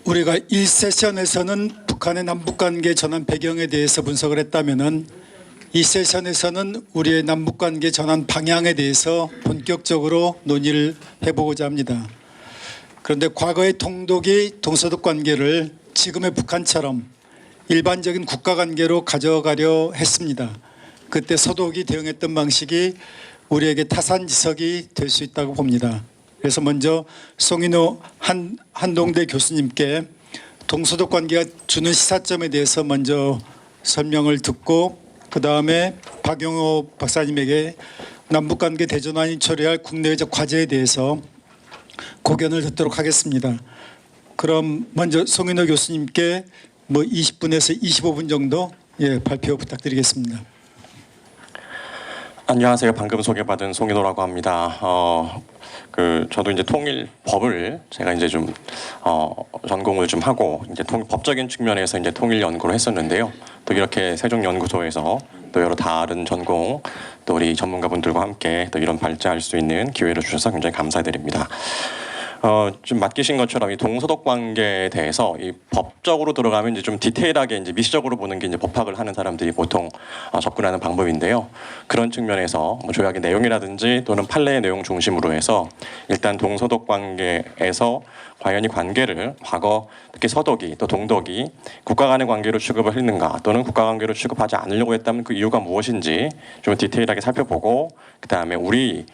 우리가 1세션에서는 북한의 남북관계 전환 배경에 대해서 분석을 했다면은 2세션에서는 우리의 남북관계 전환 방향에 대해서 본격적으로 논의를 해보고자 합니다. 그런데 과거의 동독이 동서독 관계를 지금의 북한처럼 일반적인 국가관계로 가져가려 했습니다. 그때 서독이 대응했던 방식이 우리에게 타산지석이 될 수 있다고 봅니다. 그래서 먼저 송인호 한동대 교수님께 동서독 관계가 주는 시사점에 대해서 먼저 설명을 듣고 그 다음에 박용호 박사님에게 남북관계 대전환이 초래할 국내외적 과제에 대해서 고견을 듣도록 하겠습니다. 그럼 먼저 송인호 교수님께 20분에서 25분 정도 발표 부탁드리겠습니다. 안녕하세요. 방금 소개받은 송인호라고 합니다. 저도 이제 통일법을 제가 이제 좀 전공을 좀 하고 이제 법적인 측면에서 이제 통일 연구를 했었는데요. 또 이렇게 세종연구소에서 또 여러 다른 전공 또 우리 전문가분들과 함께 또 이런 발제할 수 있는 기회를 주셔서 굉장히 감사드립니다. 좀 맡기신 것처럼 이 동서독 관계에 대해서 이 법적으로 들어가면 이제 좀 디테일하게 이제 미시적으로 보는 게 이제 법학을 하는 사람들이 보통 접근하는 방법인데요. 그런 측면에서 조약의 내용이라든지 또는 판례의 내용 중심으로 해서 일단 동서독 관계에서 과연 이 관계를 과거 특히 서독이 또 동독이 국가 간의 관계로 취급을 했는가 또는 국가 관계로 취급하지 않으려고 했다면 그 이유가 무엇인지 좀 디테일하게 살펴보고 그 다음에 우리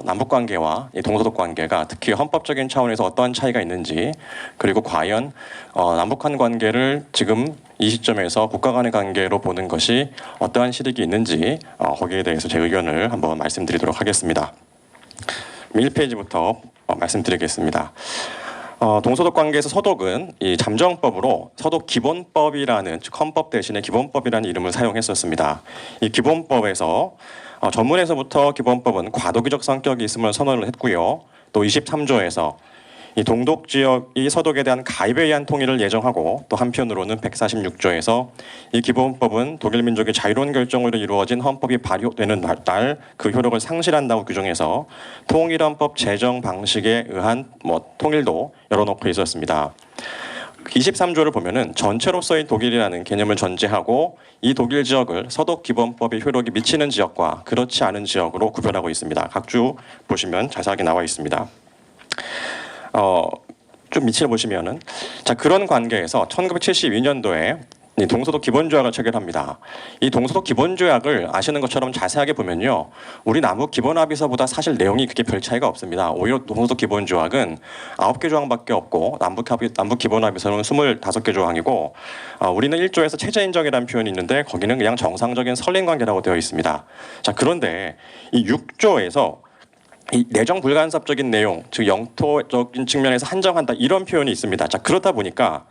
남북관계와 이 동서독 관계가 특히 헌법적인 차원에서 어떠한 차이가 있는지 그리고 과연 남북한 관계를 지금 이 시점에서 국가 간의 관계로 보는 것이 어떠한 실익이 있는지 거기에 대해서 제 의견을 한번 말씀드리도록 하겠습니다. 1페이지부터 말씀드리겠습니다. 동서독 관계에서 서독은 이 잠정법으로 서독 기본법이라는 즉 헌법 대신에 기본법이라는 이름을 사용했었습니다. 이 기본법에서 전문에서부터 기본법은 과도기적 성격이 있음을 선언을 했고요. 또 23조에서 이 동독 지역이 서독에 대한 가입에 의한 통일을 예정하고 또 한편으로는 146조에서 이 기본법은 독일 민족의 자유로운 결정으로 이루어진 헌법이 발효되는 날 그 효력을 상실한다고 규정해서 통일헌법 제정 방식에 의한 통일도 열어놓고 있었습니다. 23조를 보면은 전체로서의 독일이라는 개념을 전제하고 이 독일 지역을 서독 기본법의 효력이 미치는 지역과 그렇지 않은 지역으로 구별하고 있습니다. 각 주 보시면 자세하게 나와 있습니다. 좀 밑을 보시면은 그런 관계에서 1972년도에 이 동서독 기본조약을 체결합니다. 이 동서독 기본조약을 아시는 것처럼 자세하게 보면요, 우리 남북 기본합의서보다 사실 내용이 그렇게 별 차이가 없습니다. 오히려 동서독 기본조약은 9개 조항밖에 없고 남북 기본합의서는 25개 조항이고 우리는 1조에서 체제 인정이라는 표현이 있는데 거기는 그냥 정상적인 선례관계라고 되어 있습니다. 그런데 이 6조에서 이 내정 불간섭적인 내용, 즉 영토적인 측면에서 한정한다 이런 표현이 있습니다. 그렇다 보니까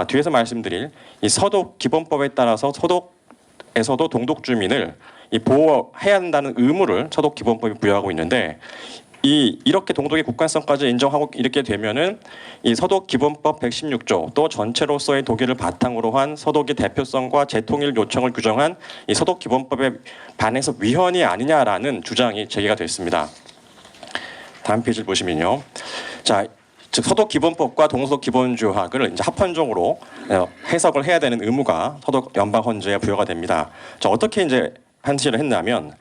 뒤에서 말씀드릴 이 서독 기본법에 따라서 서독에서도 동독 주민을 보호해야 한다는 의무를 서독 기본법이 부여하고 있는데 이렇게 동독의 국가성까지 인정하고 이렇게 되면은 이 서독 기본법 116조 또 전체로서의 독일을 바탕으로 한 서독의 대표성과 재통일 요청을 규정한 이 서독 기본법에 반해서 위헌이 아니냐라는 주장이 제기가 됐습니다. 다음 페이지를 보시면요. 즉 서독 기본법과 동서독 기본조약을 이제 합헌적으로 해석을 해야 되는 의무가 서독 연방 헌재에 부여가 됩니다. 어떻게 이제 한시를 했냐면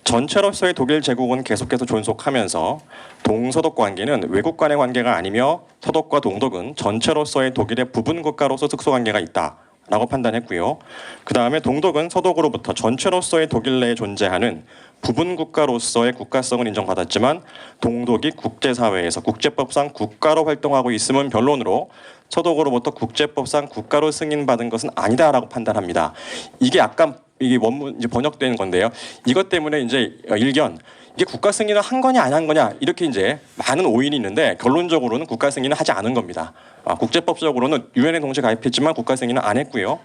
전체로서의 독일 제국은 계속해서 존속하면서 동서독 관계는 외국 간의 관계가 아니며 서독과 동독은 전체로서의 독일의 부분 국가로서 특수 관계가 있다라고 판단했고요. 그 다음에 동독은 서독으로부터 전체로서의 독일 내에 존재하는 부분 국가로서의 국가성을 인정받았지만 동독이 국제사회에서 국제법상 국가로 활동하고 있음은 변론으로 서독으로부터 국제법상 국가로 승인받은 것은 아니다라고 판단합니다. 이게 약간 이게 원문 이제 번역된 건데요. 이것 때문에 이제 일견 이게 국가 승인을 한 거냐 안 한 거냐 이렇게 이제 많은 오인이 있는데 결론적으로는 국가 승인을 하지 않은 겁니다. 국제법적으로는 유엔에 동시에 가입했지만 국가 승인은 안 했고요.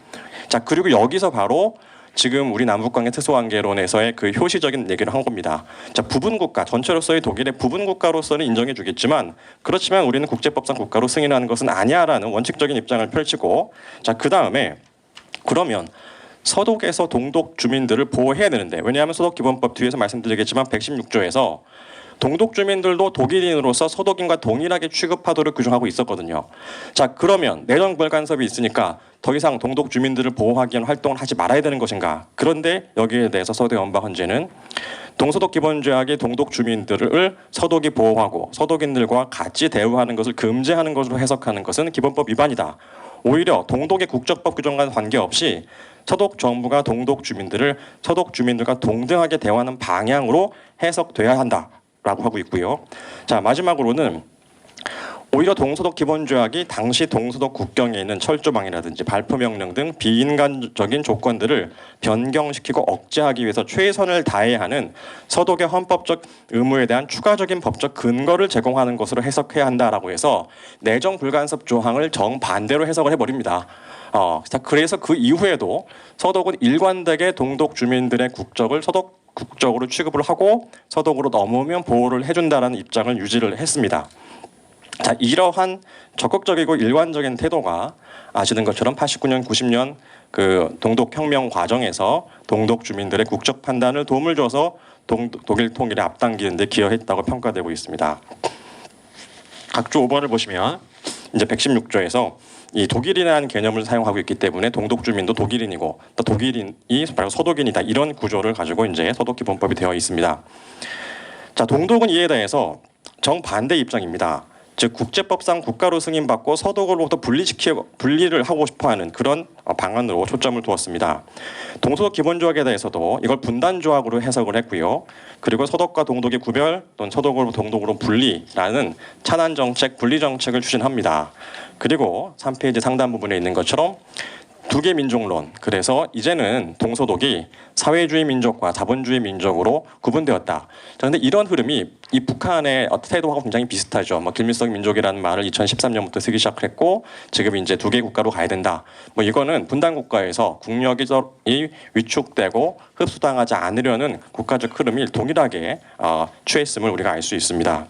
그리고 여기서 바로 지금 우리 남북관계 특수관계론에서의 그 효시적인 얘기를 한 겁니다. 부분 국가, 전체로서의 독일의 부분 국가로서는 인정해 주겠지만 그렇지만 우리는 국제법상 국가로 승인하는 것은 아니야라는 원칙적인 입장을 펼치고 그 다음에 그러면 서독에서 동독 주민들을 보호해야 되는데 왜냐하면 서독 기본법 뒤에서 말씀드리겠지만 116조에서 동독 주민들도 독일인으로서 서독인과 동일하게 취급하도록 규정하고 있었거든요. 자, 그러면 내정벌 간섭이 있으니까 더 이상 동독 주민들을 보호하기 위한 활동을 하지 말아야 되는 것인가? 그런데 여기에 대해서 서대 연방헌재는 동서독 기본조약이 동독 주민들을 서독이 보호하고 서독인들과 같이 대우하는 것을 금지하는 것으로 해석하는 것은 기본법 위반이다. 오히려 동독의 국적법 규정과는 관계없이 서독 정부가 동독 주민들을 서독 주민들과 동등하게 대우하는 방향으로 해석돼야 한다라고 하고 있고요. 자, 마지막으로는 오히려 동서독 기본조약이 당시 동서독 국경에 있는 철조망이라든지 발표명령 등 비인간적인 조건들을 변경시키고 억제하기 위해서 최선을 다해야 하는 서독의 헌법적 의무에 대한 추가적인 법적 근거를 제공하는 것으로 해석해야 한다라고 해서 내정 불간섭 조항을 정반대로 해석을 해버립니다. 그래서 그 이후에도 서독은 일관되게 동독 주민들의 국적을 서독 국적으로 취급을 하고 서독으로 넘으면 보호를 해준다라는 입장을 유지를 했습니다. 자, 이러한 적극적이고 일관적인 태도가 아시는 것처럼 89년, 90년 그 동독 혁명 과정에서 동독 주민들의 국적 판단을 도움을 줘서 독일 통일에 앞당기는 데 기여했다고 평가되고 있습니다. 각조 5번을 보시면 이제 116조에서 이 독일이라는 개념을 사용하고 있기 때문에 동독 주민도 독일인이고 또 독일인이 바로 서독인이다, 이런 구조를 가지고 이제 서독 기본법이 되어 있습니다. 자, 동독은 이에 대해서 정반대 입장입니다. 즉 국제법상 국가로 승인받고 서독으로부터 분리를 하고 싶어하는 그런 방안으로 초점을 두었습니다. 동서독 기본조약에 대해서도 이걸 분단조약으로 해석을 했고요. 그리고 서독과 동독의 구별 또는 서독으로 동독으로 분리라는 찬한 정책, 분리 정책을 추진합니다. 그리고 3페이지 상단 부분에 있는 것처럼 두개 민족론, 그래서 이제는 동서독이 사회주의 민족과 자본주의 민족으로 구분되었다. 그런데 이런 흐름이 이 북한의 태도하고 굉장히 비슷하죠. 길미석 민족이라는 말을 2013년부터 쓰기 시작했고 지금 이제 두 개 국가로 가야 된다. 이거는 분단 국가에서 국력이 위축되고 흡수당하지 않으려는 국가적 흐름이 동일하게 취했음을 우리가 알 수 있습니다.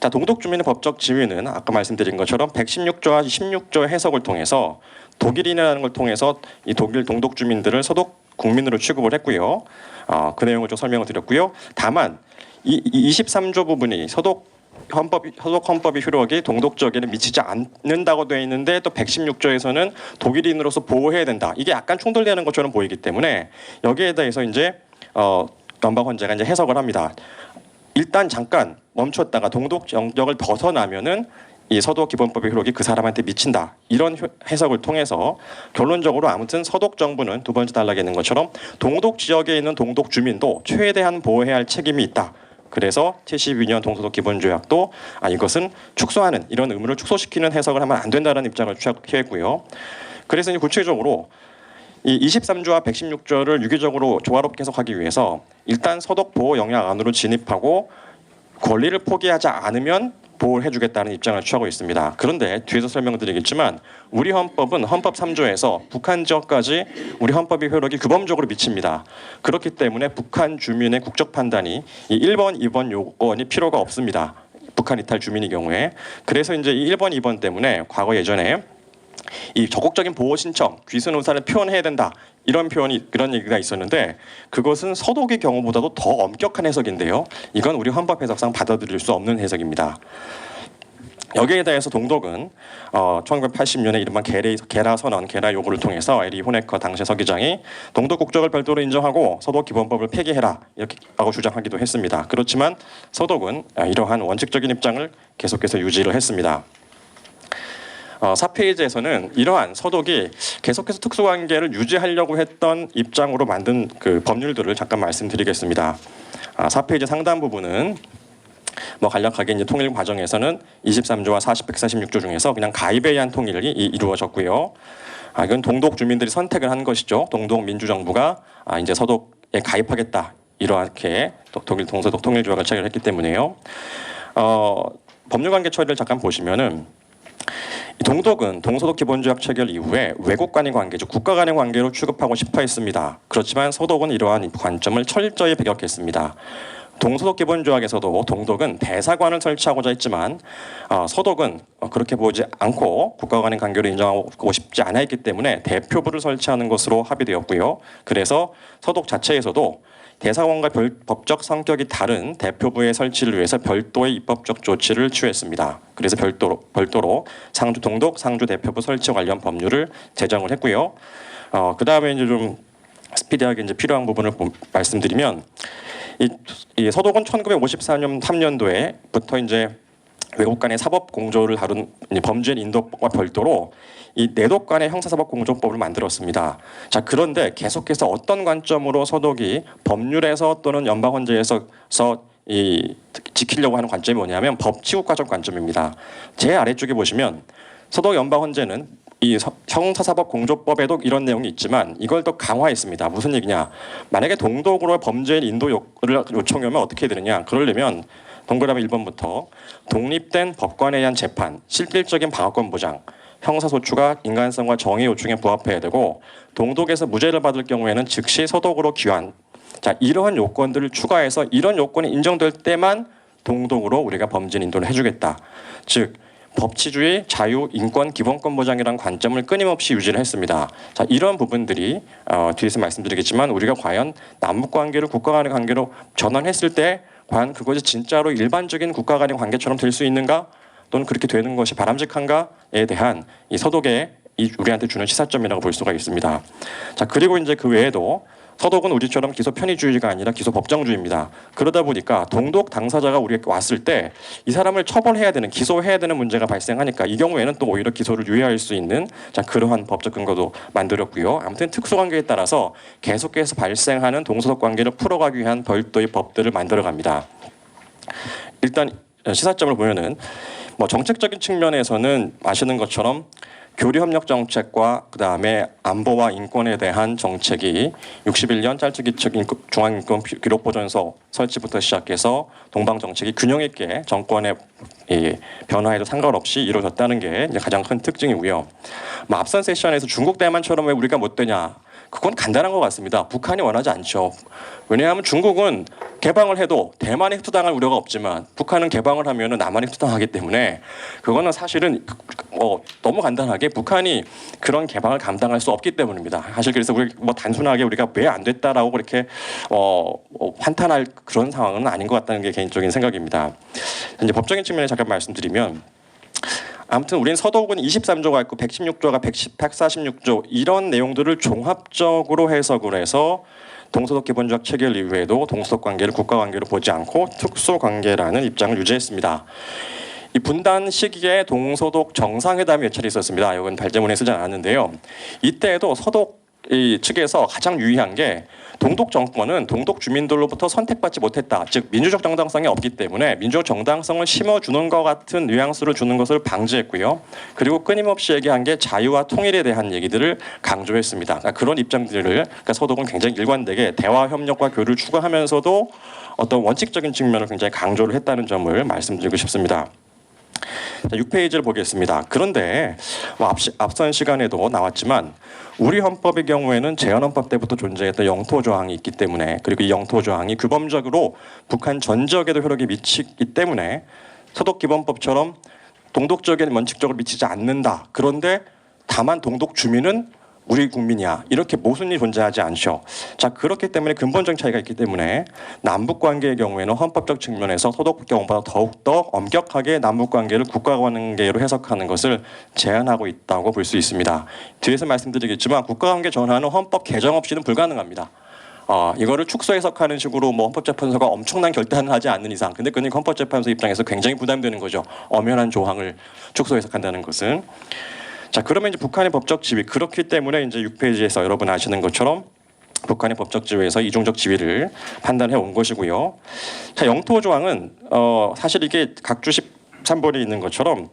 자, 동독 주민의 법적 지위는 아까 말씀드린 것처럼 116조와 16조의 해석을 통해서 독일인이라는 걸 통해서 이 독일 동독 주민들을 서독 국민으로 취급을 했고요. 그 내용을 좀 설명을 드렸고요. 다만 이 23조 부분이 서독 헌법의 효력이 동독 지역에는 미치지 않는다고 되어 있는데 또 116조에서는 독일인으로서 보호해야 된다. 이게 약간 충돌되는 것처럼 보이기 때문에 여기에 대해서 이제 연방헌재가 이제 해석을 합니다. 일단 잠깐 멈췄다가 동독 영역을 벗어나면은 이 서독 기본법의 효력이 그 사람한테 미친다, 이런 해석을 통해서 결론적으로 아무튼 서독 정부는 두 번째 단락에 있는 것처럼 동독 지역에 있는 동독 주민도 최대한 보호해야 할 책임이 있다. 그래서 72년 동서독 기본조약도 이것은 축소하는, 이런 의무를 축소시키는 해석을 하면 안 된다는 입장을 취했고요. 그래서 이제 구체적으로 이 23조와 116조를 유기적으로 조화롭게 해석하기 위해서 일단 서독 보호 영역 안으로 진입하고 권리를 포기하지 않으면 보호를 해주겠다는 입장을 취하고 있습니다. 그런데 뒤에서 설명드리겠지만 우리 헌법은 헌법 3조에서 북한 지역까지 우리 헌법의 효력이 규범적으로 미칩니다. 그렇기 때문에 북한 주민의 국적 판단이 이 1번, 2번 요건이 필요가 없습니다. 북한 이탈 주민의 경우에. 그래서 이제 이 1번, 2번 때문에 과거 예전에 이 적극적인 보호 신청, 귀순 의사를 표현해야 된다, 이런 얘기가 있었는데 그것은 서독의 경우보다도 더 엄격한 해석인데요. 이건 우리 헌법 해석상 받아들일 수 없는 해석입니다. 여기에 대해서 동독은 1980년에 이른바 게라 선언, 게라 요구를 통해서 에리 호네커 당시 서기장이 동독 국적을 별도로 인정하고 서독 기본법을 폐기해라, 이렇게 하고 주장하기도 했습니다. 그렇지만 서독은 이러한 원칙적인 입장을 계속해서 유지를 했습니다. 4페이지에서는 이러한 서독이 계속해서 특수관계를 유지하려고 했던 입장으로 만든 그 법률들을 잠깐 말씀드리겠습니다. 4페이지 상단 부분은 간략하게 이제 통일 과정에서는 23조와 146조 중에서 그냥 가입에 의한 통일이 이루어졌고요. 이건 동독 주민들이 선택을 한 것이죠. 동독 민주정부가 이제 서독에 가입하겠다, 이렇게 독일 동서독 통일조약을 체결했기 때문에요. 법률관계 처리를 잠깐 보시면은 동독은 동서독 기본조약 체결 이후에 외국 간의 관계, 즉 국가 간의 관계로 취급하고 싶어 했습니다. 그렇지만 서독은 이러한 관점을 철저히 배격했습니다. 동서독 기본조약에서도 동독은 대사관을 설치하고자 했지만 서독은 그렇게 보지 않고 국가 간의 관계를 인정하고 싶지 않아 했기 때문에 대표부를 설치하는 것으로 합의되었고요. 그래서 서독 자체에서도 대사관과 법적 성격이 다른 대표부의 설치를 위해서 별도의 입법적 조치를 취했습니다. 그래서 별도로 동독 상주 대표부 설치 관련 법률을 제정을 했고요. 그 다음에 이제 좀 스피디하게 이제 필요한 부분을 말씀드리면 이 서독은 1954년 3년도에부터 이제 외국 간의 사법 공조를 다룬 범죄 인도법과 별도로 이 내독 간의 형사사법 공조법을 만들었습니다. 자, 그런데 계속해서 어떤 관점으로 서독이 법률에서 또는 연방헌재에서 지키려고 하는 관점이 뭐냐면 법치국가적 관점입니다. 제 아래쪽에 보시면 서독 연방헌재는 이 형사사법 공조법에도 이런 내용이 있지만 이걸 더 강화했습니다. 무슨 얘기냐? 만약에 동독으로 범죄인 인도를 요청이 오면 어떻게 해야 되느냐? 그러려면 동그라미 1번부터 독립된 법관에 의한 재판, 실질적인 방어권 보장, 형사소추가 인간성과 정의 요청에 부합해야 되고 동독에서 무죄를 받을 경우에는 즉시 서독으로 귀환. 자, 이러한 요건들을 추가해서 이런 요건이 인정될 때만 동독으로 우리가 범죄인 인도를 해주겠다. 즉 법치주의, 자유, 인권, 기본권 보장이라는 관점을 끊임없이 유지를 했습니다. 자, 이런 부분들이 뒤에서 말씀드리겠지만 우리가 과연 남북관계를 국가 간의 관계로 전환했을 때 과연 그것이 진짜로 일반적인 국가 간의 관계처럼 될 수 있는가 또는 그렇게 되는 것이 바람직한가에 대한 이 서독의 우리한테 주는 시사점이라고 볼 수가 있습니다. 자, 그리고 이제 그 외에도 서독은 우리처럼 기소 편의주의가 아니라 기소 법정주의입니다. 그러다 보니까 동독 당사자가 우리에게 왔을 때 이 사람을 처벌해야 되는, 기소해야 되는 문제가 발생하니까 이 경우에는 또 오히려 기소를 유예할 수 있는 그러한 법적 근거도 만들었고요. 아무튼 특수관계에 따라서 계속해서 발생하는 동서독 관계를 풀어가기 위한 별도의 법들을 만들어갑니다. 일단 시사점을 보면은 정책적인 측면에서는 아시는 것처럼 교류협력 정책과 그다음에 안보와 인권에 대한 정책이 61년 짤츠기측 중앙인권기록보존소 설치부터 시작해서 동방 정책이 균형 있게 정권의 변화에도 상관없이 이루어졌다는 게 이제 가장 큰 특징이고요. 앞선 세션에서 중국 대만처럼 왜 우리가 못 되냐? 그건 간단한 것 같습니다. 북한이 원하지 않죠. 왜냐하면 중국은 개방을 해도 대만에 흡수당할 우려가 없지만 북한은 개방을 하면은 남한이 흡수당하기 때문에 그거는 사실은 너무 간단하게 북한이 그런 개방을 감당할 수 없기 때문입니다. 사실 그래서 우리 단순하게 우리가 왜 안 됐다라고 그렇게 한탄할 그런 상황은 아닌 것 같다는 게 개인적인 생각입니다. 이제 법적인 측면에 잠깐 말씀드리면. 아무튼 우리는 서독은 23조가 있고 116조가 146조 이런 내용들을 종합적으로 해석을 해서 동서독 기본조약 체결 이후에도 동서독 관계를 국가 관계로 보지 않고 특수 관계라는 입장을 유지했습니다. 이 분단 시기에 동서독 정상회담이 몇 차례 있었습니다. 이건 발제문에 쓰지 않았는데요. 이때에도 서독 측에서 가장 유의한 게 동독 정권은 동독 주민들로부터 선택받지 못했다. 즉 민주적 정당성이 없기 때문에 민주적 정당성을 심어주는 것 같은 뉘앙스를 주는 것을 방지했고요. 그리고 끊임없이 얘기한 게 자유와 통일에 대한 얘기들을 강조했습니다. 그러니까 그런 입장들을 서독은 굉장히 일관되게 대화 협력과 교류를 추구하면서도 어떤 원칙적인 측면을 굉장히 강조를 했다는 점을 말씀드리고 싶습니다. 6페이지를 보겠습니다. 그런데 앞선 시간에도 나왔지만 우리 헌법의 경우에는 제헌헌법 때부터 존재했던 영토조항이 있기 때문에 그리고 이 영토조항이 규범적으로 북한 전 지역에도 효력이 미치기 때문에 서독기본법처럼 동독적인 원칙적으로 미치지 않는다. 그런데 다만 동독 주민은 우리 국민이야. 이렇게 모순이 존재하지 않죠. 자, 그렇기 때문에 근본적인 차이가 있기 때문에 남북관계의 경우에는 헌법적 측면에서 서독 경우보다 더욱더 엄격하게 남북관계를 국가관계로 해석하는 것을 제한하고 있다고 볼 수 있습니다. 뒤에서 말씀드리겠지만 국가관계 전환은 헌법 개정 없이는 불가능합니다. 이거를 축소 해석하는 식으로 헌법재판소가 엄청난 결단을 하지 않는 이상 근데 그건 헌법재판소 입장에서 굉장히 부담되는 거죠. 엄연한 조항을 축소 해석한다는 것은. 자, 그러면 이제 북한의 법적 지위 그렇기 때문에 이제 6페이지에서 여러분 아시는 것처럼 북한의 법적 지위에서 이중적 지위를 판단해 온 것이고요. 자, 영토 조항은 사실 이게 각주 13번에 있는 것처럼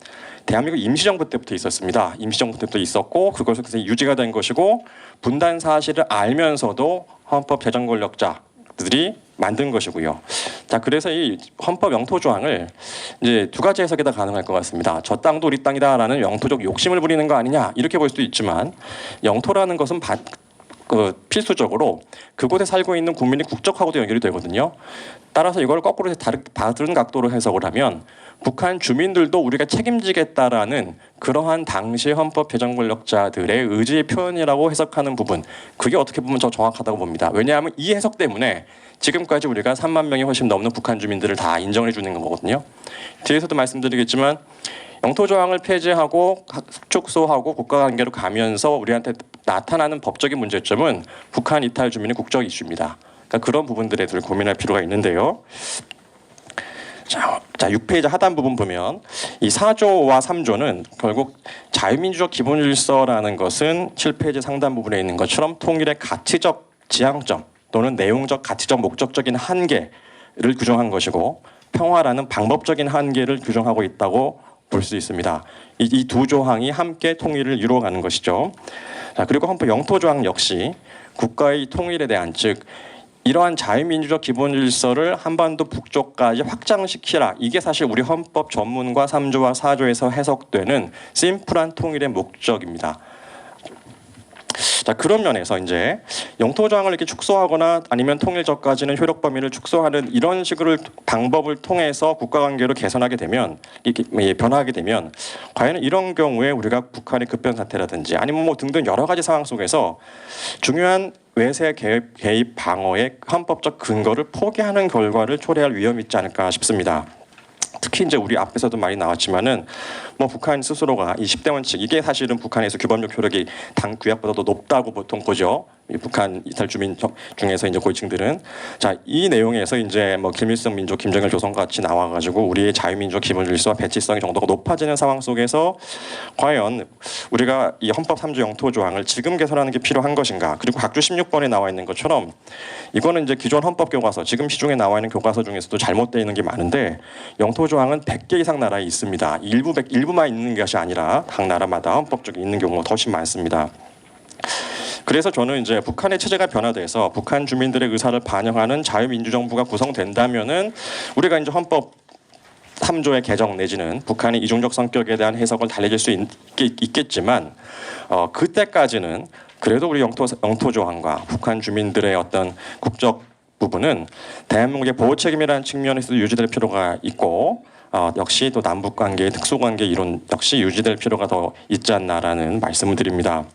대한민국 임시정부 때부터 있었습니다. 임시정부 때부터 있었고 그것을 유지가 된 것이고 분단 사실을 알면서도 헌법 제정 권력자들이 만든 것이고요. 자, 그래서 이 헌법 영토 조항을 이제 두 가지 해석이 다 가능할 것 같습니다. 저 땅도 우리 땅이다라는 영토적 욕심을 부리는 거 아니냐 이렇게 볼 수도 있지만 영토라는 것은 필수적으로 그곳에 살고 있는 국민의 국적하고도 연결이 되거든요. 따라서 이걸 거꾸로 다른 각도로 해석을 하면 북한 주민들도 우리가 책임지겠다라는 그러한 당시 헌법 개정 권력자들의 의지의 표현이라고 해석하는 부분, 그게 어떻게 보면 더 정확하다고 봅니다. 왜냐하면 이 해석 때문에 지금까지 우리가 3만 명이 훨씬 넘는 북한 주민들을 다 인정해 주는 거거든요. 뒤에서도 말씀드리겠지만 영토조항을 폐지하고 축소하고 국가관계로 가면서 우리한테 나타나는 법적인 문제점은 북한 이탈 주민의 국적 이슈입니다. 그러니까 그런 부분들에 대해 고민할 필요가 있는데요. 자, 6페이지 하단 부분 보면 이 4조와 3조는 결국 자유민주적 기본질서라는 것은 7페이지 상단 부분에 있는 것처럼 통일의 가치적 지향점 또는 내용적 가치적 목적적인 한계를 규정한 것이고 평화라는 방법적인 한계를 규정하고 있다고 볼 수 있습니다. 이 두 조항이 함께 통일을 이루어가는 것이죠. 자, 그리고 헌법 영토조항 역시 국가의 통일에 대한 즉 이러한 자유민주적 기본질서를 한반도 북쪽까지 확장시키라. 이게 사실 우리 헌법 전문과 3조와 4조에서 해석되는 심플한 통일의 목적입니다. 자, 그런 면에서 이제 영토조항을 이렇게 축소하거나 아니면 통일적까지는 효력 범위를 축소하는 이런 식으로 방법을 통해서 국가관계를 개선하게 되면 이렇게 변화하게 되면 과연 이런 경우에 우리가 북한의 급변 사태라든지 아니면 뭐 등등 여러 가지 상황 속에서 중요한 외세 개입 방어의 헌법적 근거를 포기하는 결과를 초래할 위험이 있지 않을까 싶습니다. 특히 이제 우리 앞에서도 많이 나왔지만은 뭐 북한 스스로가 이 10대 원칙 이게 사실은 북한에서 규범적 효력이 당 규약보다도 높다고 보통 보죠. 이 북한 이탈 주민 중에서 이제 고위층들은 자, 이 내용에서 이제 뭐 김일성 민족, 김정일 조선 같이 나와가지고 우리의 자유민족 기본 질서와 배치성의 정도가 높아지는 상황 속에서 과연 우리가 이 헌법 3조 영토 조항을 지금 개선하는 게 필요한 것인가? 그리고 각주 16번에 나와 있는 것처럼 이거는 이제 기존 헌법 교과서 지금 시중에 나와 있는 교과서 중에서도 잘못되어 있는 게 많은데 영토 조항은 100개 이상 나라에 있습니다. 일부만 있는 것이 아니라 각 나라마다 헌법적으로 있는 경우가 훨씬 많습니다. 그래서 저는 이제 북한의 체제가 변화돼서 북한 주민들의 의사를 반영하는 자유민주정부가 구성된다면은 우리가 이제 헌법 3조의 개정 내지는 북한의 이중적 성격에 대한 해석을 달래질 수 있겠지만 그때까지는 그래도 우리 영토 조항과 북한 주민들의 어떤 국적 부분은 대한민국의 보호 책임이라는 측면에서도 유지될 필요가 있고 역시 또 남북 관계의 특수관계 이론 역시 유지될 필요가 더 있지 않나라는 말씀을 드립니다.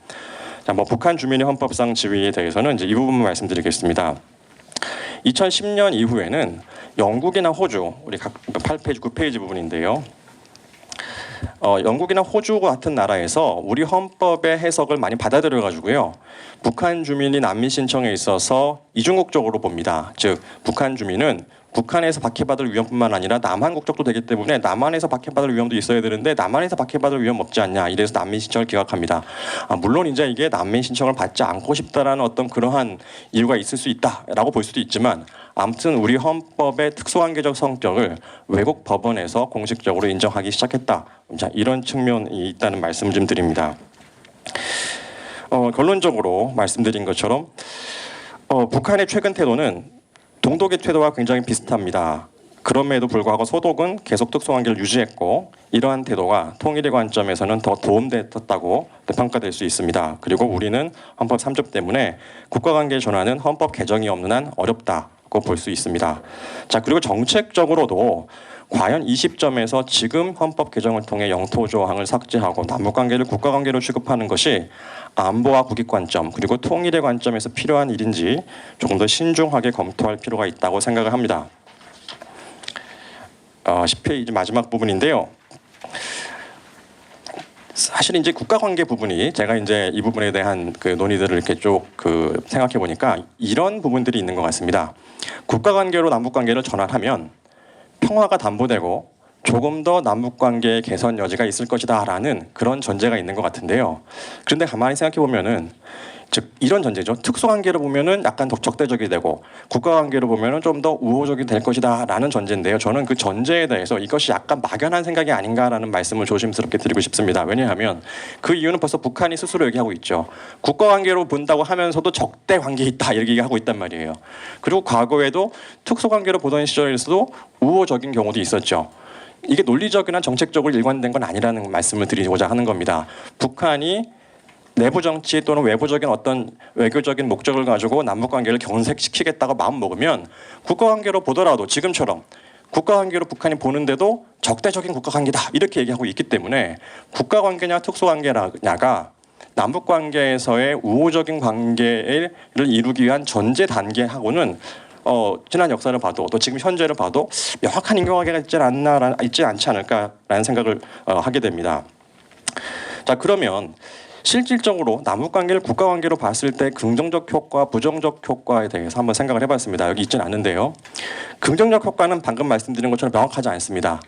자, 뭐 북한 주민의 헌법상 지위에 대해서는 이제 이 부분만 말씀드리겠습니다. 2010년 이후에는 영국이나 호주, 우리 각 8페이지, 9페이지 부분인데요. 영국이나 호주 같은 나라에서 우리 헌법의 해석을 많이 받아들여 가지고요. 북한 주민이 난민 신청에 있어서 이중국적으로 봅니다. 즉 북한 주민은 북한에서 박해받을 위험뿐만 아니라 남한 국적도 되기 때문에 남한에서 박해받을 위험도 있어야 되는데 남한에서 박해받을 위험 없지 않냐 이래서 난민 신청을 기각합니다. 물론 이제 이게 난민 신청을 받지 않고 싶다라는 어떤 그러한 이유가 있을 수 있다라고 볼 수도 있지만 아무튼 우리 헌법의 특수관계적 성격을 외국 법원에서 공식적으로 인정하기 시작했다. 자, 이런 측면이 있다는 말씀을 좀 드립니다. 결론적으로 말씀드린 것처럼 북한의 최근 태도는 동독의 태도와 굉장히 비슷합니다. 그럼에도 불구하고 소독은 계속 특수관계를 유지했고 이러한 태도가 통일의 관점에서는 더 도움됐다고 평가될 수 있습니다. 그리고 우리는 헌법 3조 때문에 국가관계 전환은 헌법 개정이 없는 한 어렵다고 볼 수 있습니다. 자, 그리고 정책적으로도 과연 이 시점에서 지금 헌법 개정을 통해 영토 조항을 삭제하고 남북관계를 국가관계로 취급하는 것이 안보와 국익 관점 그리고 통일의 관점에서 필요한 일인지 조금 더 신중하게 검토할 필요가 있다고 생각을 합니다. 10페이지 마지막 부분인데요. 사실 이제 국가관계 부분이 제가 이제 이 부분에 대한 그 논의들을 이렇게 쭉 생각해 보니까 이런 부분들이 있는 것 같습니다. 국가관계로 남북관계를 전환하면 평화가 담보되고 조금 더 남북관계의 개선 여지가 있을 것이다라는 그런 전제가 있는 것 같은데요. 그런데 가만히 생각해 보면은 즉 이런 전제죠. 특수관계로 보면은 약간 더 적대적이 되고 국가관계로 보면은 좀 더 우호적이 될 것이다라는 전제인데요. 저는 그 전제에 대해서 이것이 약간 막연한 생각이 아닌가라는 말씀을 조심스럽게 드리고 싶습니다. 왜냐하면 그 이유는 벌써 북한이 스스로 얘기하고 있죠. 국가관계로 본다고 하면서도 적대 관계에 있다 이렇게 얘기하고 있단 말이에요. 그리고 과거에도 특수관계로 보던 시절에서도 우호적인 경우도 있었죠. 이게 논리적이나 정책적으로 일관된 건 아니라는 말씀을 드리고자 하는 겁니다. 북한이 내부 정치 또는 외부적인 어떤 외교적인 목적을 가지고 남북 관계를 경색시키겠다고 마음 먹으면 국가 관계로 보더라도 지금처럼 국가 관계로 북한이 보는데도 적대적인 국가 관계다 이렇게 얘기하고 있기 때문에 국가 관계냐 특수 관계냐가 남북 관계에서의 우호적인 관계를 이루기 위한 전제 단계하고는 지난 역사를 봐도 또 지금 현재를 봐도 명확한 인과관계가 있지 않지 않을까라는 생각을 하게 됩니다. 자, 그러면 실질적으로 남북 관계를 국가 관계로 봤을 때 긍정적 효과, 부정적 효과에 대해서 한번 생각을 해봤습니다. 여기 있지는 않은데요. 긍정적 효과는 방금 말씀드린 것처럼 명확하지 않습니다.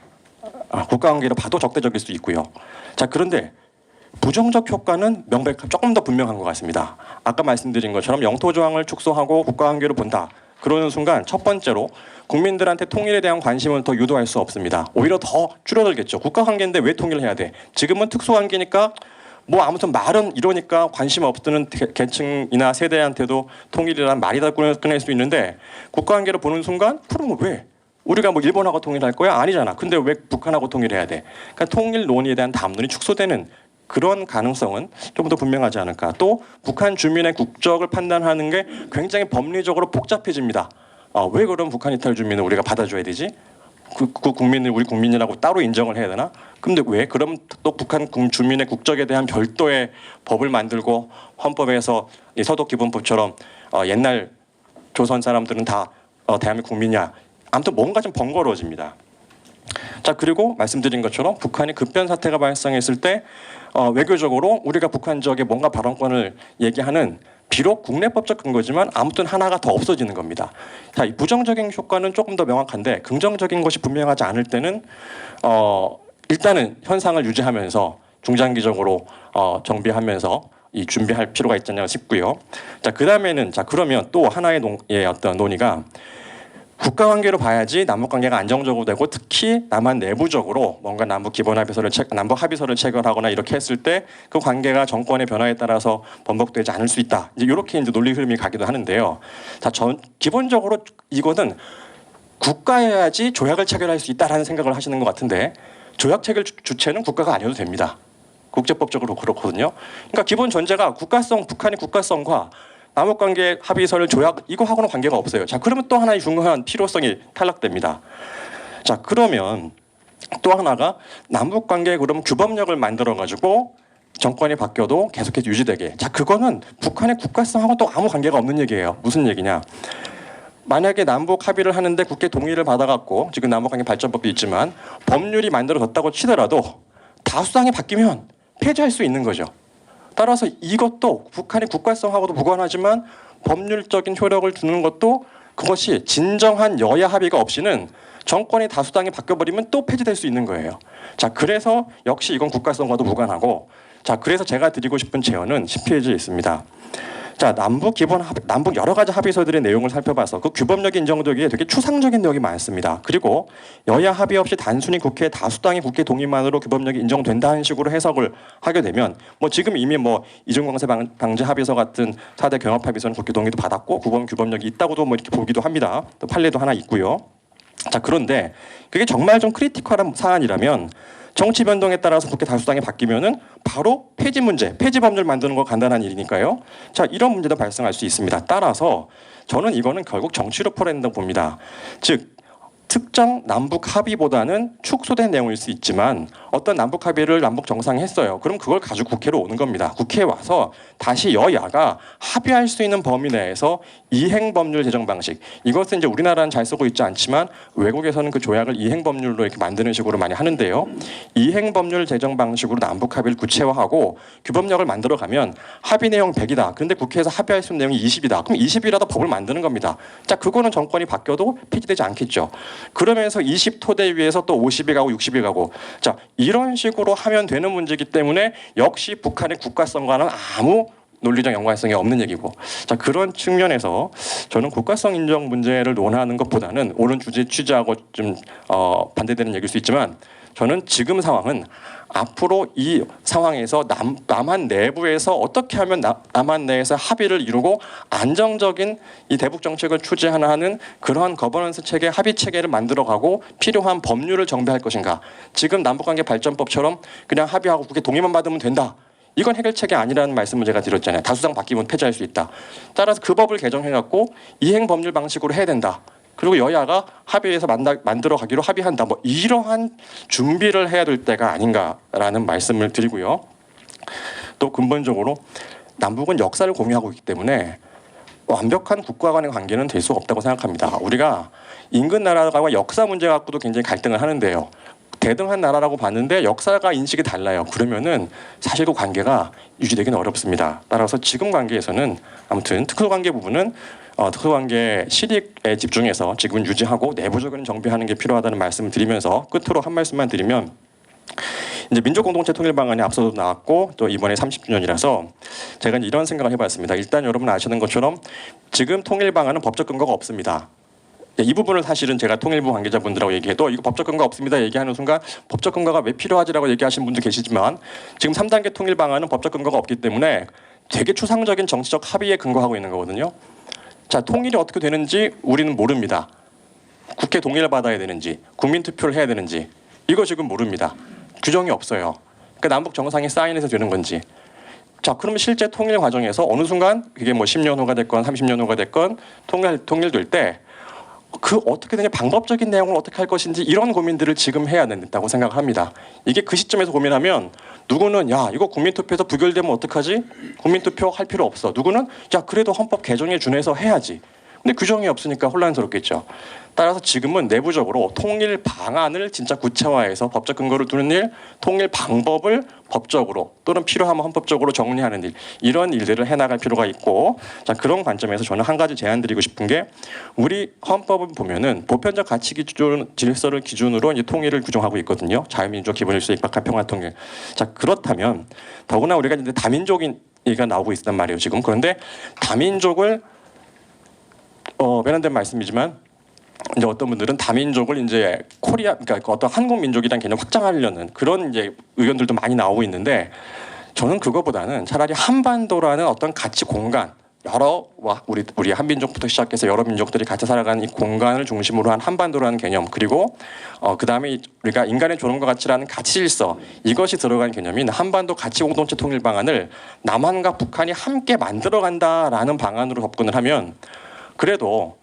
국가 관계로 봐도 적대적일 수 있고요. 자, 그런데 부정적 효과는 조금 더 분명한 것 같습니다. 아까 말씀드린 것처럼 영토 조항을 축소하고 국가 관계로 본다. 그러는 순간 첫 번째로 국민들한테 통일에 대한 관심은 더 유도할 수 없습니다. 오히려 더 줄어들겠죠. 국가 관계인데 왜 통일을 해야 돼? 지금은 특수 관계니까 뭐 아무튼 말은 이러니까 관심 없는 계층이나 세대한테도 통일이란 말이다 꺼낼 수 있는데 국가 관계를 보는 순간 그럼 왜? 우리가 뭐 일본하고 통일할 거야? 아니잖아. 근데 왜 북한하고 통일해야 돼? 그러니까 통일 논의에 대한 담론이 축소되는 그런 가능성은 좀 더 분명하지 않을까. 또 북한 주민의 국적을 판단하는 게 굉장히 법리적으로 복잡해집니다. 왜 그런 북한 이탈 주민을 우리가 받아줘야 되지? 그 국민을 우리 국민이라고 따로 인정을 해야 되나? 근데 왜 그럼 또 북한 주민의 국적에 대한 별도의 법을 만들고 헌법에서 이 서독기본법처럼 옛날 조선 사람들은 다 대한민국 국민이야. 아무튼 뭔가 좀 번거로워집니다. 자, 그리고 말씀드린 것처럼 북한이 급변 사태가 발생했을 때 외교적으로 우리가 북한 지역에 뭔가 발언권을 얘기하는 비록 국내법적 근거지만 아무튼 하나가 더 없어지는 겁니다. 자, 이 부정적인 효과는 조금 더 명확한데 긍정적인 것이 분명하지 않을 때는 일단은 현상을 유지하면서 중장기적으로 정비하면서 이 준비할 필요가 있지 않나 싶고요. 자, 그다음에는 그러면 또 하나의 어떤 논의가 국가 관계로 봐야지 남북 관계가 안정적으로 되고 특히 남한 내부적으로 뭔가 남북 합의서를 체결하거나 이렇게 했을 때 그 관계가 정권의 변화에 따라서 번복되지 않을 수 있다. 이제 이렇게 이제 논리 흐름이 가기도 하는데요. 자, 기본적으로 이거는 국가여야지 조약을 체결할 수 있다라는 생각을 하시는 것 같은데 조약 체결 주체는 국가가 아니어도 됩니다. 국제법적으로 그렇거든요. 그러니까 기본 전제가 북한의 국가성과 남북관계 합의서를 조약 이거하고는 관계가 없어요. 자, 그러면 또 하나의 중요한 필요성이 탈락됩니다. 자, 그러면 또 하나가 남북관계 그럼 규범력을 만들어 가지고 정권이 바뀌어도 계속해서 유지되게. 자, 그거는 북한의 국가성하고 또 아무 관계가 없는 얘기예요. 무슨 얘기냐? 만약에 남북 합의를 하는데 국회 동의를 받아갖고 지금 남북관계 발전법도 있지만 법률이 만들어졌다고 치더라도 다수당이 바뀌면 폐지할 수 있는 거죠. 따라서 이것도 북한의 국가성하고도 무관하지만 법률적인 효력을 두는 것도 그것이 진정한 여야 합의가 없이는 정권이 다수당이 바뀌어버리면 또 폐지될 수 있는 거예요. 자, 그래서 역시 이건 국가성과도 무관하고 자, 그래서 제가 드리고 싶은 제언은 10페이지에 있습니다. 자, 남북 여러 가지 합의서들의 내용을 살펴봐서 그 규범력이 인정되기에 되게 추상적인 내용이 많습니다. 그리고 여야 합의 없이 단순히 국회 다수당의 국회 동의만으로 규범력이 인정된다는 식으로 해석을 하게 되면 뭐 지금 이미 뭐 이중광세 방지 합의서 같은 4대 경합 합의서는 국회 동의도 받았고 규범력이 있다고도 뭐 이렇게 보기도 합니다. 또 판례도 하나 있고요. 자, 그런데 그게 정말 좀 크리티컬한 사안이라면 정치 변동에 따라서 국회 다수당이 바뀌면은 바로 폐지 법률 만드는 거 간단한 일이니까요. 자, 이런 문제도 발생할 수 있습니다. 따라서 저는 이거는 결국 정치로 풀어야 된다고 봅니다. 즉 특정 남북 합의보다는 축소된 내용일 수 있지만 어떤 남북 합의를 남북 정상이 했어요. 그럼 그걸 가지고 국회로 오는 겁니다. 국회에 와서 다시 여야가 합의할 수 있는 범위 내에서 이행 법률 제정 방식. 이것은 이제 우리나라는 잘 쓰고 있지 않지만 외국에서는 그 조약을 이행 법률로 이렇게 만드는 식으로 많이 하는데요. 이행 법률 제정 방식으로 남북 합의를 구체화하고 규범력을 만들어 가면 합의 내용 100이다. 그런데 국회에서 합의할 수 있는 내용이 20이다. 그럼 20이라도 법을 만드는 겁니다. 자, 그거는 정권이 바뀌어도 폐지되지 않겠죠. 그러면서 20 토대 위에서 또 50이 가고 60이 가고 자, 이런 식으로 하면 되는 문제이기 때문에 역시 북한의 국가성과는 아무 논리적 연관성이 없는 얘기고 자, 그런 측면에서 저는 국가성 인정 문제를 논하는 것보다는 옳은 취지하고 좀 반대되는 얘기일 수 있지만 저는 지금 상황은 앞으로 이 상황에서 남한 내부에서 어떻게 하면 남한 내에서 합의를 이루고 안정적인 이 대북 정책을 추진하는 그러한 거버넌스 체계, 합의 체계를 만들어가고 필요한 법률을 정비할 것인가. 지금 남북관계 발전법처럼 그냥 합의하고 국회 동의만 받으면 된다. 이건 해결책이 아니라는 말씀을 제가 드렸잖아요. 다수당 바뀌면 폐지할 수 있다. 따라서 그 법을 개정해갖고 이행 법률 방식으로 해야 된다. 그리고 여야가 합의해서 만들어 가기로 합의한다. 뭐 이러한 준비를 해야 될 때가 아닌가라는 말씀을 드리고요. 또 근본적으로 남북은 역사를 공유하고 있기 때문에 완벽한 국가 간의 관계는 될 수 없다고 생각합니다. 우리가 인근 나라와 역사 문제 갖고도 굉장히 갈등을 하는데요. 대등한 나라라고 봤는데 역사가 인식이 달라요. 그러면은 사실 그 관계가 유지되기는 어렵습니다. 따라서 지금 관계에서는 아무튼 특수관계 부분은 특수관계 실익에 집중해서 지금은 유지하고 내부적인 정비하는 게 필요하다는 말씀을 드리면서 끝으로 한 말씀만 드리면 이제 민족공동체 통일 방안이 앞서도 나왔고 또 이번에 30주년이라서 제가 이제 이런 생각을 해봤습니다. 일단 여러분 아시는 것처럼 지금 통일 방안은 법적 근거가 없습니다. 이 부분을 사실은 제가 통일부 관계자분들하고 얘기해도 이거 법적 근거 없습니다 얘기하는 순간 법적 근거가 왜 필요하지라고 얘기하시는 분도 계시지만 지금 3단계 통일 방안은 법적 근거가 없기 때문에 되게 추상적인 정치적 합의에 근거하고 있는 거거든요. 자, 통일이 어떻게 되는지 우리는 모릅니다. 국회 동의를 받아야 되는지 국민투표를 해야 되는지 이거 지금 모릅니다. 규정이 없어요. 그러니까 남북 정상이 사인해서 되는 건지. 자, 그러면 실제 통일 과정에서 어느 순간 그게 뭐 10년 후가 됐건 30년 후가 됐건 통일될 때 그 어떻게 되냐 방법적인 내용을 어떻게 할 것인지 이런 고민들을 지금 해야 된다고 생각합니다. 이게 그 시점에서 고민하면 누구는 야 이거 국민투표에서 부결되면 어떡하지? 국민투표 할 필요 없어. 누구는 야 그래도 헌법 개정에 준해서 해야지. 근데 규정이 없으니까 혼란스럽겠죠. 따라서 지금은 내부적으로 통일 방안을 진짜 구체화해서 법적 근거를 두는 일, 통일 방법을 법적으로 또는 필요하면 헌법적으로 정리하는 일, 이런 일들을 해나갈 필요가 있고, 자 그런 관점에서 저는 한 가지 제안드리고 싶은 게 우리 헌법을 보면은 보편적 가치 기준 질서를 기준으로 이제 통일을 규정하고 있거든요. 자유민주주의 기본질서 입각한 평화통일. 자 그렇다면 더구나 우리가 이제 다민족인 얘기가 나오고 있단 말이에요 지금. 그런데 다민족을 매너된 말씀이지만 이제 어떤 분들은 다민족을 이제 코리아 그러니까 어떤 한국 민족이란 개념 확장하려는 그런 이제 의견들도 많이 나오고 있는데 저는 그거보다는 차라리 한반도라는 어떤 가치 공간 여러 우리 한민족부터 시작해서 여러 민족들이 같이 살아가는 이 공간을 중심으로 한 한반도라는 개념 그리고 그다음에 우리가 인간의 존엄과 가치라는 가치 질서 이것이 들어간 개념인 한반도 가치 공동체 통일 방안을 남한과 북한이 함께 만들어간다라는 방안으로 접근을 하면 그래도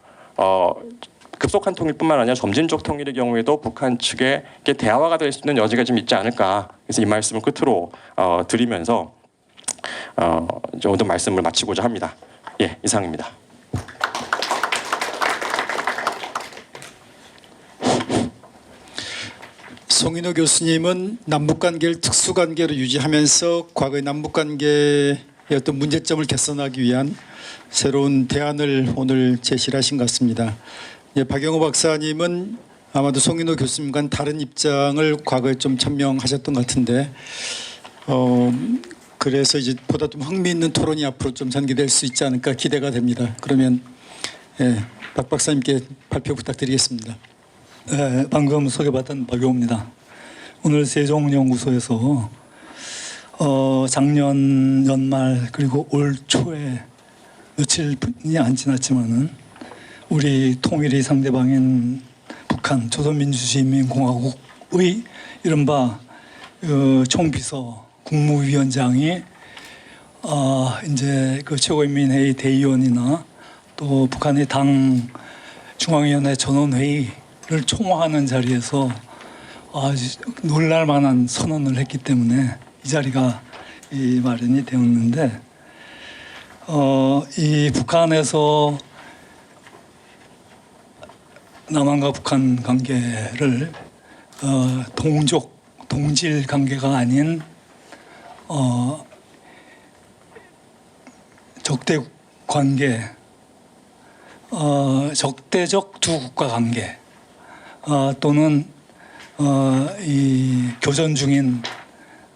급속한 통일뿐만 아니라 점진적 통일의 경우에도 북한 측에 대화가 될 수 있는 여지가 좀 있지 않을까. 그래서 이 말씀을 끝으로 드리면서 이제 오늘 말씀을 마치고자 합니다. 예, 이상입니다. 송인호 교수님은 남북관계를 특수관계로 유지하면서 과거의 남북관계의 어떤 문제점을 개선하기 위한 새로운 대안을 오늘 제시를 하신 것 같습니다. 예, 박영호 박사님은 아마도 송인호 교수님과는 다른 입장을 과거에 좀 천명하셨던 것 같은데 그래서 이제 보다 좀 흥미있는 토론이 앞으로 좀 전개될 수 있지 않을까 기대가 됩니다. 그러면 박 박사님께 발표 부탁드리겠습니다. 네, 방금 소개받은 박용호입니다. 오늘 세종연구소에서 작년 연말 그리고 올 초에 며칠이 안 지났지만은 우리 통일의 상대방인 북한 조선민주주의인민공화국의 이른바 총비서 국무위원장이 이제 그 최고인민회의 대의원이나 또 북한의 당 중앙위원회 전원회의를 총화하는 자리에서 아주 놀랄만한 선언을 했기 때문에 이 자리가 마련이 되었는데 이 북한에서 남한과 북한 관계를 동질 관계가 아닌 적대 관계, 적대적 두 국가 관계 또는 이 교전 중인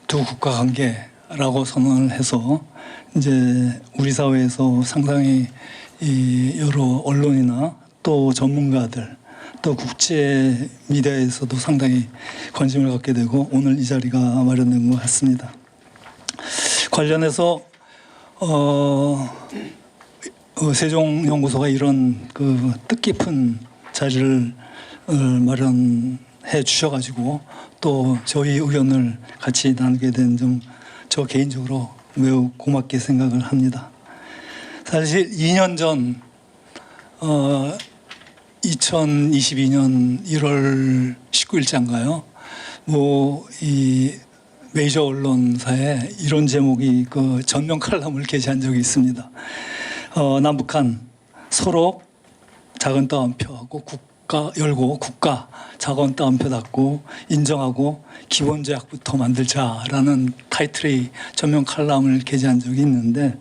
두 국가 관계라고 선언을 해서 이제 우리 사회에서 상당히 이 여러 언론이나 또 전문가들 또 국제 미디어에서도 상당히 관심을 갖게 되고 오늘 이 자리가 마련된 것 같습니다. 관련해서 세종연구소가 이런 그 뜻깊은 자리를 마련해 주셔가지고 또 저희 의견을 같이 나누게 된 점 저 개인적으로 매우 고맙게 생각을 합니다. 사실 2년 전 2022년 1월 19일자인가요? 이 메이저 언론사에 이런 제목이 그 전면 칼럼을 게시한 적이 있습니다. 남북한 서로 작은 따옴표하고 국가 열고 국가 작은 따옴표 닫고 인정하고 기본조약부터 만들자라는 타이틀의 전면 칼럼을 게시한 적이 있는데,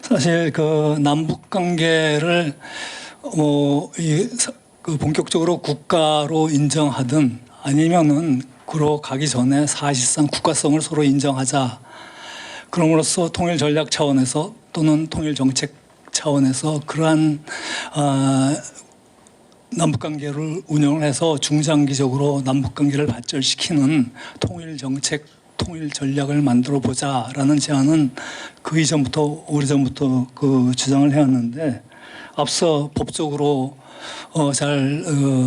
사실 그 남북 관계를 본격적으로 국가로 인정하든 아니면은 그로 가기 전에 사실상 국가성을 서로 인정하자. 그럼으로써 통일 전략 차원에서 또는 통일 정책 차원에서 그러한 남북 관계를 운영을 해서 중장기적으로 남북 관계를 발전시키는 통일 정책, 통일 전략을 만들어 보자라는 제안은 그 이전부터 오래전부터 그 주장을 해왔는데, 앞서 법적으로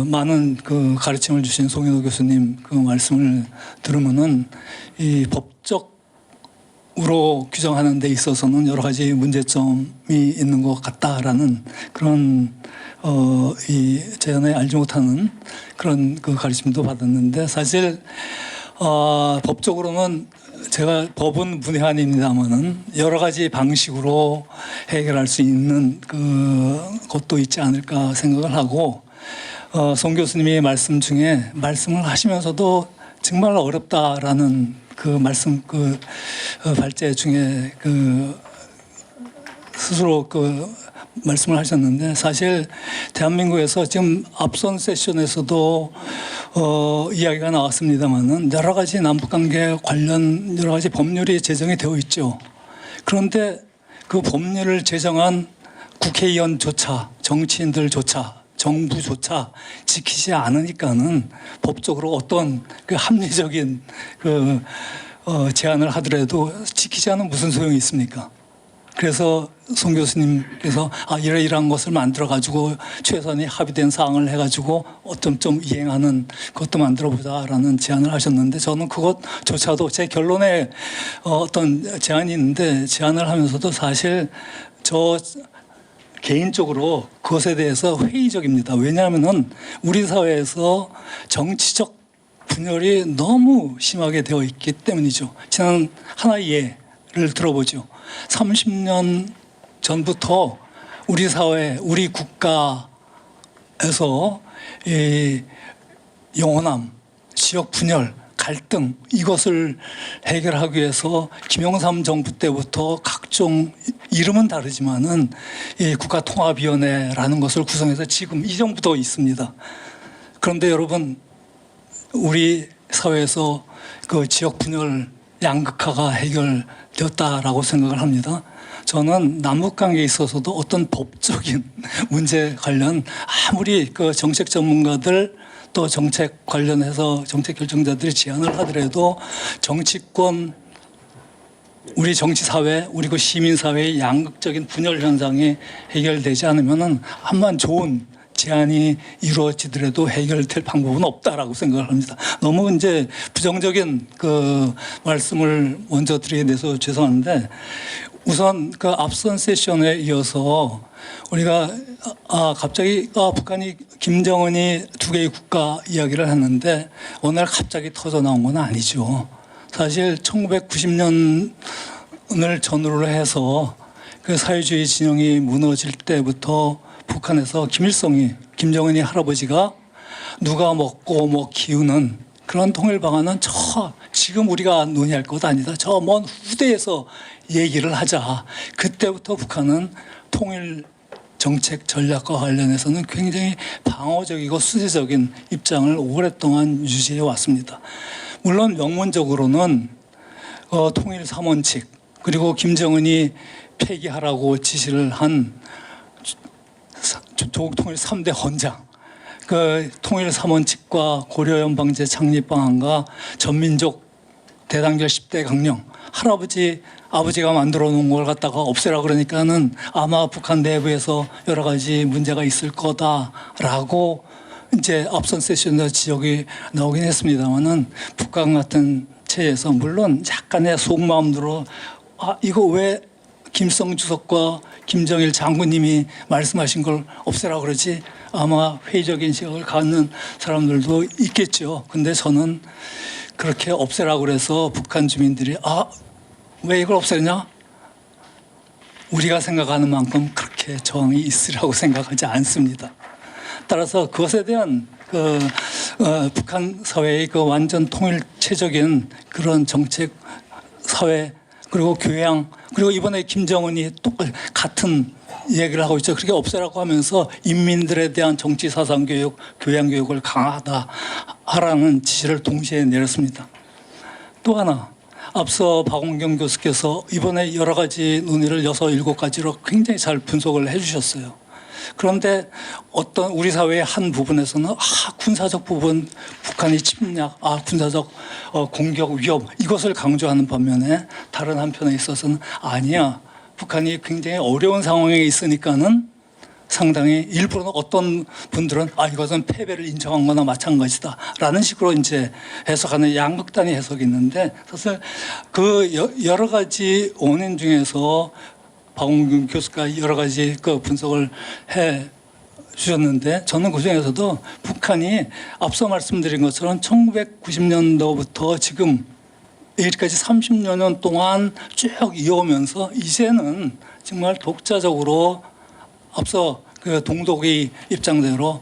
많은 그 가르침을 주신 송인호 교수님 그 말씀을 들으면은 이 법적으로 규정하는 데 있어서는 여러 가지 문제점이 있는 것 같다라는 그런 이 제안에 알지 못하는 그런 그 가르침도 받았는데, 사실 법적으로는 제가 법은 문외한입니다만은 여러 가지 방식으로 해결할 수 있는 것도 있지 않을까 생각을 하고, 송 교수님의 말씀 중에 말씀을 하시면서도 정말 어렵다라는 그 말씀 발제 중에 스스로 말씀을 하셨는데, 사실 대한민국에서 지금 앞선 세션에서도 이야기가 나왔습니다만은 여러 가지 남북관계 관련 여러 가지 법률이 제정이 되어 있죠. 그런데 그 법률을 제정한 국회의원조차, 정치인들조차, 정부조차 지키지 않으니까는 법적으로 어떤 그 합리적인 제안을 하더라도 지키지 않으면 무슨 소용이 있습니까? 그래서 송 교수님께서 이러이러한 것을 만들어 가지고 최선이 합의된 사항을 해가지고 어떤 좀 이행하는 것도 만들어 보자라는 제안을 하셨는데, 저는 그것조차도 제 결론에 어떤 제안이 있는데, 제안을 하면서도 사실 저 개인적으로 그것에 대해서 회의적입니다. 왜냐하면은 우리 사회에서 정치적 분열이 너무 심하게 되어 있기 때문이죠. 지난 하나의 예를 들어보죠. 30년 전부터 우리 사회, 우리 국가에서 이 영호남, 지역 분열, 갈등 이것을 해결하기 위해서 김영삼 정부 때부터 각종 이름은 다르지만은 이 국가통합위원회라는 것을 구성해서 지금 이 정부도 있습니다. 그런데 여러분, 우리 사회에서 그 지역 분열 양극화가 해결되었다라고 생각을 합니다. 저는 남북 관계에 있어서도 어떤 법적인 문제 관련 아무리 그 정책 전문가들 또 정책 관련해서 정책 결정자들이 제안을 하더라도 정치권, 우리 정치사회, 우리 그 시민사회의 양극적인 분열 현상이 해결되지 않으면은 암만 좋은 제안이 이루어지더라도 해결될 방법은 없다라고 생각을 합니다. 너무 이제 부정적인 그 말씀을 먼저 드리게 돼서 죄송한데, 우선 그 앞선 세션에 이어서 우리가 갑자기 북한이 김정은이 두 개의 국가 이야기를 했는데 어느 날 갑자기 터져 나온 건 아니죠. 사실 1990년을 전후로 해서 그 사회주의 진영이 무너질 때부터 북한에서 김일성이, 김정은이 할아버지가 누가 먹고 뭐 키우는 그런 통일 방안은 지금 우리가 논의할 것 아니다. 저 먼 후대에서 얘기를 하자. 그때부터 북한은 통일 정책 전략과 관련해서는 굉장히 방어적이고 수세적인 입장을 오랫동안 유지해 왔습니다. 물론 명문적으로는 통일 3원칙, 그리고 김정은이 폐기하라고 지시를 한 조국 통일 3대 헌장, 그 통일 3원칙과 고려연방제 창립 방안과 전민족 대단결 10대 강령, 아버지가 만들어 놓은 걸 갖다가 없애라 그러니까는 아마 북한 내부에서 여러 가지 문제가 있을 거다라고 이제 앞선 세션에서 지적이 나오긴 했습니다만은 북한 같은 자체에서 물론 약간의 속마음으로 이거 왜 김일성 주석과 김정일 장군님이 말씀하신 걸 없애라 그러지? 아마 회의적인 시각을 갖는 사람들도 있겠죠. 근데 저는 그렇게 없애라고 그래서 북한 주민들이 왜 이걸 없애냐? 우리가 생각하는 만큼 그렇게 저항이 있으라고 생각하지 않습니다. 따라서 그것에 대한 북한 사회의 완전 통일체적인 그런 정책, 사회, 그리고 교양, 그리고 이번에 김정은이 같은 얘기를 하고 있죠. 그렇게 없애라고 하면서 인민들에 대한 정치 사상 교육, 교양 교육을 강화하다 하라는 지시를 동시에 내렸습니다. 또 하나, 앞서 박원경 교수께서 이번에 여러 가지 논의를 6, 7가지로 굉장히 잘 분석을 해주셨어요. 그런데 어떤 우리 사회의 한 부분에서는 군사적 부분, 북한이 침략, 군사적 공격 위협 이것을 강조하는 반면에 다른 한편에 있어서는 아니야. 북한이 굉장히 어려운 상황에 있으니까는 상당히 일부러는 어떤 분들은 이것은 패배를 인정한 거나 마찬가지다 라는 식으로 이제 해석하는 양극단의 해석이 있는데 사실 그 여러 가지 원인 중에서 박원균 교수가 여러 가지 분석을 해 주셨는데 저는 그중에서도 북한이 앞서 말씀드린 것처럼 1990년도부터 지금 여기까지 30여 년 동안 쭉 이어오면서 이제는 정말 독자적으로 앞서 동독의 입장대로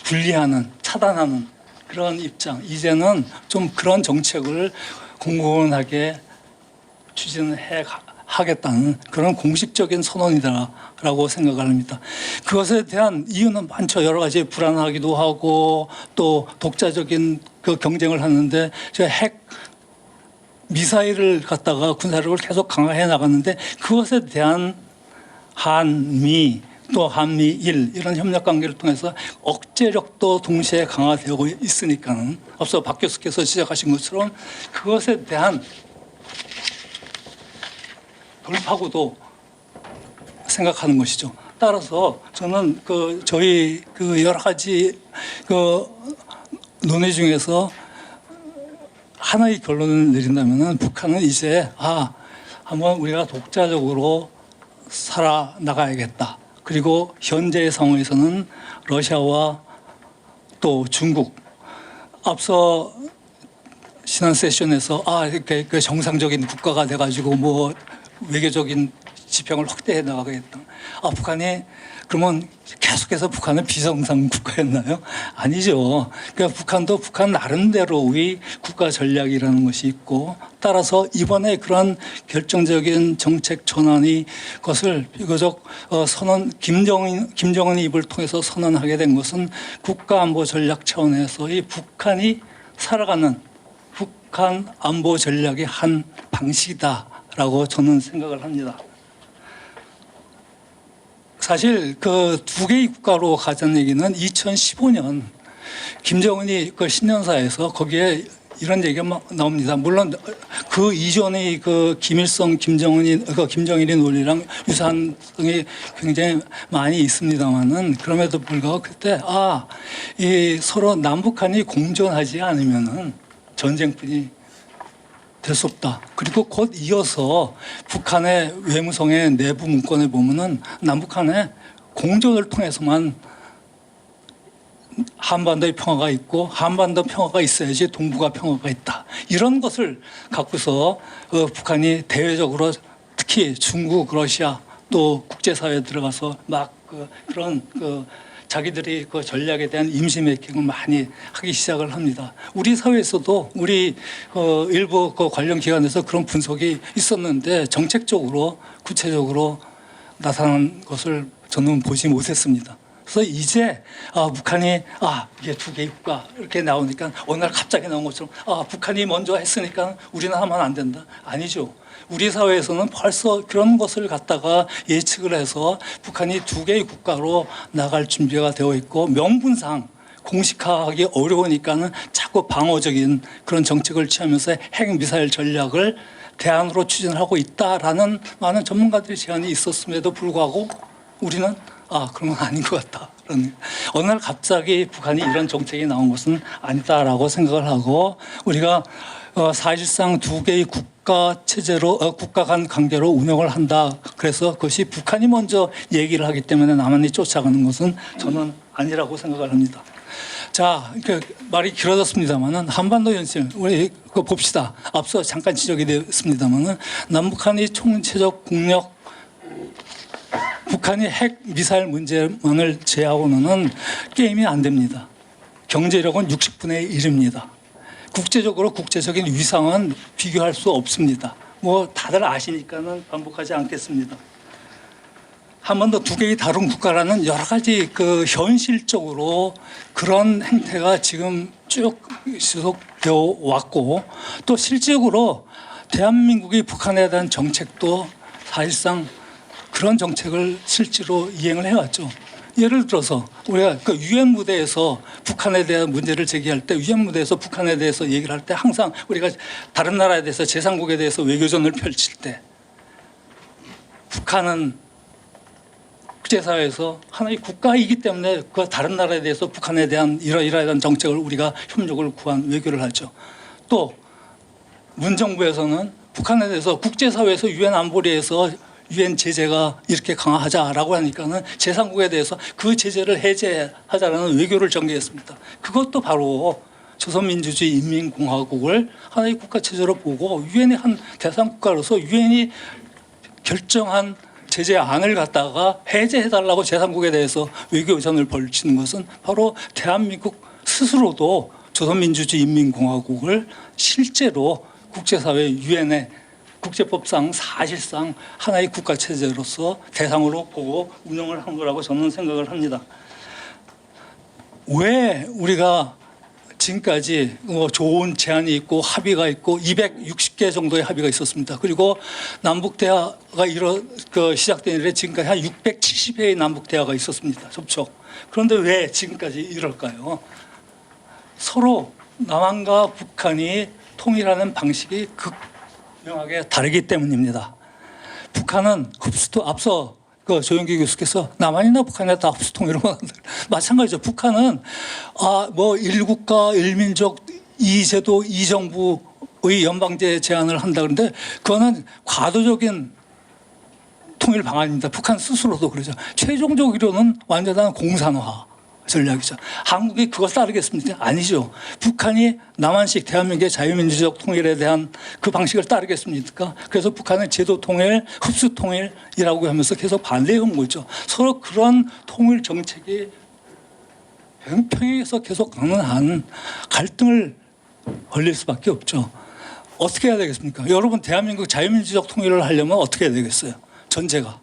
분리하는, 차단하는 그런 입장. 이제는 좀 그런 정책을 공공하게 추진해 하겠다는 그런 공식적인 선언이다라고 생각을 합니다. 그것에 대한 이유는 많죠. 여러 가지 불안하기도 하고 또 독자적인 경쟁을 하는데 핵 미사일을 갖다가 군사력을 계속 강화해 나갔는데 그것에 대한 한미 또 한미일 이런 협력 관계를 통해서 억제력도 동시에 강화되고 있으니까는 앞서 박 교수께서 지적하신 것처럼 그것에 대한 돌파구도 생각하는 것이죠. 따라서 저는 저희 여러 가지 논의 중에서 하나의 결론을 내린다면은 북한은 이제 한번 우리가 독자적으로 살아나가야겠다. 그리고 현재의 상황에서는 러시아와 또 중국 앞서 지난 세션에서 이렇게 정상적인 국가가 돼가지고 뭐 외교적인 지평을 확대해 나가겠다. 북한이 그러면 계속해서 북한은 비정상 국가였나요? 아니죠. 그러니까 북한도 북한 나름대로의 국가 전략이라는 것이 있고 따라서 이번에 그런 결정적인 정책 전환이 것을 비교적 김정은이 입을 통해서 선언하게 된 것은 국가안보 전략 차원에서의 북한이 살아가는 북한 안보 전략의 한 방식이다라고 저는 생각을 합니다. 사실 두 개의 국가로 가자는 얘기는 2015년 김정은이 신년사에서 거기에 이런 얘기가 막 나옵니다. 물론 그 이전의 김일성, 김정일의 논리랑 유사한 성이 굉장히 많이 있습니다만은 그럼에도 불구하고 그때 이 서로 남북한이 공존하지 않으면은 전쟁뿐이 될 수 없다. 그리고 곧 이어서 북한의 외무성의 내부 문건에 보면은 남북한의 공존을 통해서만 한반도의 평화가 있고 한반도 평화가 있어야지 동북아 평화가 있다. 이런 것을 갖고서 북한이 대외적으로 특히 중국, 러시아 또 국제사회에 들어가서 막 그런 자기들이 전략에 대한 임시 메이킹을 많이 하기 시작을 합니다. 우리 사회에서도 우리 일부 관련 기관에서 그런 분석이 있었는데 정책적으로 구체적으로 나타난 것을 저는 보지 못했습니다. 그래서 이제 북한이 이게 두 개의 국가 이렇게 나오니까 어느 날 갑자기 나온 것처럼 북한이 먼저 했으니까 우리는 하면 안 된다. 아니죠. 우리 사회에서는 벌써 그런 것을 갖다가 예측을 해서 북한이 두 개의 국가로 나갈 준비가 되어 있고 명분상 공식화하기 어려우니까는 자꾸 방어적인 그런 정책을 취하면서 핵미사일 전략을 대안으로 추진하고 있다라는 많은 전문가들의 제안이 있었음에도 불구하고 우리는 그런 건 아닌 것 같다. 어느 날 갑자기 북한이 이런 정책이 나온 것은 아니다라고 생각을 하고 우리가 사실상 두 개의 국가 체제로 국가 간 관계로 운영을 한다. 그래서 그것이 북한이 먼저 얘기를 하기 때문에 남한이 쫓아가는 것은 저는 아니라고 생각을 합니다. 자, 말이 길어졌습니다만은 한반도 연실 우리 그거 봅시다. 앞서 잠깐 지적이 되었습니다만은 남북한이 총체적 국력 북한이 핵 미사일 문제만을 제하고는 게임이 안 됩니다. 경제력은 60분의 1입니다. 국제적으로 국제적인 위상은 비교할 수 없습니다. 뭐 다들 아시니까는 반복하지 않겠습니다. 한 번 더 두 개의 다른 국가라는 여러 가지 현실적으로 그런 행태가 지금 쭉 지속되어 왔고 또 실질적으로 대한민국이 북한에 대한 정책도 사실상 그런 정책을 실제로 이행을 해왔죠. 예를 들어서 우리가 유엔 무대에서 북한에 대한 문제를 제기할 때 유엔 무대에서 북한에 대해서 얘기를 할 때 항상 우리가 다른 나라에 대해서 제3국에 대해서 외교전을 펼칠 때 북한은 국제사회에서 하나의 국가이기 때문에 그 다른 나라에 대해서 북한에 대한 이러이러한 정책을 우리가 협력을 구한 외교를 하죠. 또 문정부에서는 북한에 대해서 국제사회에서 유엔 안보리에서 유엔 제재가 이렇게 강화하자라고 하니까는 제3국에 대해서 그 제재를 해제하자라는 외교를 전개했습니다. 그것도 바로 조선민주주의 인민공화국을 하나의 국가체제로 보고 유엔의 한 대상국가로서 유엔이 결정한 제재안을 갖다가 해제해달라고 제3국에 대해서 외교전을 벌이는 것은 바로 대한민국 스스로도 조선민주주의 인민공화국을 실제로 국제사회 유엔의 국제법상 사실상 하나의 국가체제로서 대상으로 보고 운영을 한 거라고 저는 생각을 합니다. 왜 우리가 지금까지 좋은 제안이 있고 합의가 있고 260개 정도의 합의가 있었습니다. 그리고 남북대화가 시작된 이래 지금까지 한 670회의 남북대화가 있었습니다. 접촉. 그런데 왜 지금까지 이럴까요? 서로 남한과 북한이 통일하는 방식이 극명하게 다르기 때문입니다. 북한은 흡수도 앞서 조영기 교수께서 남한이나 북한이나 다 흡수 통일을 원한다. 마찬가지죠. 북한은 1국가 1민족 2제도 2정부의 연방제 제안을 한다 그러는데 그거는 과도적인 통일 방안입니다. 북한 스스로도 그러죠. 최종적으로는 완전한 공산화 전략이죠. 한국이 그걸 따르겠습니까? 아니죠. 북한이 남한식 대한민국의 자유민주적 통일에 대한 그 방식을 따르겠습니까? 그래서 북한은 제도 통일, 흡수 통일이라고 하면서 계속 반대해온 거죠. 서로 그런 통일 정책이 평행해서 계속 가는 한 갈등을 벌릴 수밖에 없죠. 어떻게 해야 되겠습니까? 여러분 대한민국 자유민주적 통일을 하려면 어떻게 해야 되겠어요? 전제가.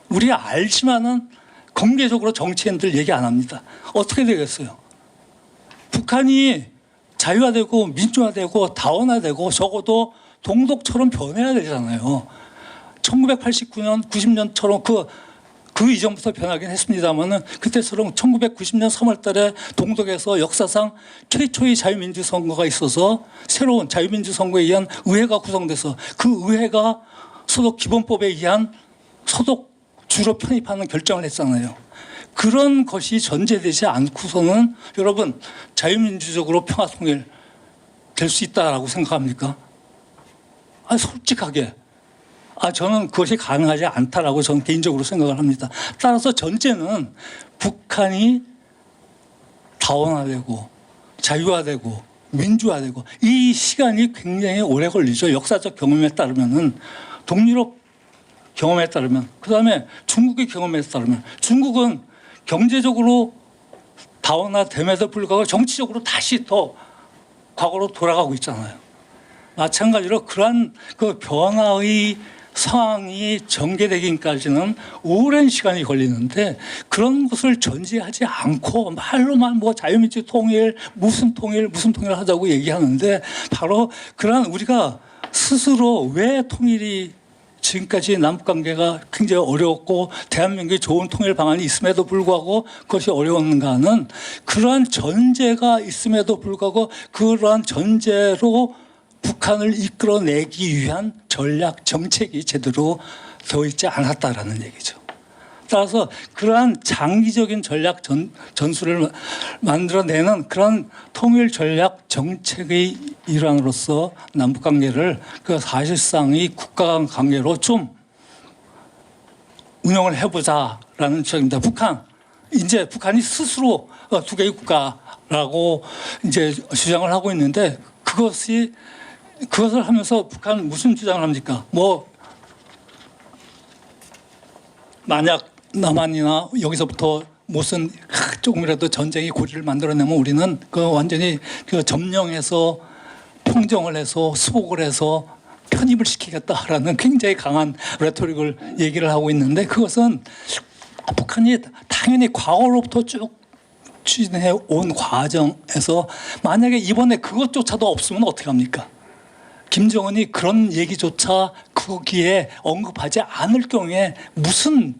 우리 알지만은 공개적으로 정치인들 얘기 안 합니다. 어떻게 되겠어요? 북한이 자유화되고 민주화되고 다원화되고 적어도 동독처럼 변해야 되잖아요. 1989년, 90년처럼 그 이전부터 변하긴 했습니다만은 그때처럼 1990년 3월 달에 동독에서 역사상 최초의 자유민주 선거가 있어서 새로운 자유민주 선거에 의한 의회가 구성돼서 그 의회가 소속 기본법에 의한 소속 주로 편입하는 결정을 했잖아요. 그런 것이 전제되지 않고서는 여러분 자유민주적으로 평화통일 될 수 있다라고 생각합니까? 솔직하게 저는 그것이 가능하지 않다라고 저는 개인적으로 생각을 합니다. 따라서 전제는 북한이 다원화되고 자유화되고 민주화되고 이 시간이 굉장히 오래 걸리죠. 역사적 경험에 따르면은 동유럽 경험에 따르면 그다음에 중국의 경험에 따르면 중국은 경제적으로 다원화됨에도 불구하고 정치적으로 다시 더 과거로 돌아가고 있잖아요. 마찬가지로 그러한 변화의 상황이 전개되기까지는 오랜 시간이 걸리는데 그런 것을 전제하지 않고 말로만 자유민주 통일 무슨 통일 하자고 얘기하는데 바로 그러한 우리가 스스로 왜 통일이 지금까지 남북관계가 굉장히 어려웠고 대한민국의 좋은 통일 방안이 있음에도 불구하고 그것이 어려웠는가는 그러한 전제가 있음에도 불구하고 그러한 전제로 북한을 이끌어내기 위한 전략 정책이 제대로 되어 있지 않았다라는 얘기죠. 따라서 그러한 장기적인 전략 전술을 만들어내는 그런 통일 전략 정책의 일환으로서 남북 관계를 그 사실상의 국가 간 관계로 좀 운영을 해보자라는 주장입니다. 이제 북한이 스스로 두 개의 국가라고 이제 주장을 하고 있는데 그것을 하면서 북한은 무슨 주장을 합니까? 만약 남한이나 여기서부터 무슨 조금이라도 전쟁이 고리를 만들어내면 우리는 완전히 점령해서 평정을 해서 수복을 해서 편입을 시키겠다라는 굉장히 강한 레토릭을 얘기를 하고 있는데, 그것은 북한이 당연히 과거로부터 쭉 추진해 온 과정에서 만약에 이번에 그것조차도 없으면 어떻게 합니까? 김정은이 그런 얘기조차 거기에 언급하지 않을 경우에 무슨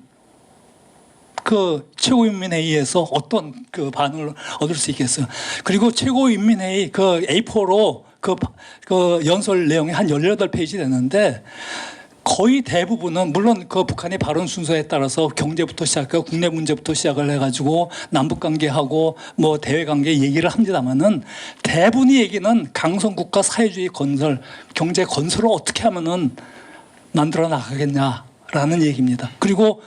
최고인민회의에서 어떤 반응을 얻을 수 있겠어요? 그리고 최고인민회의 A4로 연설 내용이 한 18페이지 되는데, 거의 대부분은 물론 북한의 발언 순서에 따라서 경제부터 시작하고 국내 문제부터 시작을 해가지고 남북 관계하고 대외 관계 얘기를 합니다만은 대부분의 얘기는 강성국가 사회주의 건설, 경제 건설을 어떻게 하면은 만들어 나가겠냐라는 얘기입니다. 그리고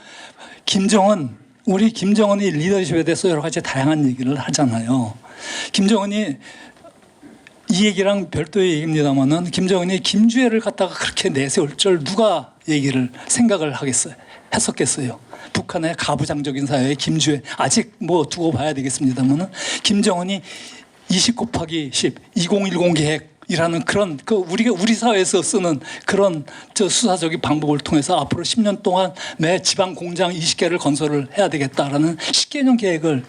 우리 김정은이 리더십에 대해서 여러 가지 다양한 얘기를 하잖아요. 김정은이 이 얘기랑 별도의 얘기입니다만은 김정은이 김주애를 갖다가 그렇게 내세울 줄 누가 생각을 했었겠어요. 북한의 가부장적인 사회의 김주애, 아직 두고 봐야 되겠습니다만은 김정은이 20 곱하기 10, 2010 계획이라는 그런 우리 사회에서 쓰는 그런 수사적인 방법을 통해서 앞으로 10년 동안 매 지방 공장 20개를 건설을 해야 되겠다라는 10개년 계획을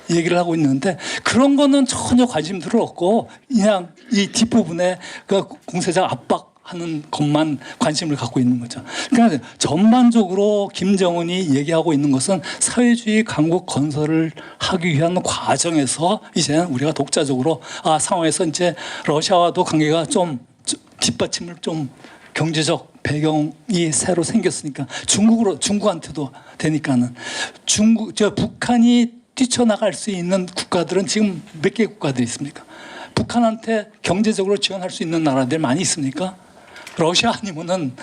얘기를 하고 있는데, 그런 거는 전혀 관심들을 없고 그냥 이 뒷부분에 공세적 압박하는 것만 관심을 갖고 있는 거죠. 그러니까 전반적으로 김정은이 얘기하고 있는 것은 사회주의 강국 건설을 하기 위한 과정에서 이제는 우리가 독자적으로 상황에서 이제 러시아와도 관계가 좀 뒷받침을 좀 경제적 배경이 새로 생겼으니까 중국한테도 되니까는 북한이 뛰쳐나갈 수 있는 국가들은 지금 몇 개 국가들이 있습니까? 북한한테 경제적으로 지원할 수 있는 나라들 많이 있습니까? 러시아 아니면은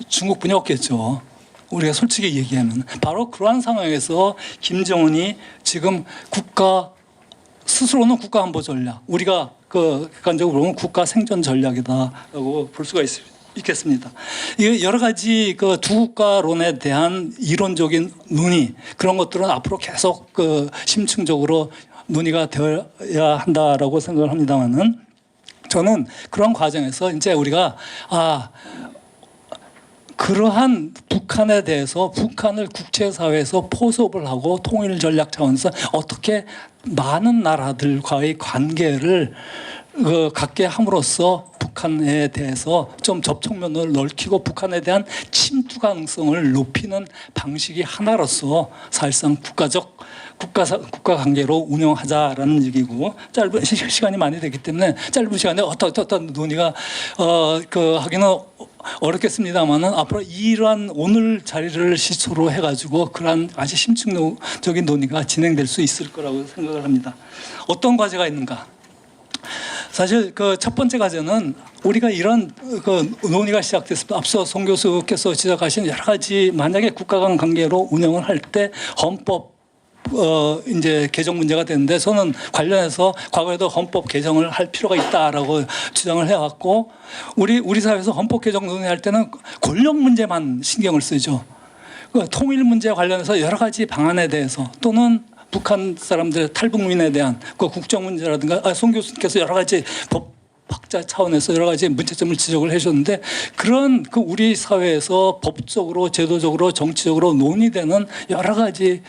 중국뿐이 없겠죠. 우리가 솔직히 얘기하면 바로 그러한 상황에서 김정은이 지금 스스로는 국가 안보 전략, 우리가 객관적으로 보면 국가 생존 전략이다라고 볼 수가 있겠습니다. 이게 여러 가지 두 국가론에 대한 이론적인 논의, 그런 것들은 앞으로 계속 심층적으로 논의가 되어야 한다라고 생각을 합니다만은, 저는 그런 과정에서 이제 우리가 그러한 북한에 대해서 북한을 국제사회에서 포섭을 하고 통일 전략 차원에서 어떻게 많은 나라들과의 관계를 갖게 함으로써 북한에 대해서 좀 접촉면을 넓히고 북한에 대한 침투 가능성을 높이는 방식이 하나로서 사실상 국가 관계로 운영하자라는 얘기고, 짧은 시간이 많이 되기 때문에 짧은 시간에 어떤 논의가 하기는 어렵겠습니다만은 앞으로 이러한 오늘 자리를 시초로 해가지고 그러한 아주 심층적인 논의가 진행될 수 있을 거라고 생각을 합니다. 어떤 과제가 있는가? 사실 첫 번째 과제는 우리가 이런 논의가 시작됐을 때 앞서 송 교수께서 지적하신 여러 가지, 만약에 국가 간 관계로 운영을 할 때 헌법 이제 개정 문제가 되는데, 저는 관련해서 과거에도 헌법 개정을 할 필요가 있다라고 주장을 해왔고, 우리 사회에서 헌법 개정 논의할 때는 권력 문제만 신경을 쓰죠. 통일 문제 관련해서 여러 가지 방안에 대해서, 또는 북한 사람들의 탈북민에 대한 국정 문제라든가, 송 교수님께서 여러 가지 법학자 차원에서 여러 가지 문제점을 지적을 해주셨는데, 그런 우리 사회에서 법적으로, 제도적으로, 정치적으로 논의되는 여러 가지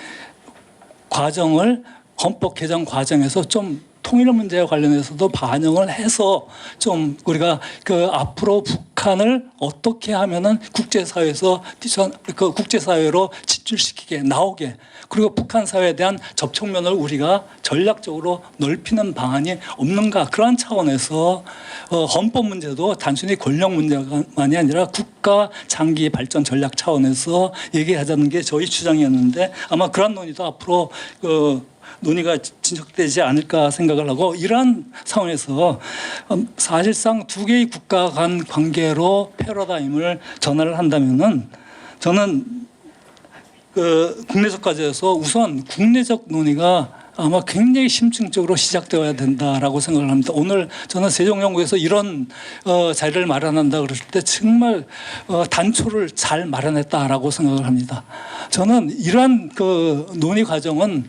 과정을 헌법 개정 과정에서 좀 통일 문제와 관련해서도 반영을 해서 좀 우리가 그 앞으로 북한을 어떻게 하면은 국제사회에서 그 국제사회로 진출시키게 나오게, 그리고 북한 사회에 대한 접촉면을 우리가 전략적으로 넓히는 방안이 없는가, 그런 차원에서 헌법 문제도 단순히 권력 문제만이 아니라 국가 장기 발전 전략 차원에서 얘기하자는 게 저희 주장이었는데, 아마 그런 논의도 앞으로 논의가 진척되지 않을까 생각을 하고, 이러한 상황에서 사실상 두 개의 국가 간 관계로 패러다임을 전환을 한다면은, 저는 국내적 과제에서 우선 국내적 논의가 아마 굉장히 심층적으로 시작되어야 된다라고 생각을 합니다. 오늘 저는 세종연구에서 이런 자리를 마련한다 그럴 때 정말 단초를 잘 마련했다라고 생각을 합니다. 저는 이러한 그 논의 과정은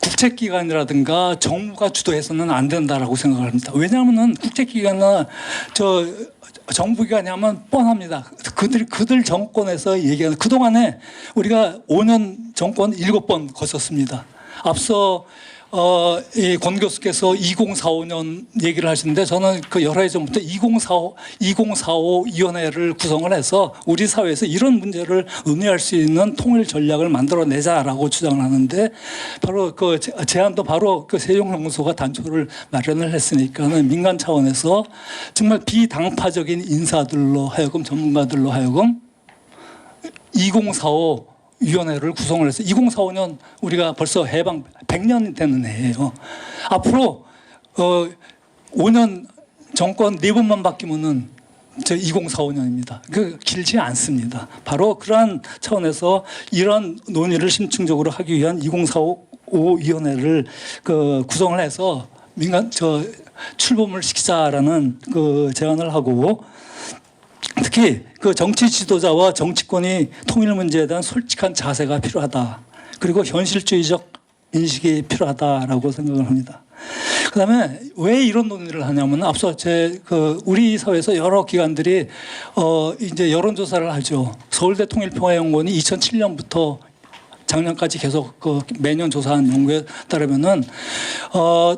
국책기관이라든가 정부가 주도해서는 안 된다라고 생각을 합니다. 왜냐하면 국책기관이나 정부기관이 하면 뻔합니다. 그들 정권에서 얘기하는, 그동안에 우리가 5년 정권 7번 거쳤습니다. 앞서 이 권 교수께서 2045년 얘기를 하시는데, 저는 그 여러 해 전부터 2045 위원회를 구성을 해서 우리 사회에서 이런 문제를 논의할 수 있는 통일 전략을 만들어내자라고 주장을 하는데, 바로 그 제안도 바로 그 세종연구소가 단초를 마련을 했으니까는 민간 차원에서 정말 비당파적인 인사들로 하여금, 전문가들로 하여금 2045 위원회를 구성을 해서, 2045년 우리가 벌써 해방 100년이 되는 해예요. 앞으로 5년 정권 4번만 바뀌면은 2045년입니다. 그 길지 않습니다. 바로 그러한 차원에서 이런 논의를 심층적으로 하기 위한 2045 위원회를 구성을 해서 민간 출범을 시키자라는 그 제안을 하고, 특히 그 정치 지도자와 정치권이 통일 문제에 대한 솔직한 자세가 필요하다. 그리고 현실주의적 인식이 필요하다라고 생각을 합니다. 그다음에 왜 이런 논의를 하냐면, 앞서 우리 사회에서 여러 기관들이 이제 여론조사를 하죠. 서울대 통일평화연구원이 2007년부터 작년까지 계속 매년 조사한 연구에 따르면은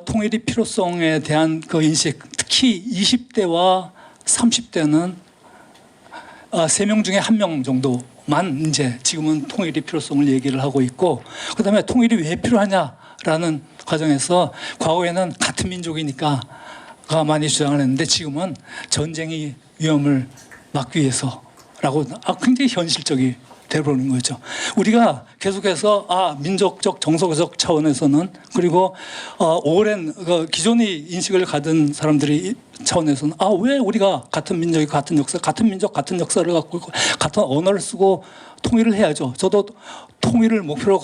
통일의 필요성에 대한 그 인식, 특히 20대와 30대는 3명 중에 1명 정도만 이제 지금은 통일의 필요성을 얘기를 하고 있고, 그다음에 통일이 왜 필요하냐라는 과정에서 과거에는 같은 민족이니까가 많이 주장을 했는데, 지금은 전쟁의 위험을 막기 위해서라고 굉장히 현실적이 되어버리는 거죠. 우리가 계속해서 민족적 정서적 차원에서는, 그리고 오랜 기존의 인식을 가진 사람들이 차원에서는 왜 우리가 같은 민족이 같은 역사, 같은 민족 같은 역사를 갖고 있고 같은 언어를 쓰고 통일을 해야죠. 저도 통일을 목표로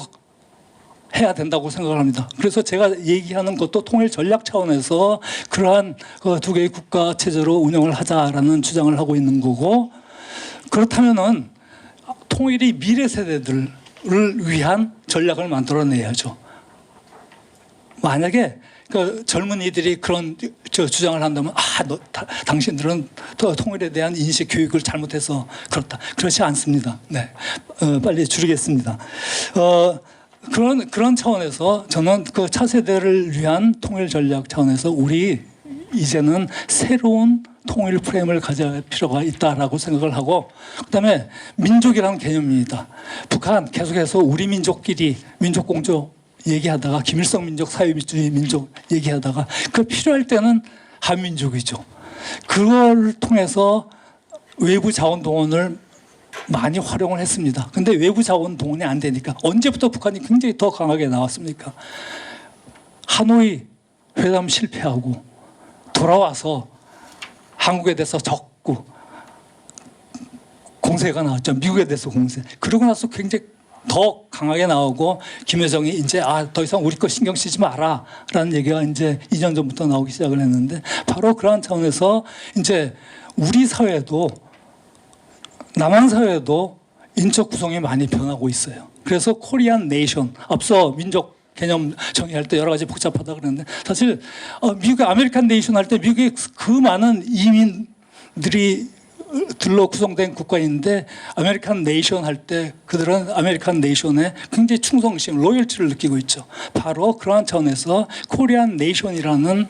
해야 된다고 생각을 합니다. 그래서 제가 얘기하는 것도 통일 전략 차원에서 그러한 두 개의 국가 체제로 운영을 하자라는 주장을 하고 있는 거고, 그렇다면은 통일이 미래 세대들을 위한 전략을 만들어내야죠. 만약에 그 젊은이들이 그런 주장을 한다면 당신들은 통일에 대한 인식 교육을 잘못해서 그렇다. 그렇지 않습니다. 네, 빨리 줄이겠습니다. 그런 차원에서 저는 그 차세대를 위한 통일 전략 차원에서 우리 이제는 새로운 통일 프레임을 가져야 필요가 있다라고 생각을 하고, 그다음에 민족이라는 개념입니다. 북한 계속해서 우리 민족끼리 민족공조 얘기하다가 김일성 민족, 사회주의 민족 얘기하다가 그 필요할 때는 한민족이죠. 그걸 통해서 외부 자원 동원을 많이 활용을 했습니다. 근데 외부 자원 동원이 안 되니까, 언제부터 북한이 굉장히 더 강하게 나왔습니까? 하노이 회담 실패하고 돌아와서 한국에 대해서 적고 공세가 나왔죠. 미국에 대해서 공세. 그러고 나서 굉장히 더 강하게 나오고, 김여정이 이제 더 이상 우리 거 신경 쓰지 마라 라는 얘기가 이제 2년 전부터 나오기 시작을 했는데, 바로 그러한 차원에서 이제 우리 사회도, 남한 사회도 인적 구성이 많이 변하고 있어요. 그래서 코리안 네이션, 앞서 민족 개념 정의할 때 여러 가지 복잡하다 그랬는데, 사실 미국의 아메리칸 네이션 할 때 미국의 그 많은 이민들이 들로 구성된 국가인데 아메리칸 네이션 할 때 그들은 아메리칸 네이션에 굉장히 충성심, 로열티를 느끼고 있죠. 바로 그러한 차원에서 코리안 네이션이라는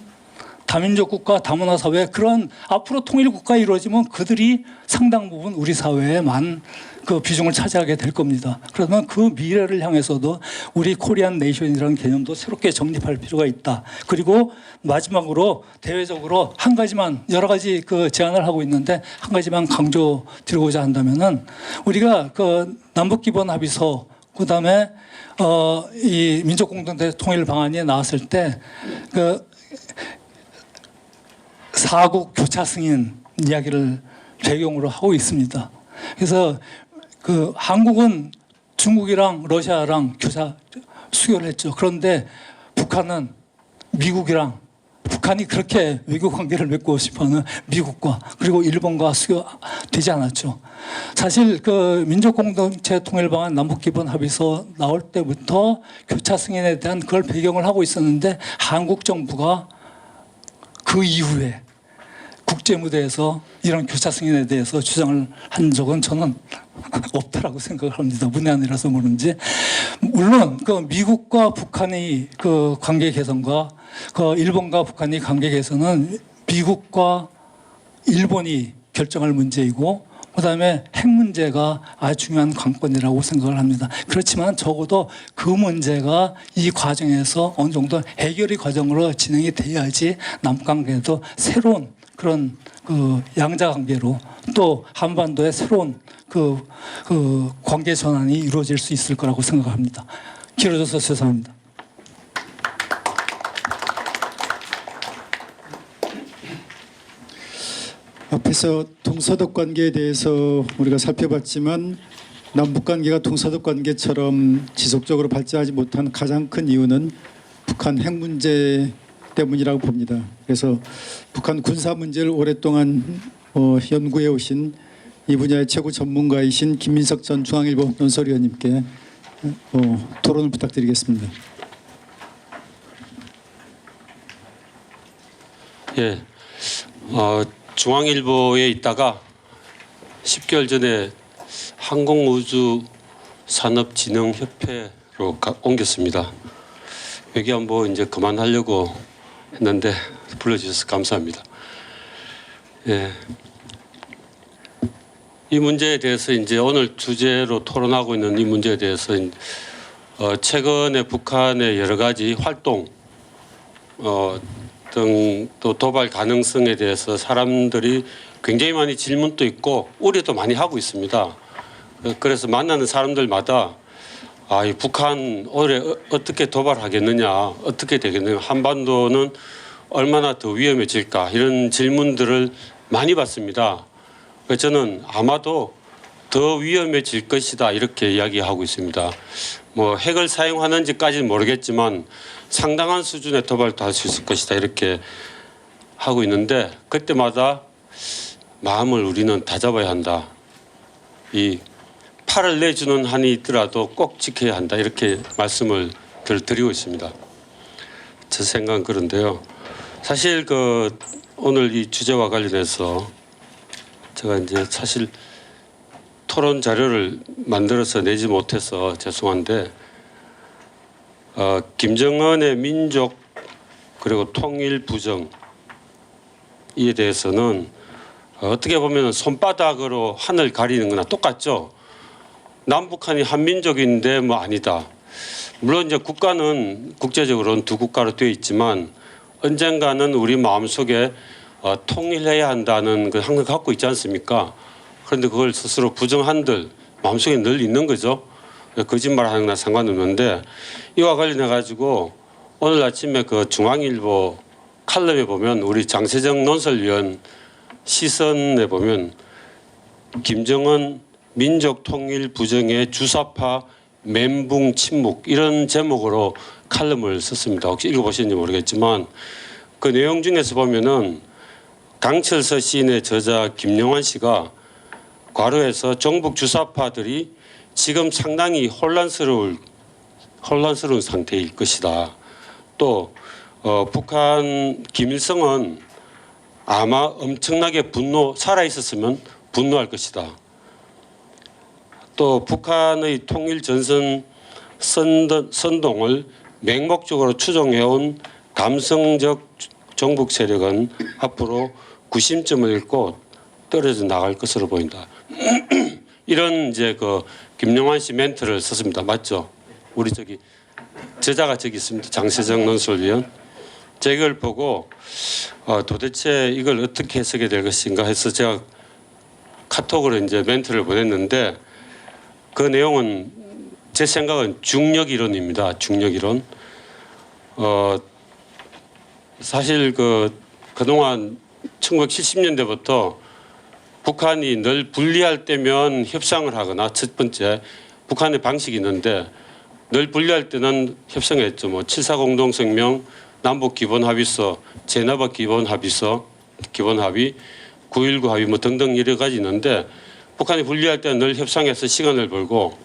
다민족 국가, 다문화 사회, 그런 앞으로 통일 국가가 이루어지면 그들이 상당 부분 우리 사회에 많은 그 비중을 차지하게 될 겁니다. 그러면 그 미래를 향해서도 우리 코리안 네이션이라는 개념도 새롭게 정립할 필요가 있다. 그리고 마지막으로 대외적으로 한 가지만, 여러 가지 그 제안을 하고 있는데 한 가지만 강조드리고자 한다면은, 우리가 그 남북기본 합의서, 그다음에 이 민족공동체 통일 방안이 나왔을 때 그 사국 교차 승인 이야기를 배경으로 하고 있습니다. 그래서 그 한국은 중국이랑 러시아랑 교차 수교를 했죠. 그런데 북한은 미국이랑, 북한이 그렇게 외교 관계를 맺고 싶어하는 미국과 그리고 일본과 수교되지 않았죠. 사실 그 민족공동체 통일방안 남북기본 합의서 나올 때부터 교차 승인에 대한 그걸 배경을 하고 있었는데 한국 정부가 그 이후에 국제 무대에서 이런 교차 승인에 대해서 주장을 한 적은 저는 없다라고 생각을 합니다. 문외한이라서 모르는지. 물론 그 미국과 북한의 그 관계 개선과 그 일본과 북한의 관계 개선은 미국과 일본이 결정할 문제이고, 그다음에 핵 문제가 아주 중요한 관건이라고 생각을 합니다. 그렇지만 적어도 그 문제가 이 과정에서 어느 정도 해결의 과정으로 진행이 돼야지 남북관계도 새로운 그런 그 양자 관계로 또 한반도의 새로운 그 관계 전환이 이루어질 수 있을 거라고 생각합니다. 길어져서 죄송합니다. 앞에서 동서독 관계에 대해서 우리가 살펴봤지만 남북 관계가 동서독 관계처럼 지속적으로 발전하지 못한 가장 큰 이유는 북한 핵 문제 때문이라고 봅니다. 그래서 북한 군사 문제를 오랫동안 연구해 오신 이 분야의 최고 전문가이신 김민석 전 중앙일보 논설위원님께 토론을 부탁드리겠습니다. 예, 중앙일보에 있다가 10개월 전에 항공우주산업진흥협회로 옮겼습니다. 외교안보 이제 그만하려고 했는데 불러주셔서 감사합니다. 예, 이 문제에 대해서 이제 오늘 주제로 토론하고 있는 이 문제에 대해서 최근에 북한의 여러 가지 활동 등 또 도발 가능성에 대해서 사람들이 굉장히 많이 질문도 있고 우려도 많이 하고 있습니다. 그래서 만나는 사람들마다 이 북한 올해 어떻게 도발하겠느냐, 어떻게 되겠느냐, 한반도는 얼마나 더 위험해질까, 이런 질문들을 많이 받습니다. 그래서 저는 아마도 더 위험해질 것이다 이렇게 이야기하고 있습니다. 뭐 핵을 사용하는지까지는 모르겠지만 상당한 수준의 도발도 할 수 있을 것이다 이렇게 하고 있는데, 그때마다 마음을 우리는 다잡아야 한다. 이 팔을 내주는 한이 있더라도 꼭 지켜야 한다 이렇게 말씀을 드리고 있습니다. 제 생각은 그런데요. 사실 그 오늘 이 주제와 관련해서 제가 이제 사실 토론 자료를 만들어서 내지 못해서 죄송한데, 김정은의 민족 그리고 통일 부정 이에 대해서는 어떻게 보면 손바닥으로 하늘 가리는 거나 똑같죠. 남북한이 한민족인데 뭐 아니다. 물론 이제 국가는 국제적으로는 두 국가로 되어 있지만 언젠가는 우리 마음속에 통일해야 한다는 걸 항상 갖고 있지 않습니까? 그런데 그걸 스스로 부정한들 마음속에 늘 있는 거죠. 거짓말하는 거나 상관없는데, 이와 관련해 가지고 오늘 아침에 그 중앙일보 칼럼에 보면 우리 장세정 논설위원 시선에 보면 김정은 민족 통일 부정의 주사파 멘붕 침묵 이런 제목으로 칼럼을 썼습니다. 혹시 읽어보셨는지 모르겠지만 그 내용 중에서 보면은 강철서 시인의 저자 김영환 씨가 과로에서 정북 주사파들이 지금 상당히 혼란스러운 상태일 것이다. 또 북한 김일성은 아마 엄청나게 살아 있었으면 분노할 것이다. 또 북한의 통일 전선 선동을 맹목적으로 추종해온 감성적 종북 세력은 앞으로 구심점을 잃고 떨어져 나갈 것으로 보인다. 이런 이제 그 김용환 씨 멘트를 썼습니다. 맞죠? 우리 저기 저자가 저기 있습니다. 장세정 논술위원. 제가 이걸 보고 도대체 이걸 어떻게 해석해야 될 것인가 해서 제가 카톡으로 이제 멘트를 보냈는데 그 내용은 제 생각은 중력 이론입니다. 중력 이론. 사실 그동안 1970년대부터 북한이 늘 불리할 때면 협상을 하거나 첫 번째 북한의 방식이 있는데 늘 불리할 때는 협상했죠. 뭐 7.4 공동성명, 남북 기본합의서, 제네바 기본합의서, 기본합의, 9.19 합의 뭐 등등 여러 가지 있는데 북한이 불리할 때는 늘 협상해서 시간을 벌고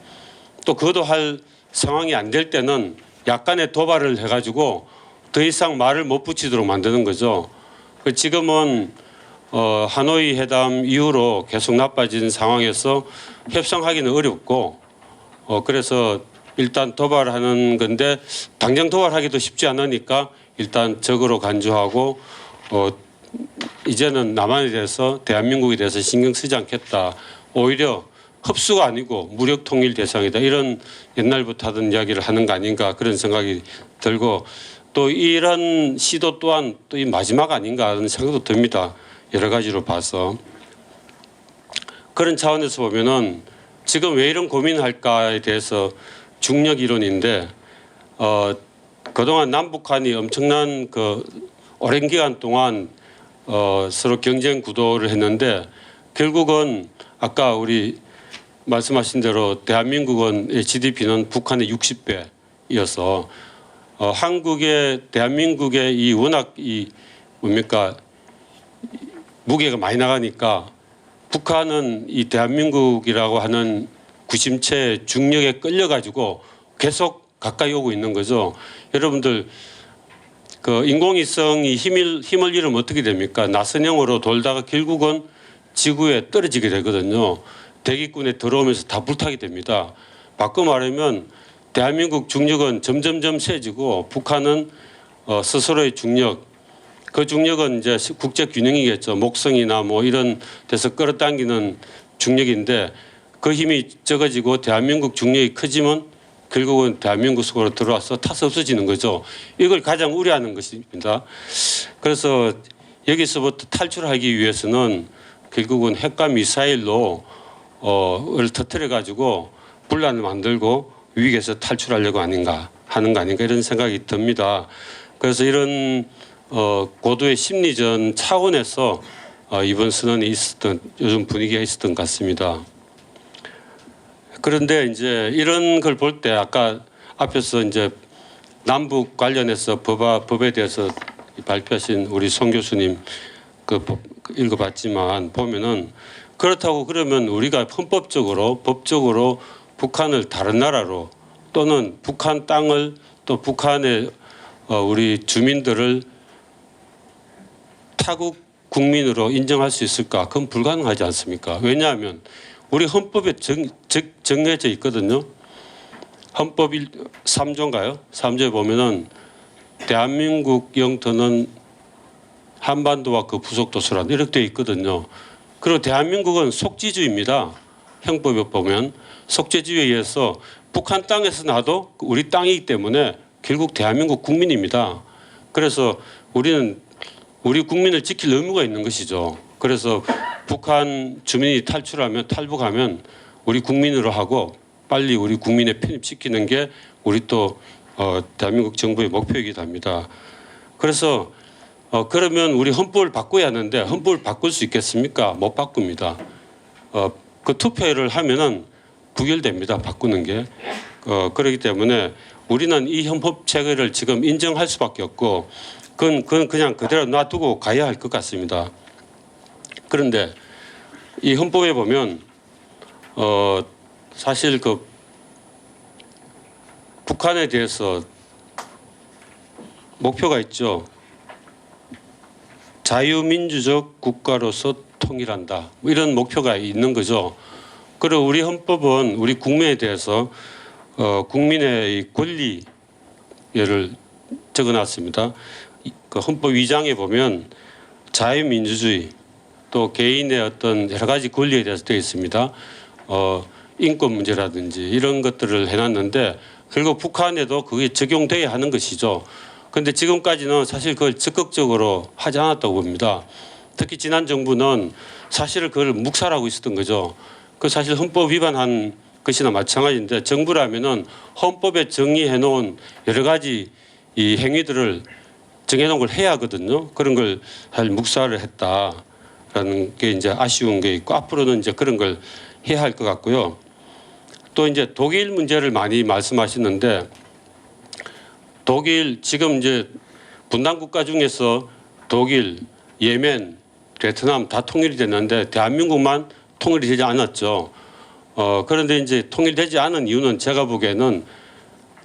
또 그것도 할 상황이 안 될 때는 약간의 도발을 해가지고 더 이상 말을 못 붙이도록 만드는 거죠. 지금은 하노이 회담 이후로 계속 나빠진 상황에서 협상하기는 어렵고 그래서 일단 도발하는 건데 당장 도발하기도 쉽지 않으니까 일단 적으로 간주하고 이제는 남한에 대해서 대한민국에 대해서 신경 쓰지 않겠다. 오히려 흡수가 아니고 무력 통일 대상이다. 이런 옛날부터 하던 이야기를 하는 거 아닌가 그런 생각이 들고 또 이런 시도 또한 또 이 마지막 아닌가 하는 생각도 듭니다. 여러 가지로 봐서 그런 차원에서 보면은 지금 왜 이런 고민할까에 대해서 중력 이론인데 그동안 남북한이 엄청난 오랜 기간 동안 서로 경쟁 구도를 했는데 결국은 아까 우리 말씀하신 대로 대한민국은 GDP는 북한의 60배이어서 대한민국의 이 워낙 이 뭡니까 무게가 많이 나가니까 북한은 이 대한민국이라고 하는 구심체 중력에 끌려가지고 계속 가까이 오고 있는 거죠. 여러분들 인공위성이 힘을 잃으면 어떻게 됩니까? 나선형으로 돌다가 결국은 지구에 떨어지게 되거든요. 대기권에 들어오면서 다 불타게 됩니다. 바꿔 말하면 대한민국 중력은 점점점 세지고 북한은 스스로의 중력, 그 중력은 이제 국제 균형이겠죠. 목성이나 뭐 이런 데서 끌어당기는 중력인데 그 힘이 적어지고 대한민국 중력이 커지면 결국은 대한민국 속으로 들어와서 타서 없어지는 거죠. 이걸 가장 우려하는 것입니다. 그래서 여기서부터 탈출하기 위해서는 결국은 핵과 미사일로 을 터뜨려 가지고 분란을 만들고 위기에서 탈출하려고 하는 거 아닌가 이런 생각이 듭니다. 그래서 이런 고도의 심리전 차원에서 이번 선언이 있었던 요즘 분위기가 있었던 것 같습니다. 그런데 이제 이런 걸 볼 때 아까 앞에서 이제 남북 관련해서 법에 대해서 발표하신 우리 송 교수님 읽어봤지만 보면은 그렇다고 그러면 우리가 법적으로 북한을 다른 나라로 또는 북한 땅을 또 북한의 우리 주민들을 타국 국민으로 인정할 수 있을까? 그건 불가능하지 않습니까? 왜냐하면 우리 헌법에 정해져 있거든요. 헌법 3조인가요? 3조에 보면은 대한민국 영토는 한반도와 그 부속도서란 이렇게 되어 있거든요. 그리고 대한민국은 속지주의입니다. 형법에 보면 속죄주의에 의해서 북한 땅에서 나도 우리 땅이기 때문에 결국 대한민국 국민입니다. 그래서 우리는 우리 국민을 지킬 의무가 있는 것이죠. 그래서 북한 주민이 탈북하면 우리 국민으로 하고 빨리 우리 국민에 편입시키는 게 우리 또 대한민국 정부의 목표이기도 합니다. 그래서 그러면 우리 헌법을 바꿔야 하는데 헌법을 바꿀 수 있겠습니까? 못 바꿉니다. 그 투표를 하면은 부결됩니다. 바꾸는 게. 그렇기 때문에 우리는 이 헌법 체계를 지금 인정할 수밖에 없고 그건 그냥 그대로 놔두고 가야 할 것 같습니다. 그런데 이 헌법에 보면 사실 북한에 대해서 목표가 있죠. 자유민주적 국가로서 통일한다. 뭐 이런 목표가 있는 거죠. 그리고 우리 헌법은 우리 국민에 대해서 국민의 이 권리를 적어놨습니다. 그 헌법 위장에 보면 자유민주주의 또 개인의 어떤 여러 가지 권리에 대해서 되어 있습니다. 인권 문제라든지 이런 것들을 해놨는데 결국 북한에도 그게 적용돼야 하는 것이죠. 그런데 지금까지는 사실 그걸 적극적으로 하지 않았다고 봅니다. 특히 지난 정부는 사실 그걸 묵살하고 있었던 거죠. 그 사실 헌법 위반한 것이나 마찬가지인데 정부라면은 헌법에 정의해 놓은 여러 가지 이 행위들을 정해놓은 걸 해야 하거든요. 그런 걸 잘 묵살을 했다라는 게 이제 아쉬운 게 있고 앞으로는 이제 그런 걸 해야 할 것 같고요. 또 이제 독일 문제를 많이 말씀하시는데 독일 지금 이제 분단 국가 중에서 독일, 예멘, 베트남 다 통일이 됐는데 대한민국만 통일이 되지 않았죠. 그런데 이제 통일되지 않은 이유는 제가 보기에는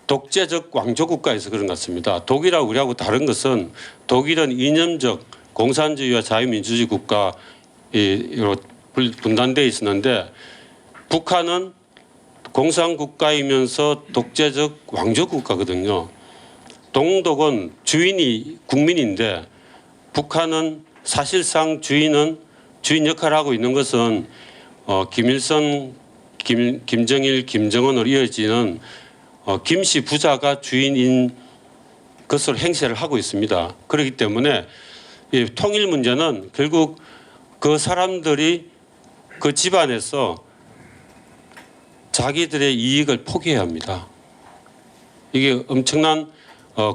독재적 왕조 국가에서 그런 것 같습니다. 독일하고 우리하고 다른 것은 독일은 이념적 공산주의와 자유민주주의 국가로 분단되어 있었는데 북한은 공산국가이면서 독재적 왕조 국가거든요. 동독은 주인이 국민인데 북한은 사실상 주인 역할을 하고 있는 것은 김일성, 김정일, 김정은으로 이어지는 김씨 부자가 주인인 것으로 행세를 하고 있습니다. 그렇기 때문에 이 통일 문제는 결국 그 사람들이 그 집안에서 자기들의 이익을 포기해야 합니다. 이게 엄청난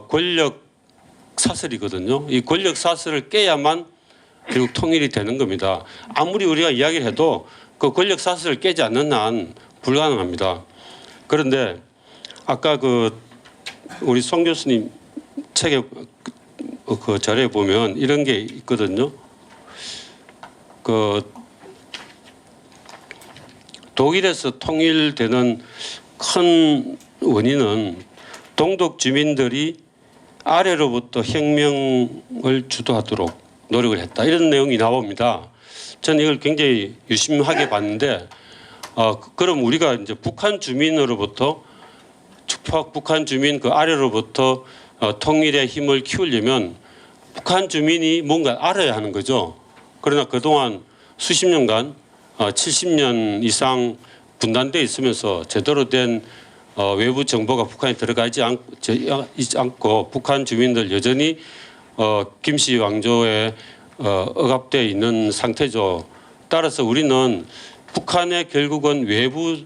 권력 사슬이거든요. 이 권력 사슬을 깨야만 결국 통일이 되는 겁니다. 아무리 우리가 이야기를 해도 그 권력 사슬을 깨지 않는 한 불가능합니다. 그런데 아까 그 우리 송 교수님 책에 그 자료에 보면 이런 게 있거든요. 그 독일에서 통일되는 큰 원인은 동독 주민들이 아래로부터 혁명을 주도하도록 노력을 했다. 이런 내용이 나옵니다. 저는 이걸 굉장히 유심하게 봤는데 그럼 우리가 이제 북한 주민으로부터 북한 주민 그 아래로부터 통일의 힘을 키우려면 북한 주민이 뭔가 알아야 하는 거죠. 그러나 그동안 수십 년간 70년 이상 분단되어 있으면서 제대로 된 외부 정보가 북한에 들어가지 않고 북한 주민들 여전히 김씨 왕조에 억압되어 있는 상태죠. 따라서 우리는 북한에 결국은 외부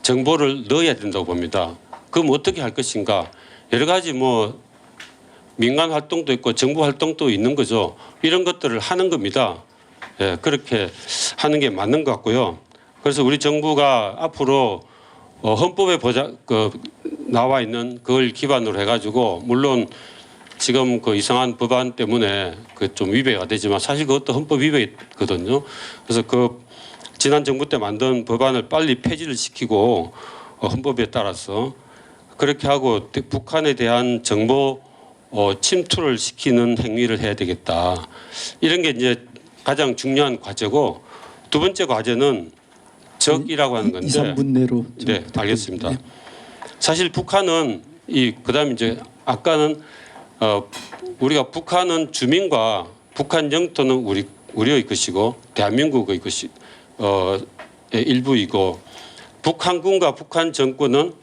정보를 넣어야 된다고 봅니다. 그럼 어떻게 할 것인가? 여러 가지 뭐 민간 활동도 있고 정부 활동도 있는 거죠. 이런 것들을 하는 겁니다. 예, 그렇게 하는 게 맞는 것 같고요. 그래서 우리 정부가 앞으로 헌법에 나와 있는 그걸 기반으로 해가지고 물론 지금 그 이상한 법안 때문에 그 좀 위배가 되지만 사실 그것도 헌법 위배거든요. 그래서 그 지난 정부 때 만든 법안을 빨리 폐지를 시키고 헌법에 따라서 그렇게 하고 북한에 대한 정보 침투를 시키는 행위를 해야 되겠다. 이런 게 이제 가장 중요한 과제고 두 번째 과제는 적이라고 하는 건데 2, 3분 내로 좀 네, 알겠습니다. 네. 사실 북한은 그다음에 이제 아까는 우리가 북한은 주민과 북한 영토는 우리의 것이고 대한민국의 것이 일부이고 북한군과 북한 정권은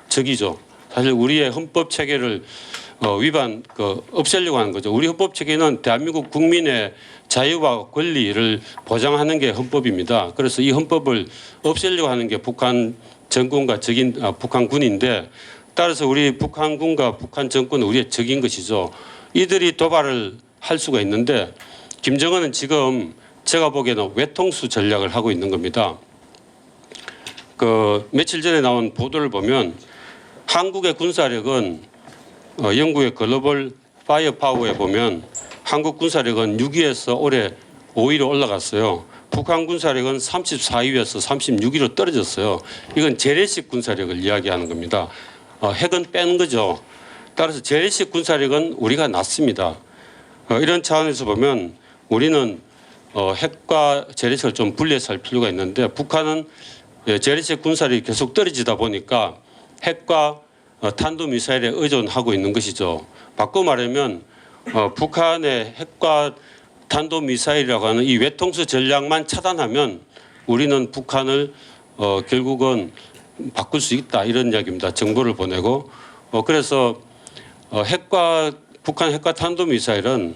적이죠. 사실 우리의 헌법 체계를 없애려고 하는 거죠. 우리 헌법 체계는 대한민국 국민의 자유와 권리를 보장하는 게 헌법입니다. 그래서 이 헌법을 없애려고 하는 게 북한 정권과 북한군인데 따라서 우리 북한군과 북한 정권은 우리의 적인 것이죠. 이들이 도발을 할 수가 있는데 김정은은 지금 제가 보기에는 외통수 전략을 하고 있는 겁니다. 그 며칠 전에 나온 보도를 보면 한국의 군사력은 영국의 글로벌 파이어 파워에 보면 한국 군사력은 6위에서 올해 5위로 올라갔어요. 북한 군사력은 34위에서 36위로 떨어졌어요. 이건 재래식 군사력을 이야기하는 겁니다. 핵은 빼는 거죠. 따라서 재래식 군사력은 우리가 낮습니다. 이런 차원에서 보면 우리는 핵과 재래식을 좀 분리해서 할 필요가 있는데 북한은 재래식 군사력이 계속 떨어지다 보니까 핵과 탄도미사일에 의존하고 있는 것이죠. 바꿔 말하면 북한의 핵과 탄도미사일이라고 하는 이 외통수 전략만 차단하면 우리는 북한을 결국은 바꿀 수 있다 이런 이야기입니다. 정보를 보내고 그래서 북한 핵과 탄도미사일은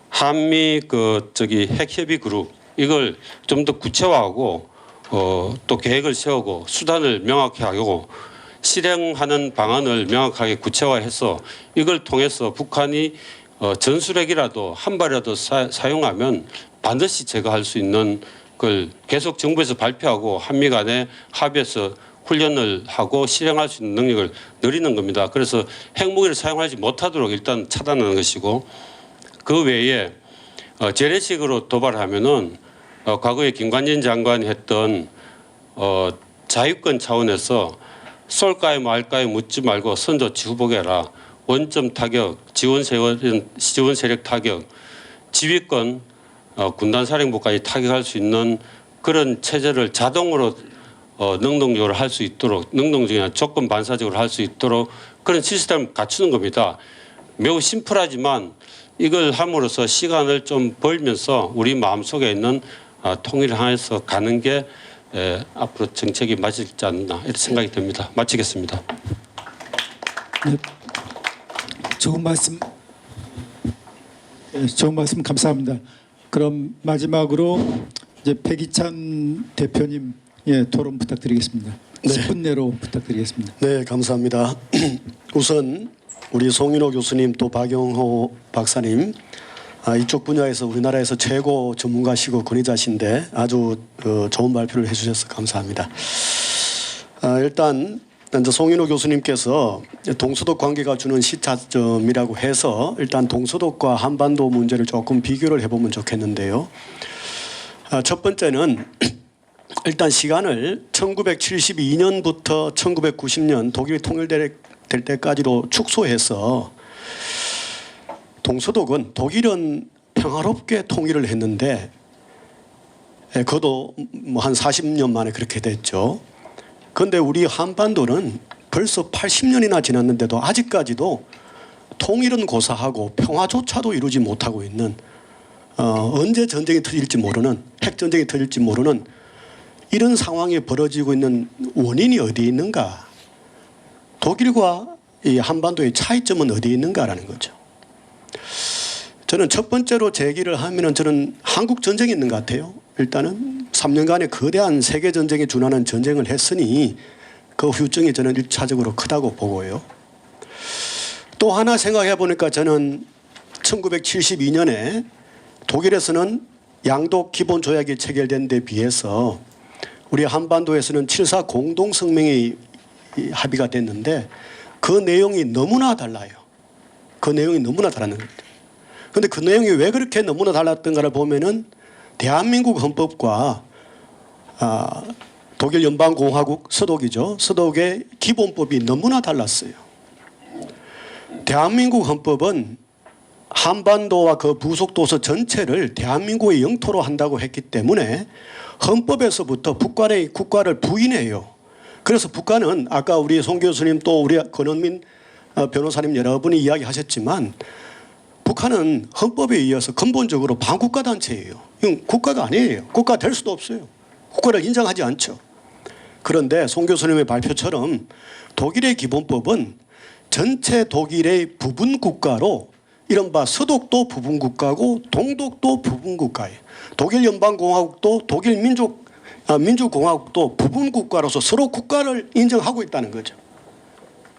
한미 핵 협의 그룹 이걸 좀 더 구체화하고 또 계획을 세우고 수단을 명확히 하고 실행하는 방안을 명확하게 구체화해서 이걸 통해서 북한이 전술핵이라도 한 발이라도 사용하면 반드시 제거할 수 있는 걸 계속 정부에서 발표하고 한미 간에 합의해서 훈련을 하고 실행할 수 있는 능력을 늘리는 겁니다. 그래서 핵무기를 사용하지 못하도록 일단 차단하는 것이고 그 외에 재래식으로 도발하면은 과거에 김관진 장관이 했던 자유권 차원에서 쏠까요 말까요 묻지 말고 선조 지후보게라 원점 타격, 지원 세력 타격, 지휘권, 군단 사령부까지 타격할 수 있는 그런 체제를 자동으로 능동적으로 할 수 있도록 능동적이나 조건 반사적으로 할 수 있도록 그런 시스템을 갖추는 겁니다. 매우 심플하지만 이걸 함으로써 시간을 좀 벌면서 우리 마음속에 있는 통일을 향해서 가는 게 앞으로 정책이 맞지 않나 이렇게 생각이 듭니다. 마치겠습니다. 네. 좋은 말씀 감사합니다. 그럼 마지막으로 이제 백이찬 대표님 토론 부탁드리겠습니다. 네. 10분 내로 부탁드리겠습니다. 네, 감사합니다. 우선 우리 송윤호 교수님 또 박영호 박사님 이쪽 분야에서 우리나라에서 최고 전문가시고 권위자신데 아주 좋은 발표를 해주셔서 감사합니다. 일단 이제 송윤호 교수님께서 동서독 관계가 주는 시차점이라고 해서 일단 동서독과 한반도 문제를 조금 비교를 해보면 좋겠는데요. 첫 번째는 일단 시간을 1972년부터 1990년 독일이 통일될 때까지로 축소해서 동서독은 독일은 평화롭게 통일을 했는데 그것도 뭐 한 40년 만에 그렇게 됐죠. 그런데 우리 한반도는 벌써 80년이나 지났는데도 아직까지도 통일은 고사하고 평화조차도 이루지 못하고 있는 언제 전쟁이 터질지 모르는 핵전쟁이 터질지 모르는 이런 상황이 벌어지고 있는 원인이 어디에 있는가? 독일과 이 한반도의 차이점은 어디에 있는가라는 거죠. 저는 첫 번째로 제기를 하면은 저는 한국 전쟁이 있는 것 같아요. 일단은 3년간의 거대한 세계 전쟁에 준하는 전쟁을 했으니 그 후유증이 저는 1차적으로 크다고 보고요. 또 하나 생각해 보니까 저는 1972년에 독일에서는 양독 기본 조약이 체결된 데 비해서 우리 한반도에서는 7.4 공동성명이 합의가 됐는데 그 내용이 너무나 달라요. 그 내용이 너무나 다른 겁니다. 그런데 그 내용이 왜 그렇게 너무나 달랐던가를 보면은 대한민국 헌법과 독일 연방공화국 서독이죠. 서독의 기본법이 너무나 달랐어요. 대한민국 헌법은 한반도와 그 부속 도서 전체를 대한민국의 영토로 한다고 했기 때문에 헌법에서부터 북한의 국가를 부인해요. 그래서 북한은 아까 우리 송 교수님 또 우리 권원민 변호사님 여러분이 이야기하셨지만 북한은 헌법에 이어서 근본적으로 반국가 단체예요. 이건 국가가 아니에요. 국가 될 수도 없어요. 국가를 인정하지 않죠. 그런데 송 교수님의 발표처럼 독일의 기본법은 전체 독일의 부분 국가로 이른바 서독도 부분 국가고 동독도 부분 국가예요. 독일 연방공화국도 독일 민주공화국도 부분 국가로서 서로 국가를 인정하고 있다는 거죠.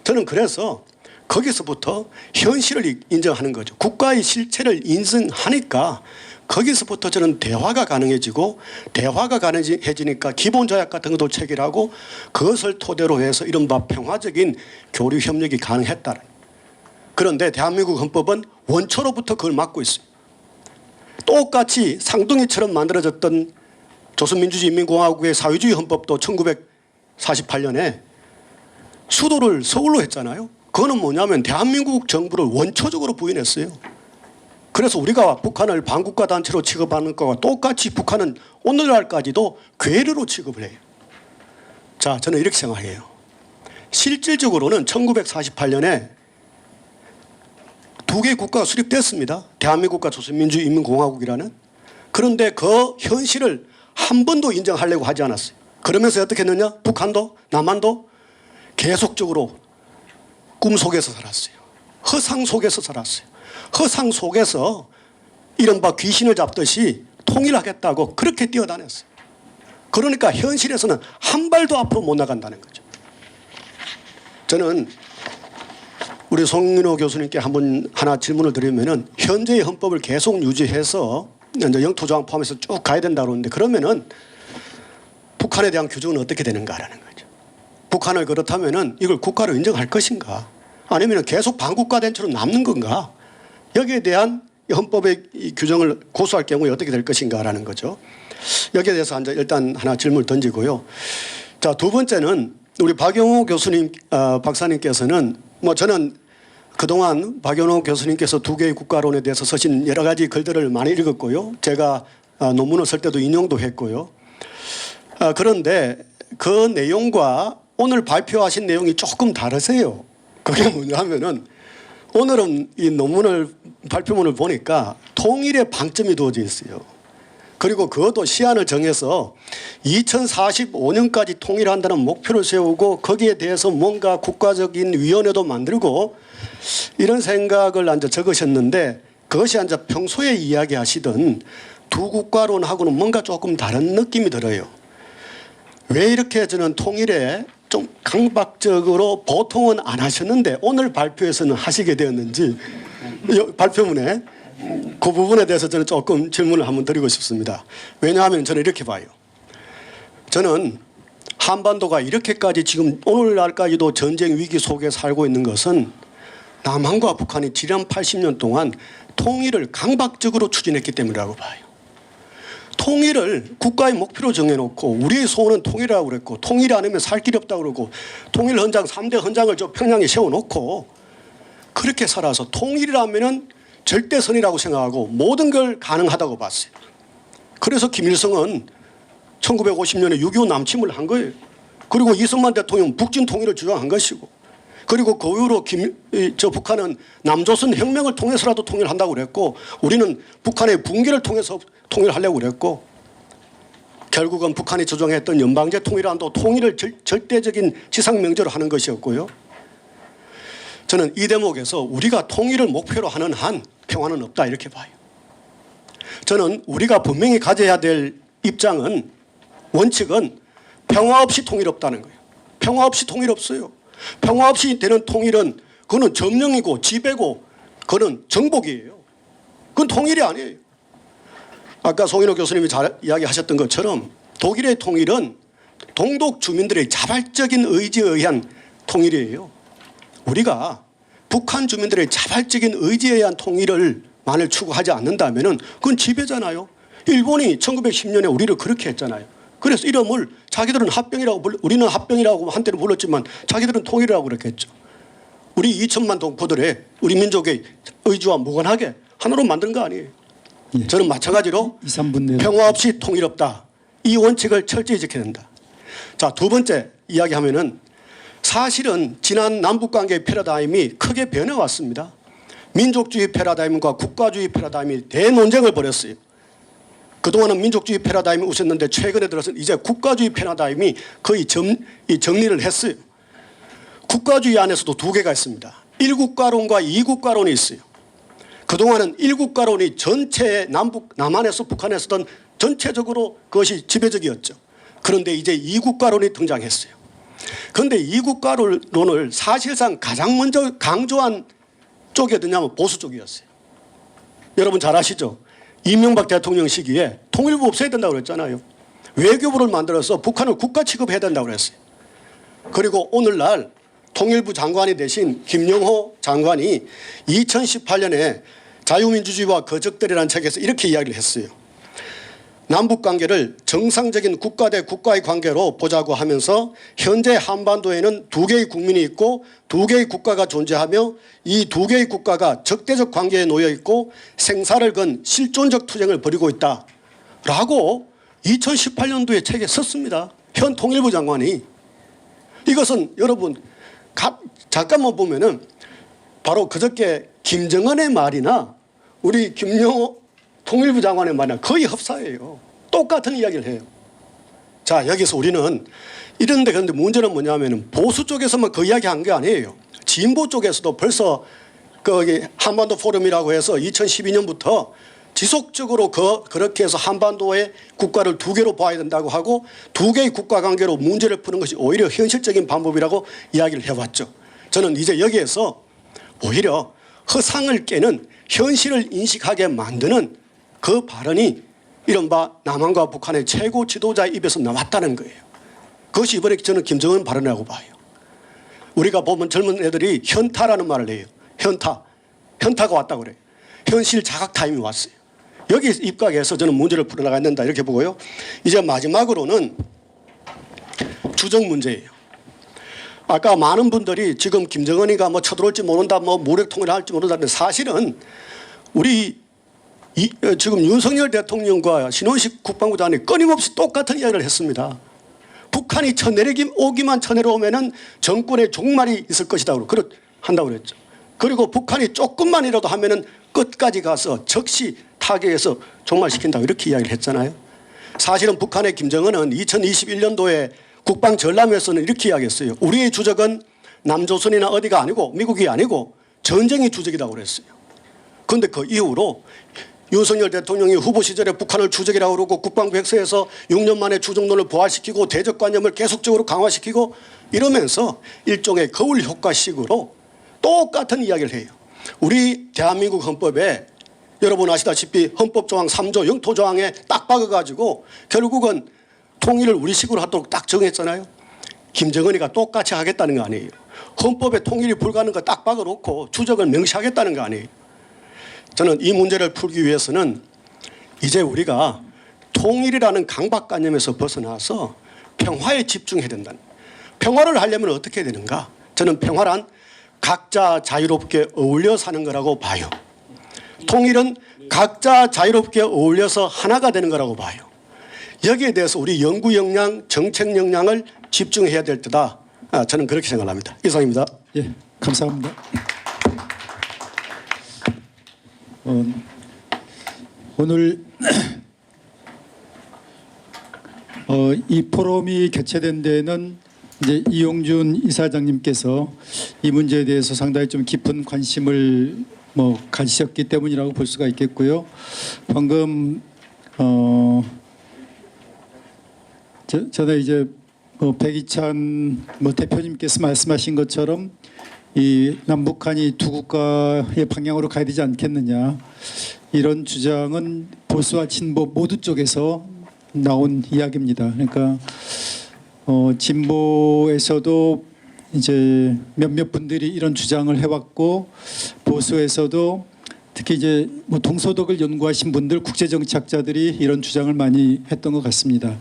저는 그래서 거기서부터 현실을 인정하는 거죠. 국가의 실체를 인정하니까 거기서부터 저는 대화가 가능해지고 대화가 가능해지니까 기본조약 같은 것도 체결하고 그것을 토대로 해서 이른바 평화적인 교류 협력이 가능했다는. 그런데 대한민국 헌법은 원초로부터 그걸 막고 있어요. 똑같이 쌍둥이처럼 만들어졌던 조선민주주의인민공화국의 사회주의 헌법도 1948년에 수도를 서울로 했잖아요. 그거는 뭐냐면 대한민국 정부를 원초적으로 부인했어요. 그래서 우리가 북한을 반국가 단체로 취급하는 것과 똑같이 북한은 오늘날까지도 괴뢰로 취급을 해요. 자, 저는 이렇게 생각해요. 실질적으로는 1948년에 두 개의 국가가 수립됐습니다. 대한민국과 조선민주인민공화국이라는. 그런데 그 현실을 한 번도 인정하려고 하지 않았어요. 그러면서 어떻게 했느냐? 북한도 남한도 계속적으로 꿈 속에서 살았어요. 허상 속에서 살았어요. 허상 속에서 이른바 귀신을 잡듯이 통일하겠다고 그렇게 뛰어다녔어요. 그러니까 현실에서는 한 발도 앞으로 못 나간다는 거죠. 저는 우리 송민호 교수님께 하나 질문을 드리면은 현재의 헌법을 계속 유지해서 이제 영토조항 포함해서 쭉 가야 된다고 그러는데 그러면은 북한에 대한 규정은 어떻게 되는가라는 거죠. 북한을 그렇다면은 이걸 국가로 인정할 것인가 아니면 계속 반국가 단체로 남는 건가 여기에 대한 헌법의 이 규정을 고수할 경우에 어떻게 될 것인가라는 거죠. 여기에 대해서 일단 하나 질문을 던지고요. 자, 두 번째는 우리 박영호 교수님, 박사님께서는 뭐 저는 그동안 박영호 교수님께서 두 개의 국가론에 대해서 쓰신 여러 가지 글들을 많이 읽었고요. 제가 논문을 쓸 때도 인용도 했고요. 그런데 그 내용과 오늘 발표하신 내용이 조금 다르세요. 그게 뭐냐 하면은 오늘은 이 논문을 발표문을 보니까 통일의 방점이 두어져 있어요. 그리고 그것도 시한을 정해서 2045년까지 통일한다는 목표를 세우고 거기에 대해서 뭔가 국가적인 위원회도 만들고 이런 생각을 앉아 적으셨는데 그것이 앉아 평소에 이야기하시던 두 국가론하고는 뭔가 조금 다른 느낌이 들어요. 왜 이렇게 저는 통일에 좀 강박적으로 보통은 안 하셨는데 오늘 발표에서는 하시게 되었는지 발표문에 그 부분에 대해서 저는 조금 질문을 한번 드리고 싶습니다. 왜냐하면 저는 이렇게 봐요. 저는 한반도가 이렇게까지 지금 오늘날까지도 전쟁 위기 속에 살고 있는 것은 남한과 북한이 지난 80년 동안 통일을 강박적으로 추진했기 때문이라고 봐요. 통일을 국가의 목표로 정해놓고 우리의 소원은 통일이라고 그랬고 통일이 아니면 살 길이 없다고 그러고 통일 헌장 3대 헌장을 저 평양에 세워놓고 그렇게 살아서 통일이라면은 절대선이라고 생각하고 모든 걸 가능하다고 봤어요. 그래서 김일성은 1950년에 6.25 남침을 한 거예요. 그리고 이승만 대통령은 북진 통일을 주장한 것이고 그리고 그 이후로 북한은 남조선 혁명을 통해서라도 통일한다고 그랬고 우리는 북한의 붕괴를 통해서 통일하려고 그랬고 결국은 북한이 주장했던 연방제 통일안도 통일을 절대적인 지상명제로 하는 것이었고요. 저는 이 대목에서 우리가 통일을 목표로 하는 한 평화는 없다 이렇게 봐요. 저는 우리가 분명히 가져야 될 입장은 원칙은 평화 없이 통일 없다는 거예요. 평화 없이 통일 없어요. 평화 없이 되는 통일은 그거는 점령이고 지배고 그거는 정복이에요. 그건 통일이 아니에요. 아까 송인호 교수님이 잘 이야기하셨던 것처럼 독일의 통일은 동독 주민들의 자발적인 의지에 의한 통일이에요. 우리가 북한 주민들의 자발적인 의지에 의한 통일을 만일 추구하지 않는다면 그건 지배잖아요. 일본이 1910년에 우리를 그렇게 했잖아요. 그래서 이름을 자기들은 합병이라고 우리는 합병이라고 한때는 불렀지만 자기들은 통일이라고 그랬겠죠. 우리 2천만 동포들의 우리 민족의 의지와 무관하게 하나로 만든 거 아니에요. 예. 저는 마찬가지로 2, 3분 내로 평화 없이 통일 없다. 이 원칙을 철저히 지켜야 된다. 자, 두 번째 이야기하면은 사실은 지난 남북관계의 패러다임이 크게 변해왔습니다. 민족주의 패러다임과 국가주의 패러다임이 대논쟁을 벌였어요. 그동안은 민족주의 패러다임이 우셨는데 최근에 들어서는 이제 국가주의 패러다임이 거의 정리를 했어요. 국가주의 안에서도 두 개가 있습니다. 1국가론과 2국가론이 있어요. 그동안은 1국가론이 전체 남한에서 북한에서든 전체적으로 그것이 지배적이었죠. 그런데 이제 2국가론이 등장했어요. 그런데 2국가론을 사실상 가장 먼저 강조한 쪽이 어디냐면 보수 쪽이었어요. 여러분 잘 아시죠? 이명박 대통령 시기에 통일부 없애야 된다고 그랬잖아요. 외교부를 만들어서 북한을 국가 취급해야 된다고 그랬어요. 그리고 오늘날 통일부 장관이 되신 김영호 장관이 2018년에 자유민주주의와 거적들이라는 책에서 이렇게 이야기를 했어요. 남북 관계를 정상적인 국가 대 국가의 관계로 보자고 하면서 현재 한반도에는 두 개의 국민이 있고 두 개의 국가가 존재하며 이 두 개의 국가가 적대적 관계에 놓여 있고 생사를 건 실존적 투쟁을 벌이고 있다라고 2018년도에 책에 썼습니다. 현 통일부 장관이. 이것은 여러분 잠깐만 보면은 바로 그저께 김정은의 말이나 우리 김영호 통일부 장관의 말이나 거의 흡사해요. 똑같은 이야기를 해요. 자, 여기서 우리는 이런데 그런데 문제는 뭐냐면은 보수 쪽에서만 그 이야기 한 게 아니에요. 진보 쪽에서도 벌써 거기 한반도 포럼이라고 해서 2012년부터 지속적으로 그렇게 해서 한반도의 국가를 두 개로 봐야 된다고 하고 두 개의 국가 관계로 문제를 푸는 것이 오히려 현실적인 방법이라고 이야기를 해왔죠. 저는 이제 여기에서 오히려 허상을 깨는 현실을 인식하게 만드는 그 발언이 이른바 남한과 북한의 최고 지도자의 입에서 나왔다는 거예요. 그것이 이번에 저는 김정은 발언이라고 봐요. 우리가 보면 젊은 애들이 현타라는 말을 해요. 현타가 왔다고 그래요. 현실 자각 타임이 왔어요. 여기 입각해서 저는 문제를 풀어나가야 된다 이렇게 보고요. 이제 마지막으로는 주적 문제예요. 아까 많은 분들이 지금 김정은이가 뭐 쳐들어올지 모른다, 뭐 무력 통일을 할지 모른다는데 사실은 우리 지금 윤석열 대통령과 신원식 국방부 장관이 끊임없이 똑같은 이야기를 했습니다. 북한이 오기만 쳐내려오면은 정권의 종말이 있을 것이다 한다고 그랬죠. 그리고 북한이 조금만이라도 하면은 끝까지 가서 적시 타격해서 종말시킨다고 이렇게 이야기를 했잖아요. 사실은 북한의 김정은은 2021년도에 국방 전람회에서는 이렇게 이야기했어요. 우리의 주적은 남조선이나 어디가 아니고 미국이 아니고 전쟁이 주적이라고 그랬어요. 그런데 그 이후로 윤석열 대통령이 후보 시절에 북한을 주적이라고 그러고 국방부 백서에서 6년 만에 주적론을 부활시키고 대적관념을 계속적으로 강화시키고 이러면서 일종의 거울 효과식으로 똑같은 이야기를 해요. 우리 대한민국 헌법에 여러분 아시다시피 헌법조항 3조 영토조항에 딱 박아가지고 결국은 통일을 우리식으로 하도록 딱 정했잖아요. 김정은이가 똑같이 하겠다는 거 아니에요. 헌법에 통일이 불가능한 거 딱 박아놓고 주적을 명시하겠다는 거 아니에요. 저는 이 문제를 풀기 위해서는 이제 우리가 통일이라는 강박관념에서 벗어나서 평화에 집중해야 된다는 거예요. 평화를 하려면 어떻게 해야 되는가? 저는 평화란 각자 자유롭게 어울려 사는 거라고 봐요. 통일은 각자 자유롭게 어울려서 하나가 되는 거라고 봐요. 여기에 대해서 우리 연구 역량, 정책 역량을 집중해야 될 때다. 저는 그렇게 생각합니다. 이상입니다. 예, 감사합니다. 오늘 이 포럼이 개최된 데에는 이제 이용준 이사장님께서 이 문제에 대해서 상당히 좀 깊은 관심을 가지셨기 때문이라고 볼 수가 있겠고요. 방금 저는 이제 백이찬 대표님께서 말씀하신 것처럼 이 남북한이 두 국가의 방향으로 가야 되지 않겠느냐 이런 주장은 보수와 진보 모두 쪽에서 나온 이야기입니다. 그러니까 진보에서도 이제 몇몇 분들이 이런 주장을 해왔고 보수에서도 특히 이제 동서독을 연구하신 분들 국제정치학자들이 이런 주장을 많이 했던 것 같습니다.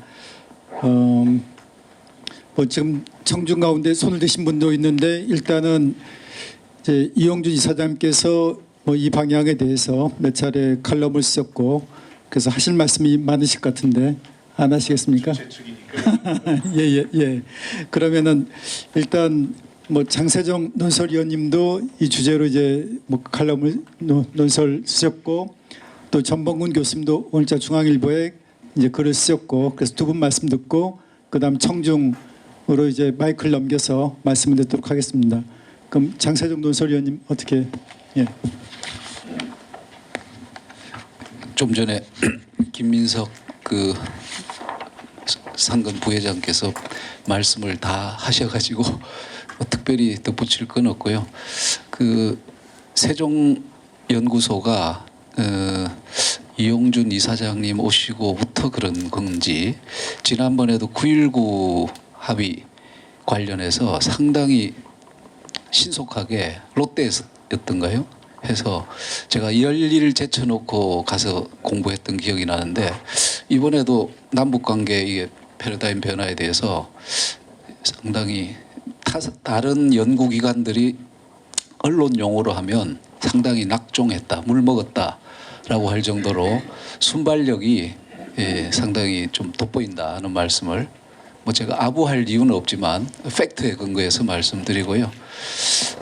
지금 청중 가운데 손을 드신 분도 있는데 일단은 이제 이용준 이사장님께서 이 방향에 대해서 몇 차례 칼럼을 쓰셨고 그래서 하실 말씀이 많으실 것 같은데 안 하시겠습니까? 예. 그러면은 일단 장세정 논설위원님도 이 주제로 이제 칼럼을 논설 쓰셨고 또 전범근 교수님도 오늘자 중앙일보에 이제 글을 쓰셨고 그래서 두 분 말씀 듣고 그다음 청중으로 이제 마이크를 넘겨서 말씀을 듣도록 하겠습니다. 그럼 장세정 논설위원님 어떻게? 예. 좀 전에 김민석 그 상근 부회장께서 말씀을 다 하셔가지고 특별히 덧붙일 건 없고요. 그 세종 연구소가 이용준 이사장님 오시고부터 그런 건지 지난번에도 9.19 합의 관련해서 상당히 신속하게 롯데였던가요? 해서 제가 열일 제쳐놓고 가서 공부했던 기억이 나는데 이번에도 남북 관계 이게 패러다임 변화에 대해서 상당히 다른 연구기관들이 언론 용어로 하면 상당히 낙종했다, 물 먹었다라고 할 정도로 순발력이 상당히 좀 돋보인다 하는 말씀을 뭐 제가 아부할 이유는 없지만 팩트에 근거해서 말씀드리고요.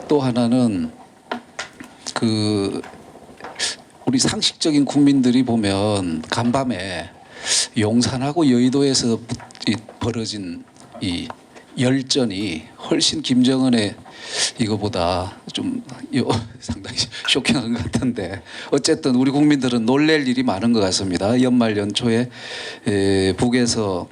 또 하나는 그 우리 상식적인 국민들이 보면 간밤에 용산하고 여의도에서 벌어진 이 열전이 훨씬 김정은의 이거보다 좀 상당히 쇼킹한 것 같은데 어쨌든 우리 국민들은 놀랄 일이 많은 것 같습니다. 연말 연초에 북에서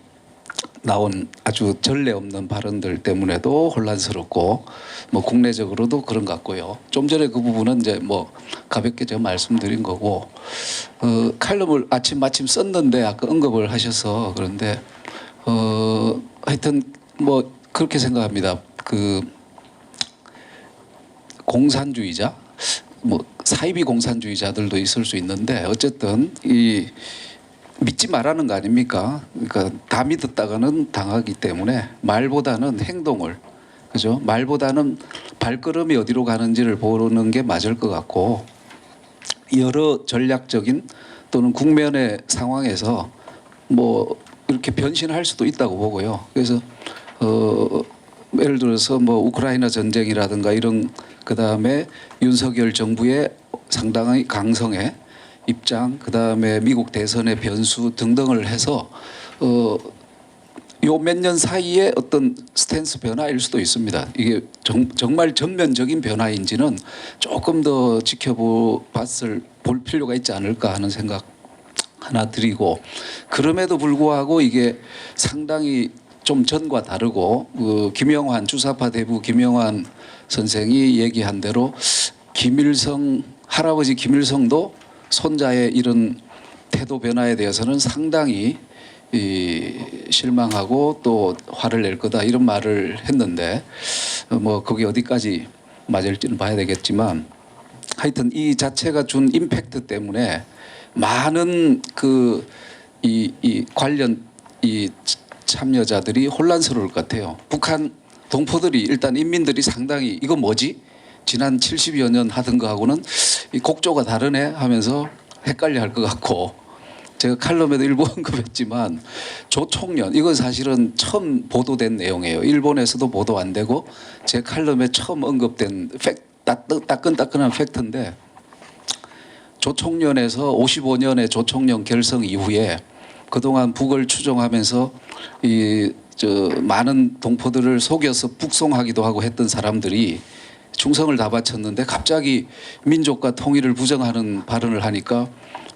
나온 아주 전례 없는 발언들 때문에도 혼란스럽고 뭐 국내적으로도 그런 것 같고요. 좀 전에 그 부분은 이제 뭐 가볍게 제가 말씀드린 거고 칼럼을 마침 썼는데 아까 언급을 하셔서 그런데 하여튼 뭐 그렇게 생각합니다. 그 공산주의자 뭐 사이비 공산주의자들도 있을 수 있는데 어쨌든 이 믿지 말라는 거 아닙니까? 그러니까 다 믿었다가는 당하기 때문에 말보다는 행동을 그죠? 말보다는 발걸음이 어디로 가는지를 보는 게 맞을 것 같고 여러 전략적인 또는 국면의 상황에서 뭐 이렇게 변신할 수도 있다고 보고요. 그래서 예를 들어서 뭐 우크라이나 전쟁이라든가 이런 그다음에 윤석열 정부의 상당히 강성의 입장, 그다음에 미국 대선의 변수 등등을 해서 요 몇 년 사이에 어떤 스탠스 변화일 수도 있습니다. 이게 정말 전면적인 변화인지는 조금 더 볼 필요가 있지 않을까 하는 생각 하나 드리고 그럼에도 불구하고 이게 상당히 좀 전과 다르고 김영환 주사파 대부 김영환 선생이 얘기한 대로 할아버지 김일성도 손자의 이런 태도 변화에 대해서는 상당히 실망하고 또 화를 낼 거다 이런 말을 했는데 뭐 그게 어디까지 맞을지는 봐야 되겠지만 하여튼 이 자체가 준 임팩트 때문에 많은 이 관련 이 참여자들이 혼란스러울 것 같아요. 북한 동포들이 일단 인민들이 상당히 이거 뭐지? 지난 70여 년 하던 거하고는 이 곡조가 다르네 하면서 헷갈려 할 것 같고 제가 칼럼에도 일부 언급했지만 조총련 이건 사실은 처음 보도된 내용이에요. 일본에서도 보도 안 되고 제 칼럼에 처음 언급된 따끈따끈한 팩트인데 조총련에서 55년의 조총련 결성 이후에 그동안 북을 추종하면서 많은 동포들을 속여서 북송하기도 하고 했던 사람들이 충성을 다 바쳤는데 갑자기 민족과 통일을 부정하는 발언을 하니까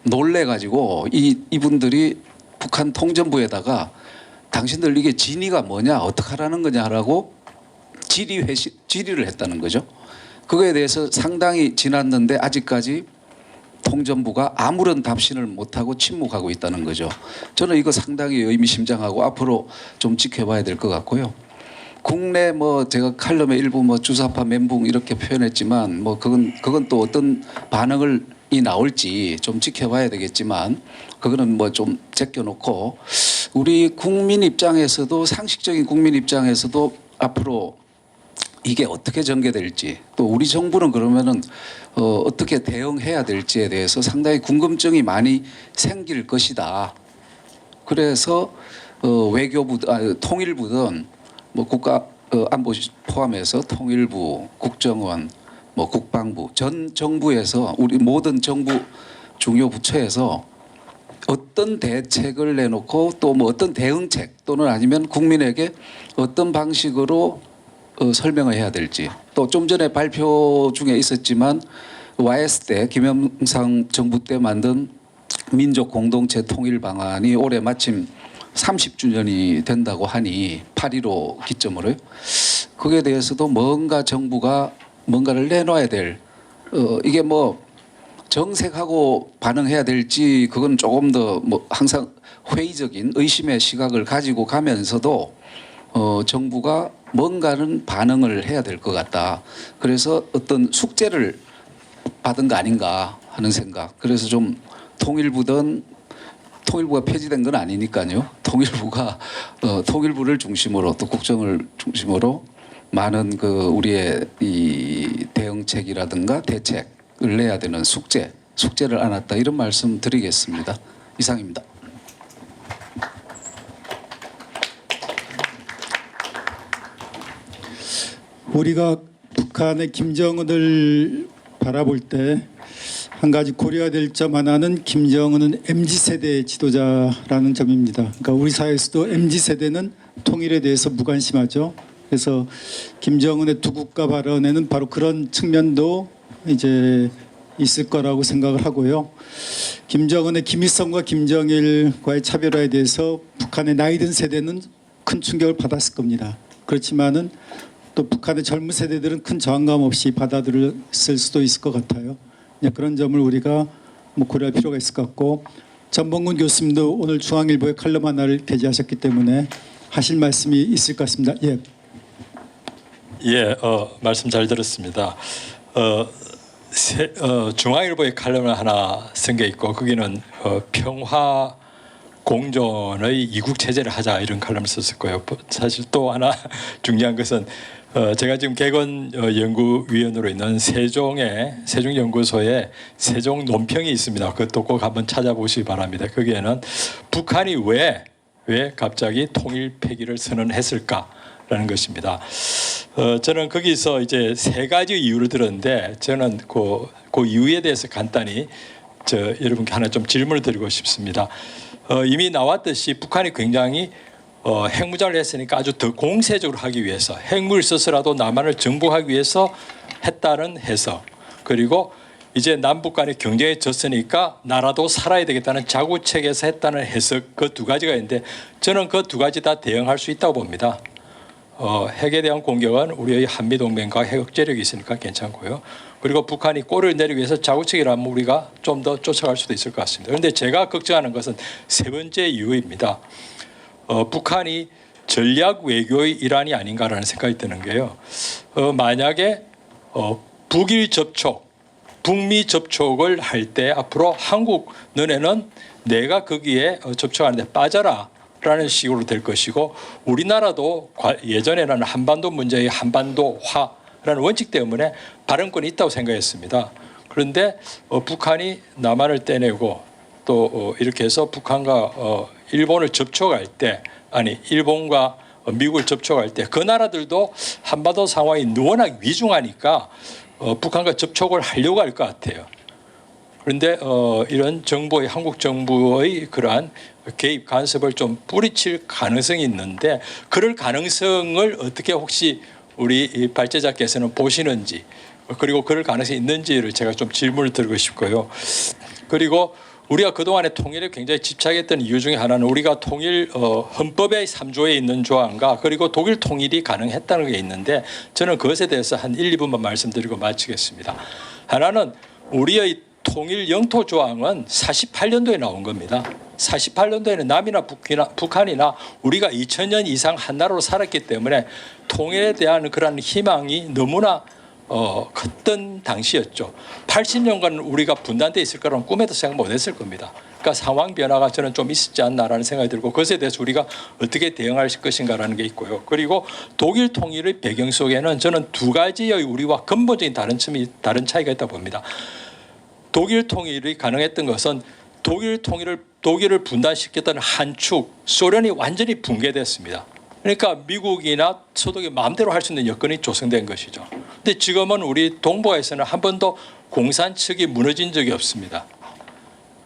놀래가지고 이분들이 북한 통전부에다가 당신들 이게 진위가 뭐냐 어떡하라는 거냐라고 질의를 했다는 거죠. 그거에 대해서 상당히 지났는데 아직까지 통전부가 아무런 답신을 못하고 침묵하고 있다는 거죠. 저는 이거 상당히 의미심장하고 앞으로 좀 지켜봐야 될 것 같고요. 국내 뭐 제가 칼럼에 일부 뭐 주사파 멘붕 이렇게 표현했지만 뭐 그건 또 어떤 반응이 나올지 좀 지켜봐야 되겠지만 그거는 뭐 좀 제껴놓고 우리 국민 입장에서도 상식적인 국민 입장에서도 앞으로 이게 어떻게 전개될지 또 우리 정부는 그러면은 어떻게 대응해야 될지에 대해서 상당히 궁금증이 많이 생길 것이다. 그래서 외교부, 통일부든 뭐 국가안보 포함해서 통일부, 국정원, 뭐 국방부 전 정부에서 우리 모든 정부 중요 부처에서 어떤 대책을 내놓고 또 뭐 어떤 대응책 또는 아니면 국민에게 어떤 방식으로 설명을 해야 될지 또 좀 전에 발표 중에 있었지만 YS 때 김영삼 정부 때 만든 민족 공동체 통일 방안이 올해 마침 30주년이 된다고 하니 8.15 기점으로요. 거기에 대해서도 뭔가 정부가 뭔가를 내놔야 될 이게 뭐 정색하고 반응해야 될지 그건 조금 더 뭐 항상 회의적인 의심의 시각을 가지고 가면서도 정부가 뭔가는 반응을 해야 될 것 같다. 그래서 어떤 숙제를 받은 거 아닌가 하는 생각. 그래서 좀 통일부가 폐지된 건 아니니까요. 통일부를 중심으로 또 국정을 중심으로 많은 그 우리의 이 대응책이라든가 대책을 내야 되는 숙제를 안았다 이런 말씀 드리겠습니다. 이상입니다. 우리가 북한의 김정은을 바라볼 때 한 가지 고려해야 될 점 하나는 김정은은 MZ세대의 지도자라는 점입니다. 그러니까 우리 사회에서도 MZ세대는 통일에 대해서 무관심하죠. 그래서 김정은의 두 국가 발언에는 바로 그런 측면도 이제 있을 거라고 생각을 하고요. 김정은의 김일성과 김정일과의 차별화에 대해서 북한의 나이 든 세대는 큰 충격을 받았을 겁니다. 그렇지만은 또 북한의 젊은 세대들은 큰 저항감 없이 받아들였을 수도 있을 것 같아요. 그런 점을 우리가 고려할 필요가 있을 것 같고, 전봉근 교수님도 오늘 중앙일보에 칼럼 하나를 게재하셨기 때문에 하실 말씀이 있을 것 같습니다. 예. 예, 말씀 잘 들었습니다. 중앙일보에 칼럼을 하나 쓴 게 있고 거기는 평화 공존의 이국 체제를 하자 이런 칼럼을 썼을 거예요. 사실 또 하나 중요한 것은 제가 지금 개건 연구위원으로 있는 세종연구소에 세종 논평이 있습니다. 그것도 꼭 한번 찾아보시기 바랍니다. 거기에는 북한이 왜 갑자기 통일 폐기를 선언했을까라는 것입니다. 저는 거기서 이제 세 가지 이유를 들었는데 저는 그 이유에 대해서 간단히 여러분께 하나 좀 질문을 드리고 싶습니다. 이미 나왔듯이 북한이 굉장히 핵무장을 했으니까 아주 더 공세적으로 하기 위해서 핵무기를 써서라도 남한을 정복하기 위해서 했다는 해석, 그리고 이제 남북 간의 경쟁에 졌으니까 나라도 살아야 되겠다는 자구책에서 했다는 해석, 그 두 가지가 있는데 저는 그 두 가지 다 대응할 수 있다고 봅니다. 핵에 대한 공격은 우리의 한미동맹과 핵 억제력이 있으니까 괜찮고요. 그리고 북한이 꼬리를 내리기 위해서 자구책이라면 우리가 좀 더 쫓아갈 수도 있을 것 같습니다. 그런데 제가 걱정하는 것은 세 번째 이유입니다. 북한이 전략 외교의 일환이 아닌가라는 생각이 드는 게요. 만약에 북일 접촉, 북미 접촉을 할 때 앞으로 한국 너네는 내가 거기에 접촉하는데 빠져라 라는 식으로 될 것이고, 우리나라도 예전에는 한반도 문제의 한반도화라는 원칙 때문에 발언권이 있다고 생각했습니다. 그런데 북한이 남한을 떼내고 또 이렇게 해서 북한과 일본을 접촉할 때, 아니 일본과 미국을 접촉할 때 그 나라들도 한반도 상황이 워낙 위중하니까 북한과 접촉을 하려고 할 것 같아요. 그런데 이런 정부의, 한국 정부의 그러한 개입 간섭을 좀 뿌리칠 가능성이 있는데, 그럴 가능성을 어떻게 혹시 우리 발제자께서는 보시는지, 그리고 그럴 가능성이 있는지를 제가 좀 질문을 드리고 싶고요. 그리고 우리가 그동안에 통일에 굉장히 집착했던 이유 중에 하나는 우리가 통일 헌법의 3조에 있는 조항과 그리고 독일 통일이 가능했다는 게 있는데, 저는 그것에 대해서 한 1, 2분만 말씀드리고 마치겠습니다. 하나는 우리의 통일 영토 조항은 48년도에 나온 겁니다. 48년도에는 남이나 북한이나 우리가 2000년 이상 한 나라로 살았기 때문에 통일에 대한 그런 희망이 너무나 컸던 당시였죠. 80년간 우리가 분단돼 있을 거라는 꿈에도 생각 못했을 겁니다. 그러니까 상황 변화가 저는 좀 있었지 않나라는 생각이 들고, 그것에 대해서 우리가 어떻게 대응할 것인가라는 게 있고요. 그리고 독일 통일의 배경 속에는 저는 두 가지의 우리와 근본적인 다른 차이가 있다고 봅니다. 독일 통일이 가능했던 것은 독일을 분단시켰던 한축 소련이 완전히 붕괴됐습니다. 그러니까 미국이나 서독이 마음대로 할 수 있는 여건이 조성된 것이죠. 근데 지금은 우리 동북아에서는 한 번도 공산 측이 무너진 적이 없습니다.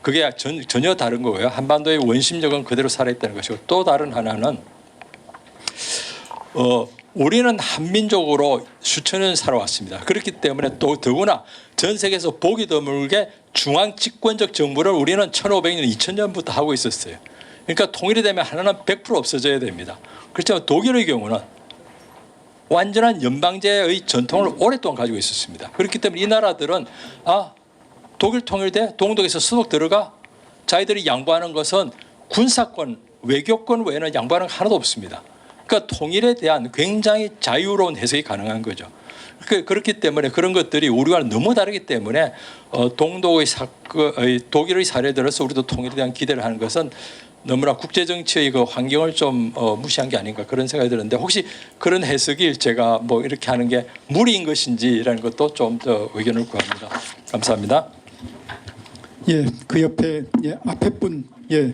그게 전혀 다른 거고요. 한반도의 원심력은 그대로 살아있다는 것이고, 또 다른 하나는 우리는 한민족으로 수천 년 살아왔습니다. 그렇기 때문에 또 더구나 전 세계에서 보기 드물게 중앙 집권적 정부를 우리는 1500년, 2000년부터 하고 있었어요. 그러니까 통일이 되면 하나는 100% 없어져야 됩니다. 그렇지만 독일의 경우는 완전한 연방제의 전통을 오랫동안 가지고 있었습니다. 그렇기 때문에 이 나라들은 독일 통일돼 동독에서 서독 들어가, 자기들이 양보하는 것은 군사권, 외교권 외에는 양보하는 거 하나도 없습니다. 그러니까 통일에 대한 굉장히 자유로운 해석이 가능한 거죠. 그렇기 때문에 그런 것들이 우리와 너무 다르기 때문에 동독의 독일의 사례 들어서 우리도 통일에 대한 기대를 하는 것은 너무나 국제 정치의 그 환경을 좀 무시한 게 아닌가 그런 생각이 드는데 혹시 그런 해석이 제가 뭐 이렇게 하는 게 무리인 것인지라는 것도 좀 더 의견을 구합니다. 감사합니다. 예, 그 옆에 예, 앞에 분 예.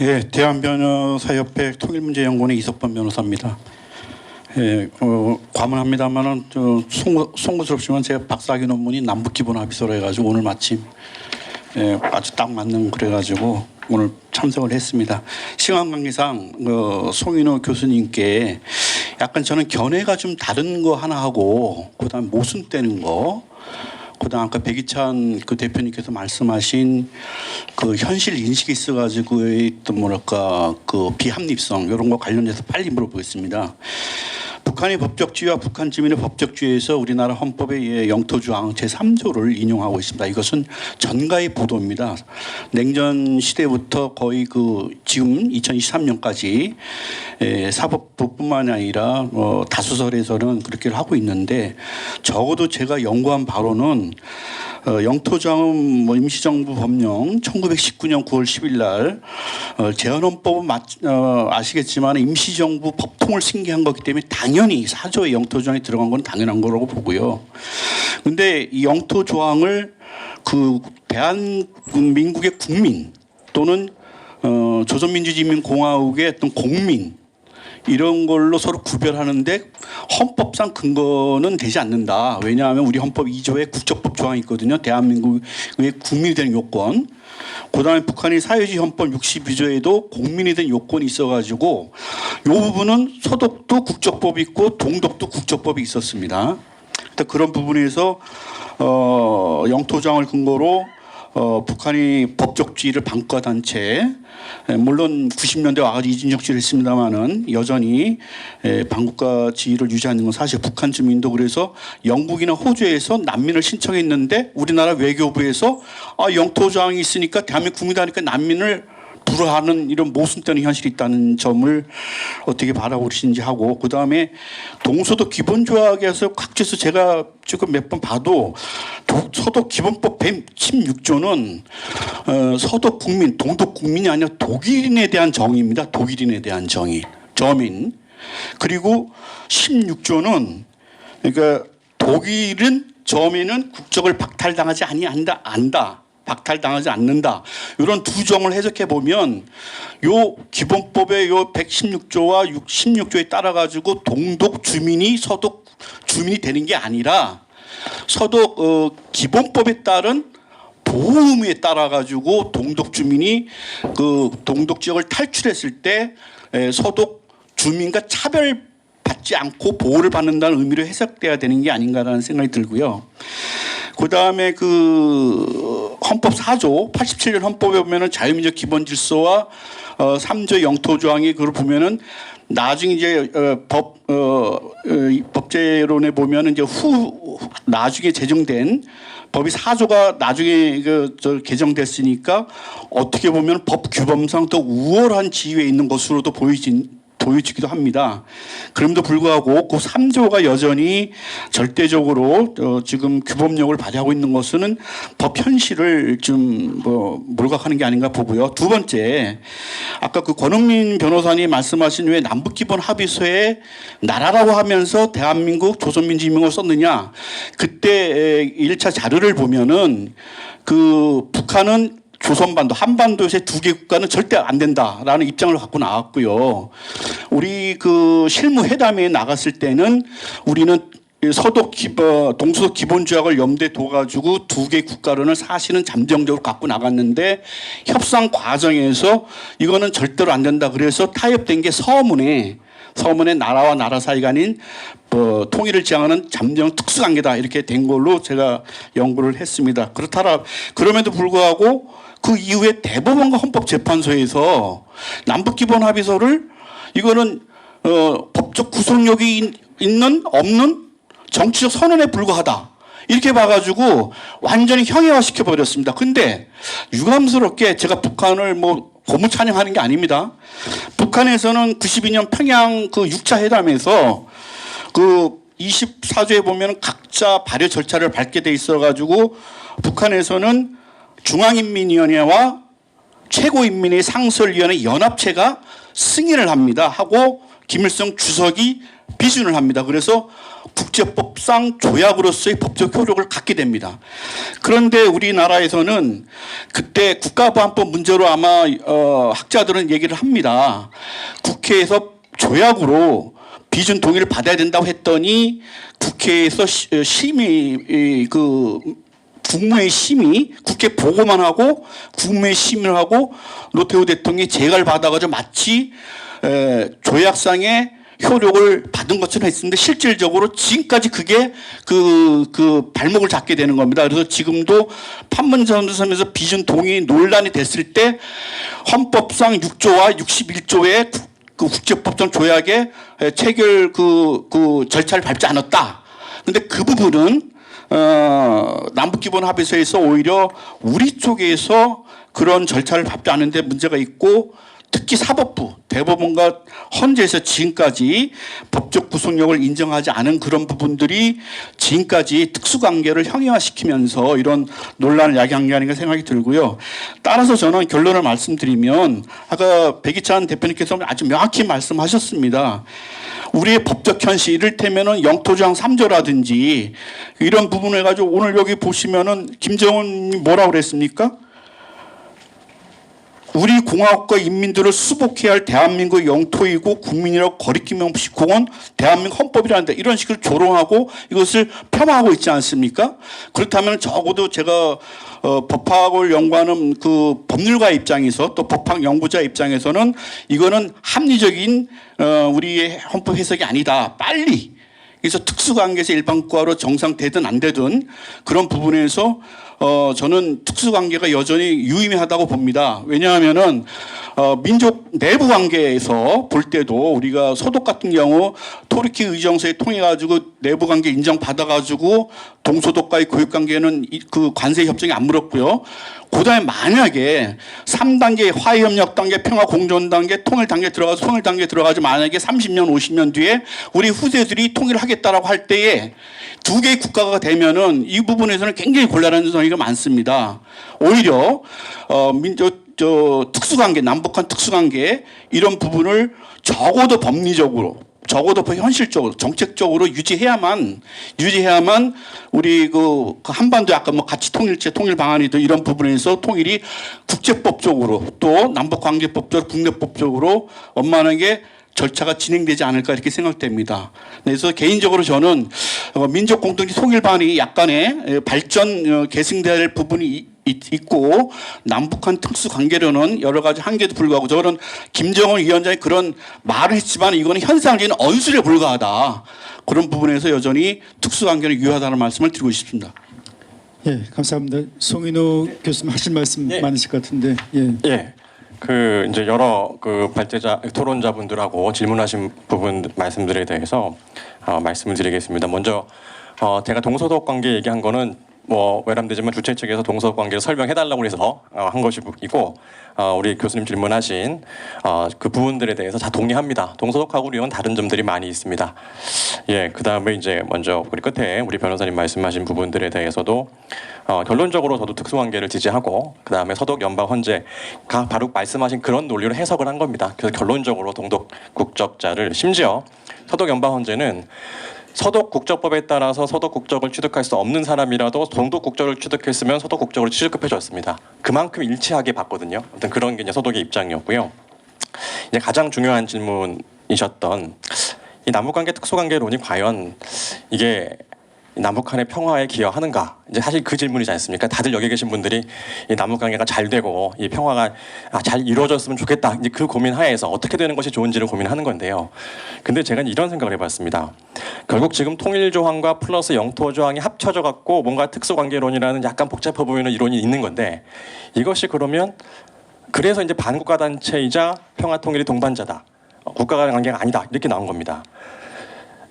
예, 대한변호사협회 통일문제연구원의 이석범 변호사입니다. 예, 과문합니다만은 송구스럽지만 제가 박사학위 논문이 남북기본합의서로 해가지고 오늘 마침 아주 딱 맞는 그래가지고 오늘 참석을 했습니다. 시간 관계상 송인호 교수님께 약간 저는 견해가 좀 다른 거 하나 하고 그다음 모순 떼는 거. 그다음 아까 백이찬 그 대표님께서 말씀하신 그 현실 인식이 있어가지고 또 뭐랄까 그 비합리성 이런 거 관련해서 빨리 물어보겠습니다. 북한의 법적주의와 북한 주민의 법적주의에서 우리나라 헌법의 영토조항 제3조를 인용하고 있습니다. 이것은 전가의 보도입니다. 냉전 시대부터 거의 그 지금 2023년까지 사법부뿐만 아니라 다수설에서는 그렇게 하고 있는데 적어도 제가 연구한 바로는 영토조항은 뭐 임시정부 법령 1919년 9월 10일 날 제헌헌법은 아시겠지만 임시정부 법통을 승계한 거기 때문에 당연히 4조의 영토조항에 들어간 건 당연한 거라고 보고요. 근데 이 영토조항을 그 대한민국의 국민 또는 조선민주주의인민공화국의 어떤 공민 이런 걸로 서로 구별하는데 헌법상 근거는 되지 않는다. 왜냐하면 우리 헌법 2조에 국적법 조항이 있거든요. 대한민국의 국민이 되는 요건. 그다음에 북한이 사회주의 헌법 62조에도 공민이 된 요건이 있어가지고 이 부분은 서독도 국적법이 있고 동독도 국적법이 있었습니다. 그런 부분에서 영토조항을 근거로 북한이 법적주의를 방과한 채 물론 90년대 와가지고 이중적지를 했습니다마는 여전히 반국가주의를 유지하는 건 사실 북한 주민도 그래서 영국이나 호주에서 난민을 신청했는데 우리나라 외교부에서 영토조항이 있으니까 대한민국 국민이니까 난민을 불허하는 이런 모순되는 현실이 있다는 점을 어떻게 바라보시는지 하고 그다음에 동서독 기본조약에서 각주에서 제가 지금 몇 번 봐도 서독 기본법 116조는 서독 국민, 동독 국민이 아니라 독일인에 대한 정의입니다. 독일인에 대한 정의, 저민. 그리고 16조는 그러니까 독일은 저민은 국적을 박탈당하지 안다. 박탈당하지 않는다. 이런 두 정을 해석해 보면 요 기본법의 요 116조와 16조에 따라 가지고 동독 주민이 서독 주민이 되는 게 아니라 서독 기본법에 따른 보호 의무에 따라 가지고 동독 주민이 그 동독 지역을 탈출했을 때 서독 주민과 차별받지 않고 보호를 받는다는 의미로 해석돼야 되는 게 아닌가라는 생각이 들고요. 그다음에 그 헌법 4조 87년 헌법에 보면은 자유민족 기본 질서와 3조 영토 조항이 그걸 보면은 나중에 이제 법제론에 보면은 이제 나중에 제정된 법이 4조가 나중에 개정됐으니까 어떻게 보면 법 규범상 더 우월한 지위에 있는 것으로도 보여지기도 합니다. 그럼에도 불구하고 그 3조가 여전히 절대적으로 지금 규범력을 발휘하고 있는 것은 법 현실을 좀 몰각하는 게 아닌가 보고요. 두 번째, 아까 그 권은민 변호사님 말씀하신 왜 남북기본 합의서에 나라라고 하면서 대한민국 조선민주인민국을 썼느냐. 그때 1차 자료를 보면은 그 북한은 조선반도, 한반도에서의 두 개 국가는 절대 안 된다라는 입장을 갖고 나왔고요. 우리 그 실무 회담에 나갔을 때는 우리는 동서독 기본조약을 염두에 둬가지고 두 개 국가론을 사실은 잠정적으로 갖고 나갔는데 협상 과정에서 이거는 절대로 안 된다. 그래서 타협된 게 서문에 나라와 나라 사이가 아닌 통일을 지향하는 잠정 특수관계다 이렇게 된 걸로 제가 연구를 했습니다. 그럼에도 불구하고 그 이후에 대법원과 헌법재판소에서 남북기본합의서를 이거는 법적 구속력이 있는 없는 정치적 선언에 불과하다 이렇게 봐가지고 완전히 형해화시켜 버렸습니다. 근데 유감스럽게 제가 북한을 고무 찬양하는 게 아닙니다. 북한에서는 92년 평양 그 6차 회담에서 그 24조에 보면 각자 발효 절차를 밟게 돼 있어가지고 북한에서는 중앙인민위원회와 최고인민회 상설위원회 연합체가 승인을 합니다. 하고 김일성 주석이 비준을 합니다. 그래서 국제법상 조약으로서의 법적 효력을 갖게 됩니다. 그런데 우리나라에서는 그때 국가보안법 문제로 아마 학자들은 얘기를 합니다. 국회에서 조약으로 비준 동의를 받아야 된다고 했더니 국회에서 심의 국무회의 심의 국회 보고만 하고 국무회의 심의를 하고 노태우 대통령이 재가를 받아가지고 마치 조약상의 효력을 받은 것처럼 했는데 실질적으로 지금까지 그게 그 발목을 잡게 되는 겁니다. 그래서 지금도 판문점에서 비준 동의 논란이 됐을 때 헌법상 6조와 61조의 그 국제법상 조약의 체결 그 절차를 밟지 않았다. 그런데 그 부분은 남북기본합의서에서 오히려 우리 쪽에서 그런 절차를 밟지 않는데 문제가 있고 특히 사법부, 대법원과 헌재에서 지금까지 법적 구속력을 인정하지 않은 그런 부분들이 지금까지 특수관계를 형용화시키면서 이런 논란을 야기한 게 아닌가 생각이 들고요. 따라서 저는 결론을 말씀드리면 아까 백이찬 대표님께서 아주 명확히 말씀하셨습니다. 우리의 법적 현실 이를테면은 영토조항 3조라든지 이런 부분을 가지고 오늘 여기 보시면은 김정은이 뭐라고 그랬습니까? 우리 공화국과 인민들을 수복해야 할 대한민국 영토이고 국민이라고 거리낌 없이 그건 대한민국 헌법이라는데 이런 식으로 조롱하고 이것을 폄하하고 있지 않습니까? 그렇다면 적어도 제가 법학을 연구하는 그 법률가 입장에서 또 법학 연구자 입장에서는 이거는 합리적인 우리의 헌법 해석이 아니다. 빨리 그래서 특수관계에서 일반국가로 정상되든 안 되든 그런 부분에서 저는 특수관계가 여전히 유의미하다고 봅니다. 왜냐하면은 민족 내부 관계에서 볼 때도 우리가 소독 같은 경우 토르키 의정서에 통해 가지고 내부 관계 인정받아가지고 동소독과의 교육 관계는 그 관세 협정이 안 물었고요. 그다음에 만약에 3단계 화해협력 단계, 평화 공존 단계, 통일 단계 들어가서 통일 단계 들어가서 만약에 30년, 50년 뒤에 우리 후세들이 통일하겠다라고 할 때에 두 개의 국가가 되면은 이 부분에서는 굉장히 곤란한 상황이 많습니다. 오히려 특수관계, 남북한 특수관계 이런 부분을 적어도 법리적으로, 적어도 현실적으로, 정책적으로 유지해야만 우리 그 한반도 아까 뭐 가치 통일체, 통일 방안이든 이런 부분에서 통일이 국제법적으로 또 남북관계법적으로, 국내법적으로 원만하게 절차가 진행되지 않을까 이렇게 생각됩니다. 그래서 개인적으로 저는 민족 공동체 통일 방안이 약간의 발전 계승돼야 될 부분이 있고 남북한 특수 관계로는 여러 가지 한계도 불구하고 저는 김정은 위원장이 그런 말을 했지만 이거는 현상적인 언술에 불과하다. 그런 부분에서 여전히 특수 관계는 유효하다는 말씀을 드리고 싶습니다. 예, 감사합니다. 송인호 교수님 하실 말씀 많으실 것 같은데. 예. 그 이제 여러 그 발제자 토론자분들하고 질문하신 부분 말씀들에 대해서 말씀을 드리겠습니다. 먼저 제가 동서독 관계 얘기한 거는 뭐 외람되지만 주최 측에서 동서독 관계를 설명해달라고 해서 한 것이고 우리 교수님 질문하신 그 부분들에 대해서 다 동의합니다. 동서독하고 우리는 다른 점들이 많이 있습니다. 예, 그 다음에 이제 먼저 우리 끝에 우리 변호사님 말씀하신 부분들에 대해서도 결론적으로 저도 특수관계를 지지하고 그 다음에 서독 연방 헌재가 바로 말씀하신 그런 논리로 해석을 한 겁니다. 그래서 결론적으로 동독 국적자를 심지어 서독 연방 헌재는 서독 국적법에 따라서 서독 국적을 취득할 수 없는 사람이라도 동독 국적을 취득했으면 서독 국적을 취득해 줬습니다. 그만큼 일치하게 봤거든요. 아무튼 그런 게 이제 서독의 입장이었고요. 이제 가장 중요한 질문이셨던 이 남북관계 특수관계론이 과연 이게 남북한의 평화에 기여하는가? 이제 사실 그 질문이지 않습니까? 다들 여기 계신 분들이 이 남북관계가 잘 되고 이 평화가 잘 이루어졌으면 좋겠다. 이제 그 고민 하에서 어떻게 되는 것이 좋은지를 고민하는 건데요. 근데 제가 이런 생각을 해봤습니다. 결국 지금 통일조항과 플러스 영토조항이 합쳐져 갖고 뭔가 특수관계론이라는 약간 복잡해 보이는 이론이 있는 건데 이것이 그러면 그래서 이제 반국가 단체이자 평화통일이 동반자다. 국가 간 관계가 아니다. 이렇게 나온 겁니다.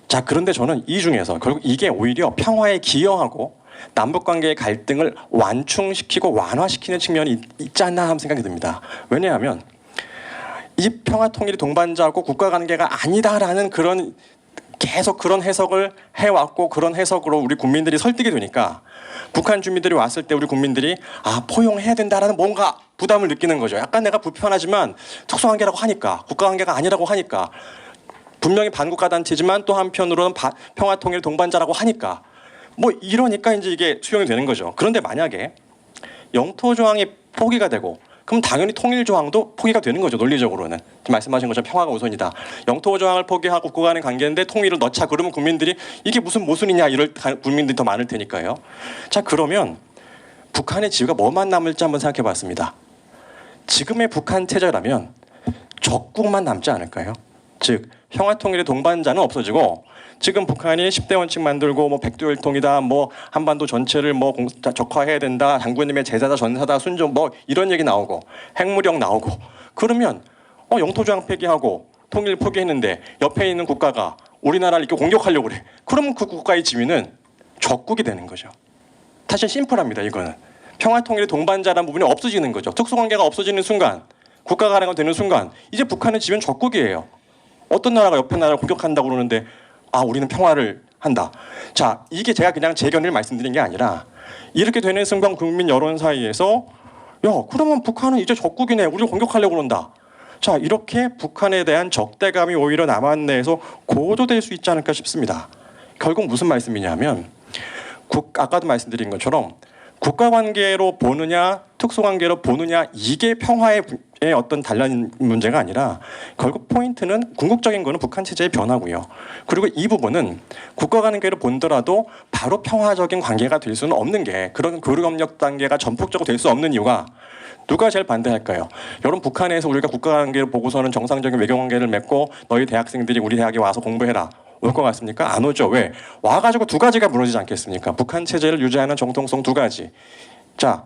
자, 그런데 저는 이 중에서 결국 이게 오히려 평화에 기여하고 남북 관계의 갈등을 완충시키고 완화시키는 측면이 있지 않나 하는 생각이 듭니다. 왜냐하면 이 평화 통일이 동반자고 국가 관계가 아니다라는 그런 계속 그런 해석을 해왔고 그런 해석으로 우리 국민들이 설득이 되니까 북한 주민들이 왔을 때 우리 국민들이 포용해야 된다라는 뭔가 부담을 느끼는 거죠. 약간 내가 불편하지만 특수관계라고 하니까 국가관계가 아니라고 하니까 분명히 반국가 단체지만 또 한편으로는 평화통일 동반자라고 하니까 뭐 이러니까 이제 이게 수용이 되는 거죠. 그런데 만약에 영토 조항이 포기가 되고 그럼 당연히 통일 조항도 포기가 되는 거죠. 논리적으로는 말씀하신 것처럼 평화가 우선이다. 영토 조항을 포기하고 국가 간의 관계인데 통일을 넣자 그러면 국민들이 이게 무슨 모순이냐 이럴 국민들이 더 많을 테니까요. 자 그러면 북한의 지위가 뭐만 남을지 한번 생각해봤습니다. 지금의 북한 체제라면 적국만 남지 않을까요? 즉 평화통일의 동반자는 없어지고 지금 북한이 10대 원칙 만들고 뭐 백두혈통이다, 뭐 한반도 전체를 뭐 적화해야 된다, 장군님의 제자다, 전사다, 순종 뭐 이런 얘기 나오고 핵무력 나오고 그러면 영토 조항 폐기하고 통일 포기했는데 옆에 있는 국가가 우리나라를 이렇게 공격하려고 그래. 그러면 그 국가의 지위는 적국이 되는 거죠. 사실 심플합니다. 이거는 평화통일의 동반자라는 부분이 없어지는 거죠. 특수관계가 없어지는 순간, 국가가 하나가 되는 순간 이제 북한의 지위는 적국이에요. 어떤 나라가 옆에 나라를 공격한다고 그러는데 우리는 평화를 한다. 자, 이게 제가 그냥 제 견해를 말씀드린 게 아니라 이렇게 되는 순간 국민 여론 사이에서 그러면 북한은 이제 적국이네. 우리를 공격하려고 그런다. 자, 이렇게 북한에 대한 적대감이 오히려 남한 내에서 고조될 수 있지 않을까 싶습니다. 결국 무슨 말씀이냐면 아까도 말씀드린 것처럼 국가관계로 보느냐 특수관계로 보느냐 이게 평화의 어떤 단란 문제가 아니라 결국 포인트는 궁극적인 거는 북한 체제의 변화고요. 그리고 이 부분은 국가관계로 본더라도 바로 평화적인 관계가 될 수는 없는 게 그런 교류협력 단계가 전폭적으로 될 수 없는 이유가 누가 제일 반대할까요? 여러분 북한에서 우리가 국가관계를 보고서는 정상적인 외교관계를 맺고 너희 대학생들이 우리 대학에 와서 공부해라. 올 것 같습니까? 안 오죠. 왜? 와가지고 두 가지가 무너지지 않겠습니까? 북한 체제를 유지하는 정통성 두 가지. 자,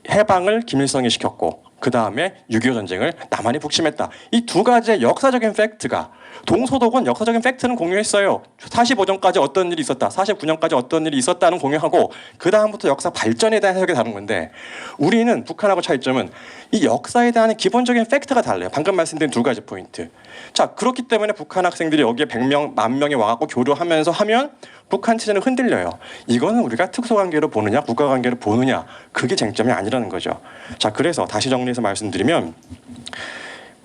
해방을 김일성이 시켰고 그 다음에 6.25 전쟁을 남한이 북침했다. 이 두 가지의 역사적인 팩트가 동서독은 역사적인 팩트는 공유했어요. 45년까지 어떤 일이 있었다. 49년까지 어떤 일이 있었다는 공유하고 그 다음부터 역사 발전에 대한 해석이 다른 건데 우리는 북한하고 차이점은 이 역사에 대한 기본적인 팩트가 달라요. 방금 말씀드린 두 가지 포인트. 자 그렇기 때문에 북한 학생들이 여기에 100명, 10,000명이 와갖고 교류하면서 하면 북한 체제는 흔들려요. 이거는 우리가 특수관계로 보느냐 국가관계로 보느냐 그게 쟁점이 아니라는 거죠. 자 그래서 다시 정리해서 말씀드리면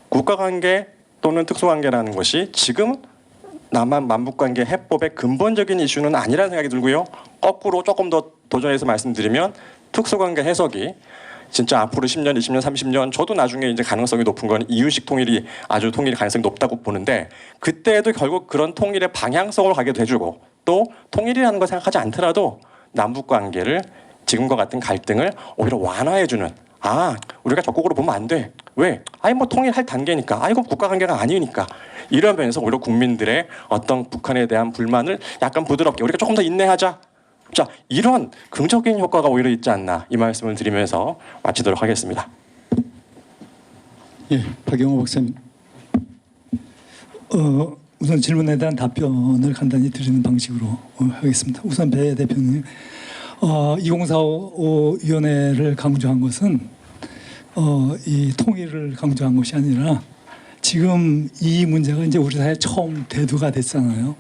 국가관계 또는 특수관계라는 것이 지금 남북관계 해법의 근본적인 이슈는 아니라는 생각이 들고요. 거꾸로 조금 더 도전해서 말씀드리면 특수관계 해석이 진짜 앞으로 10년, 20년, 30년 저도 나중에 이제 가능성이 높은 건 이유식 통일이 아주 통일이 가능성이 높다고 보는데 그때에도 결국 그런 통일의 방향성을 가게 돼주고 또 통일이라는 걸 생각하지 않더라도 남북관계를 지금과 같은 갈등을 오히려 완화해주는 우리가 적극으로 보면 안 돼. 왜? 뭐 통일할 단계니까. 이거 국가관계가 아니니까. 이러면서 오히려 국민들의 어떤 북한에 대한 불만을 약간 부드럽게 우리가 조금 더 인내하자. 자, 이런 긍정적인 효과가 오히려 있지 않나 이 말씀을 드리면서 마치도록 하겠습니다. 예, 박영호 박사님. 우선 질문에 대한 답변을 간단히 드리는 방식으로 하겠습니다. 우선 배 대표님, 2045 위원회를 강조한 것은 이 통일을 강조한 것이 아니라 지금 이 문제가 이제 우리 사회에 처음 대두가 됐잖아요.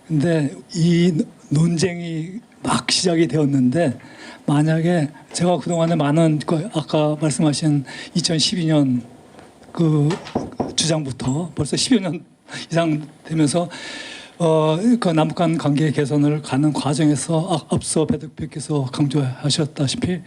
근데 이 논쟁이 막 시작이 되었는데 만약에 제가 그동안에 많은 아까 말씀하신 2012년 그 주장부터 벌써 10여 년 이상 되면서 그 남북 간 관계 개선을 가는 과정에서 앞서 배 대표께서 강조하셨다시피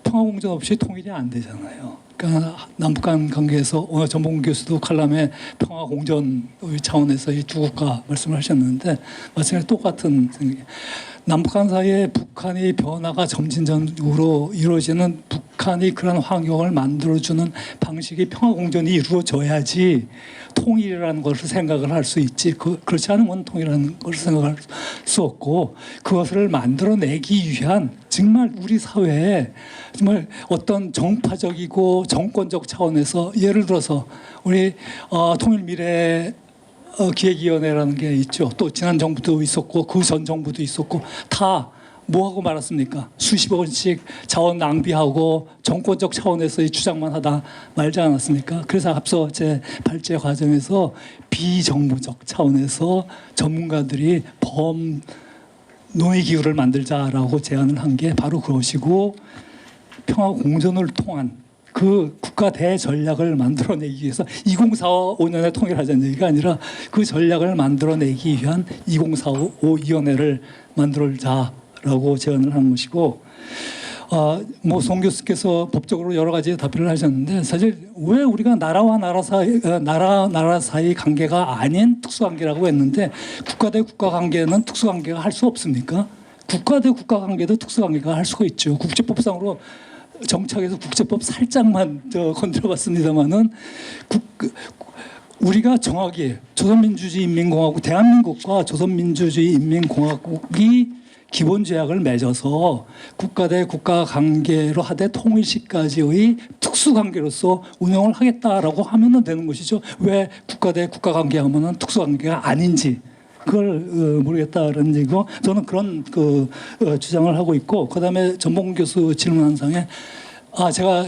평화공존 없이 통일이 안 되잖아요. 그러니까 남북 간 관계에서 오늘 전봉 교수도 칼럼에 평화공존 차원에서 이 두 국가 말씀을 하셨는데 마찬가지로 똑같은 생각이에요. 남북 간 사이에 북한의 변화가 점진적으로 이루어지는 북한이 그런 환경을 만들어주는 방식의 평화공존이 이루어져야지 통일이라는 것을 생각을 할 수 있지. 그렇지 않으면 통일이라는 것을 생각할 수 없고 그것을 만들어내기 위한 정말 우리 사회에 정말 어떤 정파적이고 정권적 차원에서 예를 들어서 우리 통일미래 기획위원회라는 게 있죠. 또 지난 정부도 있었고 그 전 정부도 있었고 다 뭐 하고 말았습니까? 수십억 원씩 자원 낭비하고 정권적 차원에서의 주장만 하다 말지 않았습니까? 그래서 앞서 제 발제 과정에서 비정부적 차원에서 전문가들이 범 논의 기구를 만들자라고 제안을 한 게 바로 그것이고, 평화 공존을 통한 그 국가 대전략을 만들어내기 위해서 2045년에 통일하자는 얘기가 아니라 그 전략을 만들어내기 위한 2045위원회를 만들자라고 제안을 한 것이고, 뭐 송 교수께서 법적으로 여러 가지 답변을 하셨는데, 사실 왜 우리가 나라와 나라 사이 관계가 아닌 특수관계라고 했는데 국가 대 국가 관계는 특수관계가 할 수 없습니까? 국가 대 국가 관계도 특수관계가 할 수가 있죠. 국제법상으로 정착해서 국제법 살짝만 건드려봤습니다만은 우리가 정확히 조선민주주의인민공화국 대한민국과 조선민주주의인민공화국이 기본조약을 맺어서 국가 대 국가 관계로 하되 통일시까지의 특수관계로서 운영을 하겠다라고 하면 되는 것이죠. 왜 국가 대 국가 관계하면은 특수관계가 아닌지 그걸 모르겠다라는 얘기고, 저는 그런 주장을 하고 있고, 그다음에 전봉 교수 질문한 상에 제가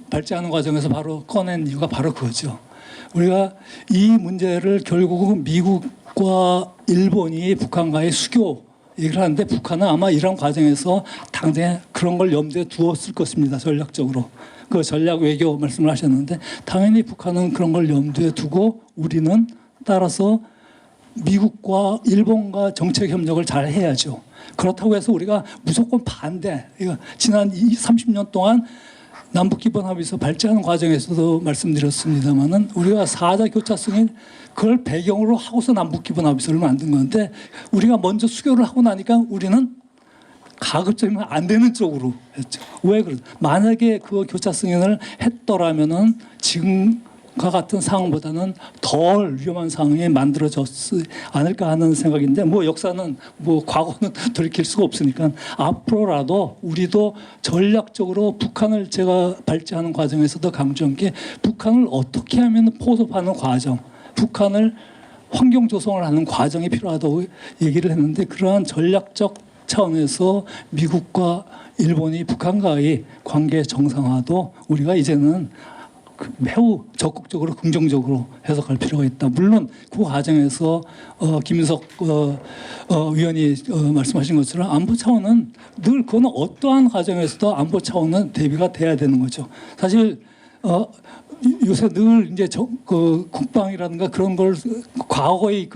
발제하는 과정에서 바로 꺼낸 이유가 바로 그거죠. 우리가 이 문제를 결국은 미국과 일본이 북한과의 수교 얘기를 하는데, 북한은 아마 이런 과정에서 당장에 그런 걸 염두에 두었을 것입니다. 전략적으로. 그 전략 외교 말씀을 하셨는데, 당연히 북한은 그런 걸 염두에 두고 우리는 따라서 미국과 일본과 정책 협력을 잘 해야죠. 그렇다고 해서 우리가 무조건 반대. 지난 30년 동안 남북기본합의서 발제하는 과정에서도 말씀드렸습니다만은 우리가 4자 교차 승인 그걸 배경으로 하고서 남북기본합의서를 만든 건데, 우리가 먼저 수교를 하고 나니까 우리는 가급적이면 안 되는 쪽으로 했죠. 왜 그래? 만약에 그 교차 승인을 했더라면은 지금과 같은 상황보다는 덜 위험한 상황이 만들어졌지 않을까 하는 생각인데, 뭐 역사는 뭐 과거는 돌이킬 수가 없으니까 앞으로라도 우리도 전략적으로 북한을, 제가 발제하는 과정에서도 강조한 게 북한을 어떻게 하면 포섭하는 과정, 북한을 환경 조성을 하는 과정이 필요하다고 얘기를 했는데, 그러한 전략적 차원에서 미국과 일본이 북한과의 관계 정상화도 우리가 이제는 매우 적극적으로 긍정적으로 해석할 필요가 있다. 물론 그 과정에서 김윤석 위원이 말씀하신 것처럼 안보 차원은 늘 그거는 어떠한 과정에서도 안보 차원은 대비가 돼야 되는 거죠. 사실 요새 늘 이제 국방이라든가 그런 걸 과거의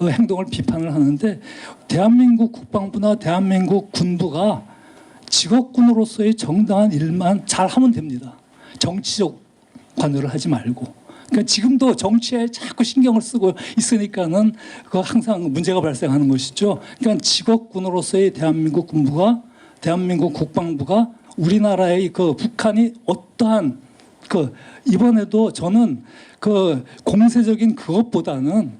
행동을 비판을 하는데, 대한민국 국방부나 대한민국 군부가 직업군으로서의 정당한 일만 잘하면 됩니다. 정치적 관여를 하지 말고. 그러니까 지금도 정치에 자꾸 신경을 쓰고 있으니까는 항상 문제가 발생하는 것이죠. 그러니까 직업군으로서의 대한민국 군부가, 대한민국 국방부가 우리나라의 북한이 어떠한 이번에도 저는 공세적인 그것보다는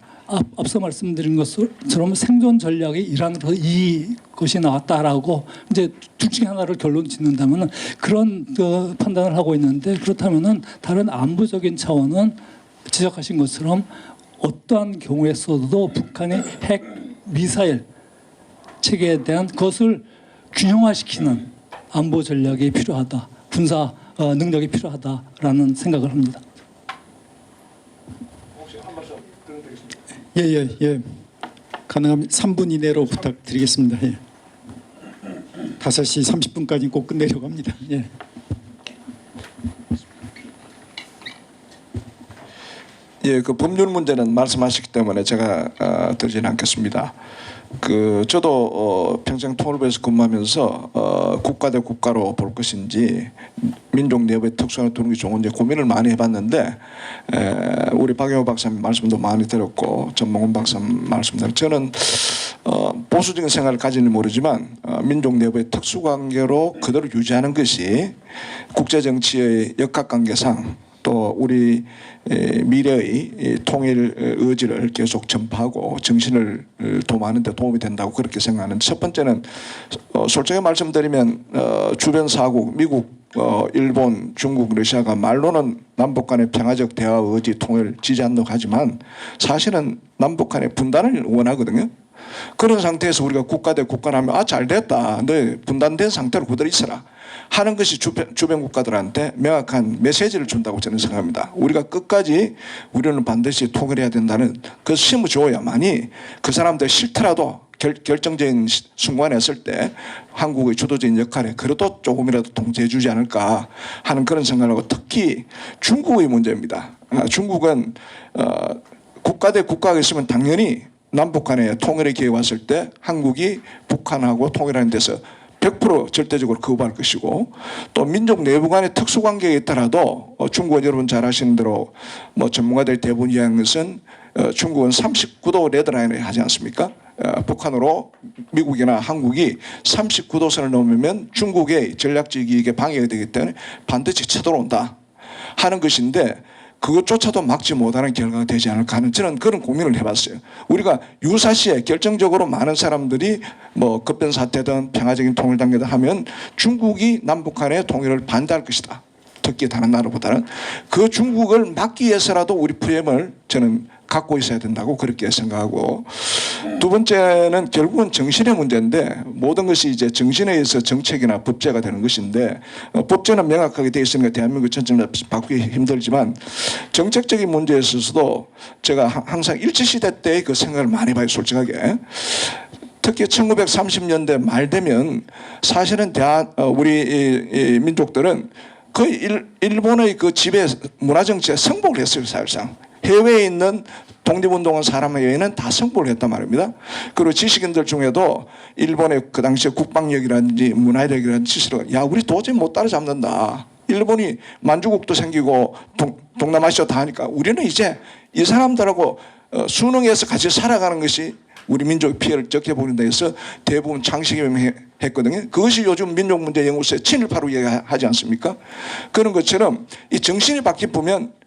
앞서 말씀드린 것처럼 생존 전략의 일환으로 이것이 나왔다라고 이제 둘 중에 하나를 결론 짓는다면은 그런 판단을 하고 있는데, 그렇다면은 다른 안보적인 차원은 지적하신 것처럼 어떠한 경우에서도 북한의 핵 미사일 체계에 대한 것을 균형화시키는 안보 전략이 필요하다, 군사 능력이 필요하다라는 생각을 합니다. 예. 가능하면 3분 이내로 부탁드리겠습니다. 예. 5시 30분까지 꼭 끝내려고 합니다. 예. 예, 그 법률 문제는 말씀하셨기 때문에 제가 드리지는 않겠습니다. 저도 평생 통일부에서 근무하면서 국가 대 국가로 볼 것인지 민족 내부의 특수관을 두는 게 좋은지 고민을 많이 해봤는데, 우리 박영호 박사님 말씀도 많이 들었고 전봉훈 박사님 말씀도, 저는 보수적인 생각을 가지는 모르지만 민족 내부의 특수관계로 그대로 유지하는 것이 국제정치의 역학관계상 또 우리 미래의 통일 의지를 계속 전파하고 정신을 도모하는 데 도움이 된다고 그렇게 생각하는. 첫 번째는 솔직히 말씀드리면 주변 사국 미국, 일본, 중국, 러시아가 말로는 남북 간의 평화적 대화 의지 통일 지지한다고 하지만 사실은 남북 간의 분단을 원하거든요. 그런 상태에서 우리가 국가 대 국가를 하면 아 잘됐다. 너 분단된 상태로 그대로 있어라. 하는 것이 주변 국가들한테 명확한 메시지를 준다고 저는 생각합니다. 우리가 끝까지 우리는 반드시 통일해야 된다는 그 심어줘야만이 그 사람들 싫더라도 결정적인 순간에 했을 때 한국의 주도적인 역할에 그래도 조금이라도 동조해 주지 않을까 하는 그런 생각을 하고 특히 중국의 문제입니다. 중국은 국가 대 국가가 있으면 당연히 남북 간의 통일의 기회가 왔을 때 한국이 북한하고 통일하는 데서 100% 절대적으로 거부할 것이고 또 민족 내부 간의 특수관계가 있더라도 중국은 여러분 잘 아시는 대로 뭐 전문가들 대부분 이야기하는 것은 중국은 39도 레드라인을 하지 않습니까? 북한으로 미국이나 한국이 39도선을 넘으면 중국의 전략적 이익에 방해가 되기 때문에 반드시 쳐들어온다 하는 것인데 그것조차도 막지 못하는 결과가 되지 않을까 하는 저는 그런 고민을 해봤어요. 우리가 유사시에 결정적으로 많은 사람들이 뭐 급변 사태든 평화적인 통일 단계든 하면 중국이 남북한의 통일을 반대할 것이다. 특히 다른 나라보다는 그 중국을 막기 위해서라도 우리 프레임을 저는 갖고 있어야 된다고 그렇게 생각하고 두 번째는 결국은 정신의 문제인데 모든 것이 이제 정신에 의해서 정책이나 법제가 되는 것인데 법제는 명확하게 되어 있으니까 대한민국 전체는 바꾸기 힘들지만 정책적인 문제에 있어서도 제가 항상 일제시대 때의 그 생각을 많이 봐요. 솔직하게. 특히 1930년대 말 되면 사실은 우리 민족들은 거의 일본의 그 지배 문화 정치에 승복을 했어요. 사실상. 해외에 있는 독립운동한 사람에게는 다 승복을 했단 말입니다. 그리고 지식인들 중에도 일본의 그 당시에 국방력이라든지 문화력이라든지 지식을 야 우리 도저히 못 따라잡는다. 일본이 만주국도 생기고 동남아시아 다 하니까 우리는 이제 이 사람들하고 순응해서 같이 살아가는 것이 우리 민족의 피해를 적게 보는 데에서 대부분 창시했거든요. 그것이 요즘 민족문제연구소의 친일파로 얘기하지 않습니까? 그런 것처럼 이 정신이 바뀌면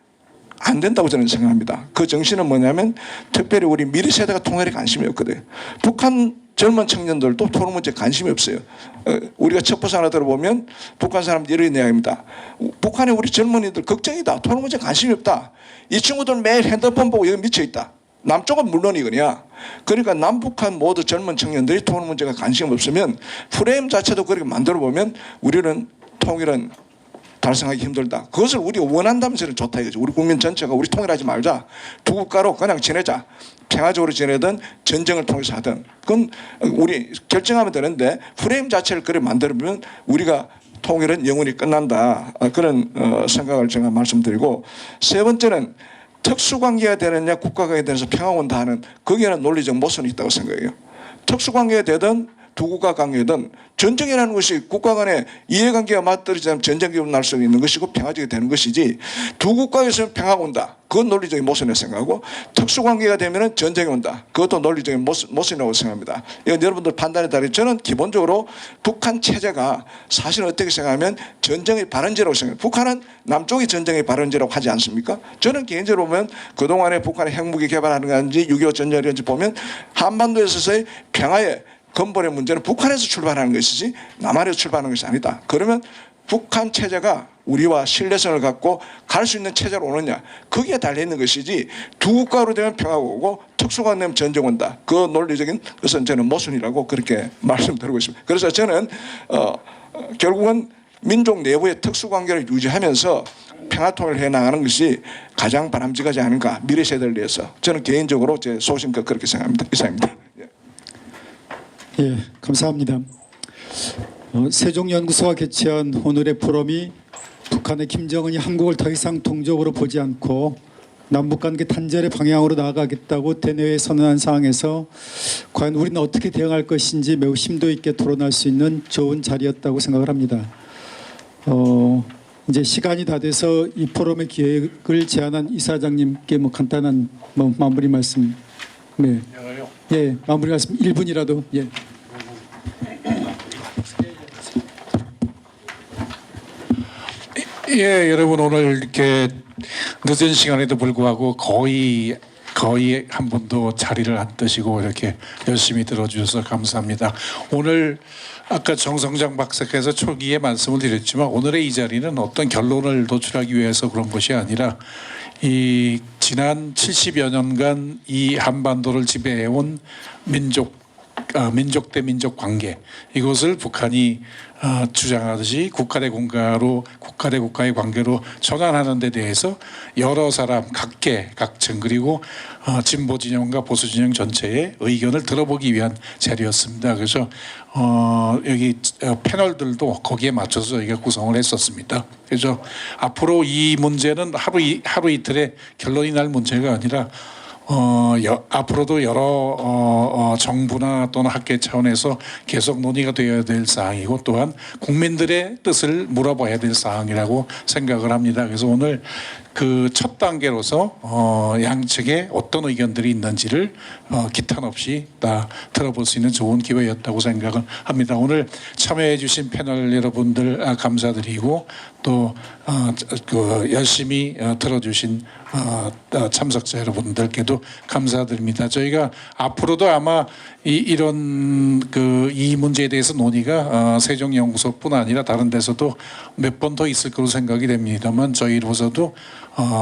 안 된다고 저는 생각합니다. 그 정신은 뭐냐면 특별히 우리 미래 세대가 통일에 관심이 없거든요. 북한 젊은 청년들도 토론 문제에 관심이 없어요. 우리가 첩보사 하나 들어보면 북한 사람들이 이런 이야기입니다. 북한에 우리 젊은이들 걱정이다. 토론 문제에 관심이 없다. 이 친구들 매일 핸드폰 보고 여기 미쳐있다. 남쪽은 물론이거냐. 그러니까 남북한 모두 젊은 청년들이 토론 문제가 관심 없으면 프레임 자체도 그렇게 만들어 보면 우리는 통일은 달성하기 힘들다. 그것을 우리가 원한다면 저는 좋다 이거죠. 우리 국민 전체가 우리 통일하지 말자. 두 국가로 그냥 지내자. 평화적으로 지내든 전쟁을 통해서 하든. 그건 우리 결정하면 되는데 프레임 자체를 그렇게 만들어보면 우리가 통일은 영원히 끝난다. 그런 생각을 제가 말씀드리고 세 번째는 특수관계가 되느냐 국가관계가 되면서 평화온다 하는 거기에는 논리적 모순이 있다고 생각해요. 특수관계가 되든 두 국가 관계든 전쟁이라는 것이 국가 간의 이해관계가 맞들어지면 전쟁이 날 수 있는 것이고 평화적이 되는 것이지 두 국가에서는 평화가 온다. 그건 논리적인 모순이라고 생각하고 특수관계가 되면 전쟁이 온다. 그것도 논리적인 모순이라고 생각합니다. 이건 여러분들 판단에 따라 저는 기본적으로 북한 체제가 사실은 어떻게 생각하면 전쟁의 발원제라고 생각해요. 북한은 남쪽이 전쟁의 발원제라고 하지 않습니까? 저는 개인적으로 보면 그동안에 북한의 핵무기 개발하는 건지 6.25 전쟁이런지 보면 한반도에서의 평화의 근본의 문제는 북한에서 출발하는 것이지 남한에서 출발하는 것이 아니다. 그러면 북한 체제가 우리와 신뢰성을 갖고 갈 수 있는 체제로 오느냐 거기에 달려있는 것이지 두 국가로 되면 평화가 오고 특수가 되면 전쟁 온다. 그 논리적인 것은 저는 모순이라고 그렇게 말씀드리고 있습니다. 그래서 저는 결국은 민족 내부의 특수관계를 유지하면서 평화통일을 해나가는 것이 가장 바람직하지 않은가 미래 세대를 위해서 저는 개인적으로 제 소신껏 그렇게 생각합니다. 이상입니다. 예, 감사합니다. 세종연구소가 개최한 오늘의 포럼이 북한의 김정은이 한국을 더 이상 동족으로 보지 않고 남북관계 단절의 방향으로 나아가겠다고 대내외에 선언한 상황에서 과연 우리는 어떻게 대응할 것인지 매우 심도 있게 토론할 수 있는 좋은 자리였다고 생각을 합니다. 이제 시간이 다 돼서 이 포럼의 기획을 제안한 이사장님께 간단한 마무리 말씀. 네. 예, 마무리 말씀 1분이라도. 예. 예, 여러분 오늘 이렇게 늦은 시간에도 불구하고 거의 한 분도 자리를 안 뜨시고 이렇게 열심히 들어주셔서 감사합니다. 오늘 아까 정성장 박사께서 초기에 말씀을 드렸지만 오늘의 이 자리는 어떤 결론을 도출하기 위해서 그런 것이 아니라 이 지난 70여 년간 이 한반도를 지배해온 민족 민족 대 민족 관계 이것을 북한이 주장하듯이 국가 대 국가의 관계로 전환하는 데 대해서 여러 사람 각층 그리고 진보 진영과 보수 진영 전체의 의견을 들어보기 위한 자리였습니다. 그래서 여기 패널들도 거기에 맞춰서 저희가 구성을 했었습니다. 그래서 앞으로 이 문제는 하루 이틀에 결론이 날 문제가 아니라 앞으로도 여러 정부나 또는 학계 차원에서 계속 논의가 되어야 될 사항이고 또한 국민들의 뜻을 물어봐야 될 사항이라고 생각을 합니다. 그래서 오늘 그 첫 단계로서 양측에 어떤 의견들이 있는지를 기탄 없이 다 들어볼 수 있는 좋은 기회였다고 생각을 합니다. 오늘 참여해 주신 패널 여러분들 감사드리고 또 그 열심히 들어주신 참석자 여러분들께도 감사드립니다. 저희가 앞으로도 아마 이런 이 문제에 대해서 논의가 세종연구소뿐 아니라 다른 데서도 몇 번 더 있을 거로 생각이 됩니다만 저희로서도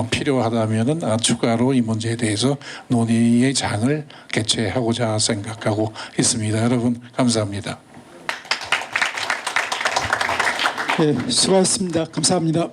필요하다면은 추가로 이 문제에 대해서 논의의 장을 개최하고자 생각하고 있습니다. 여러분 감사합니다. 네, 수고하셨습니다. 감사합니다.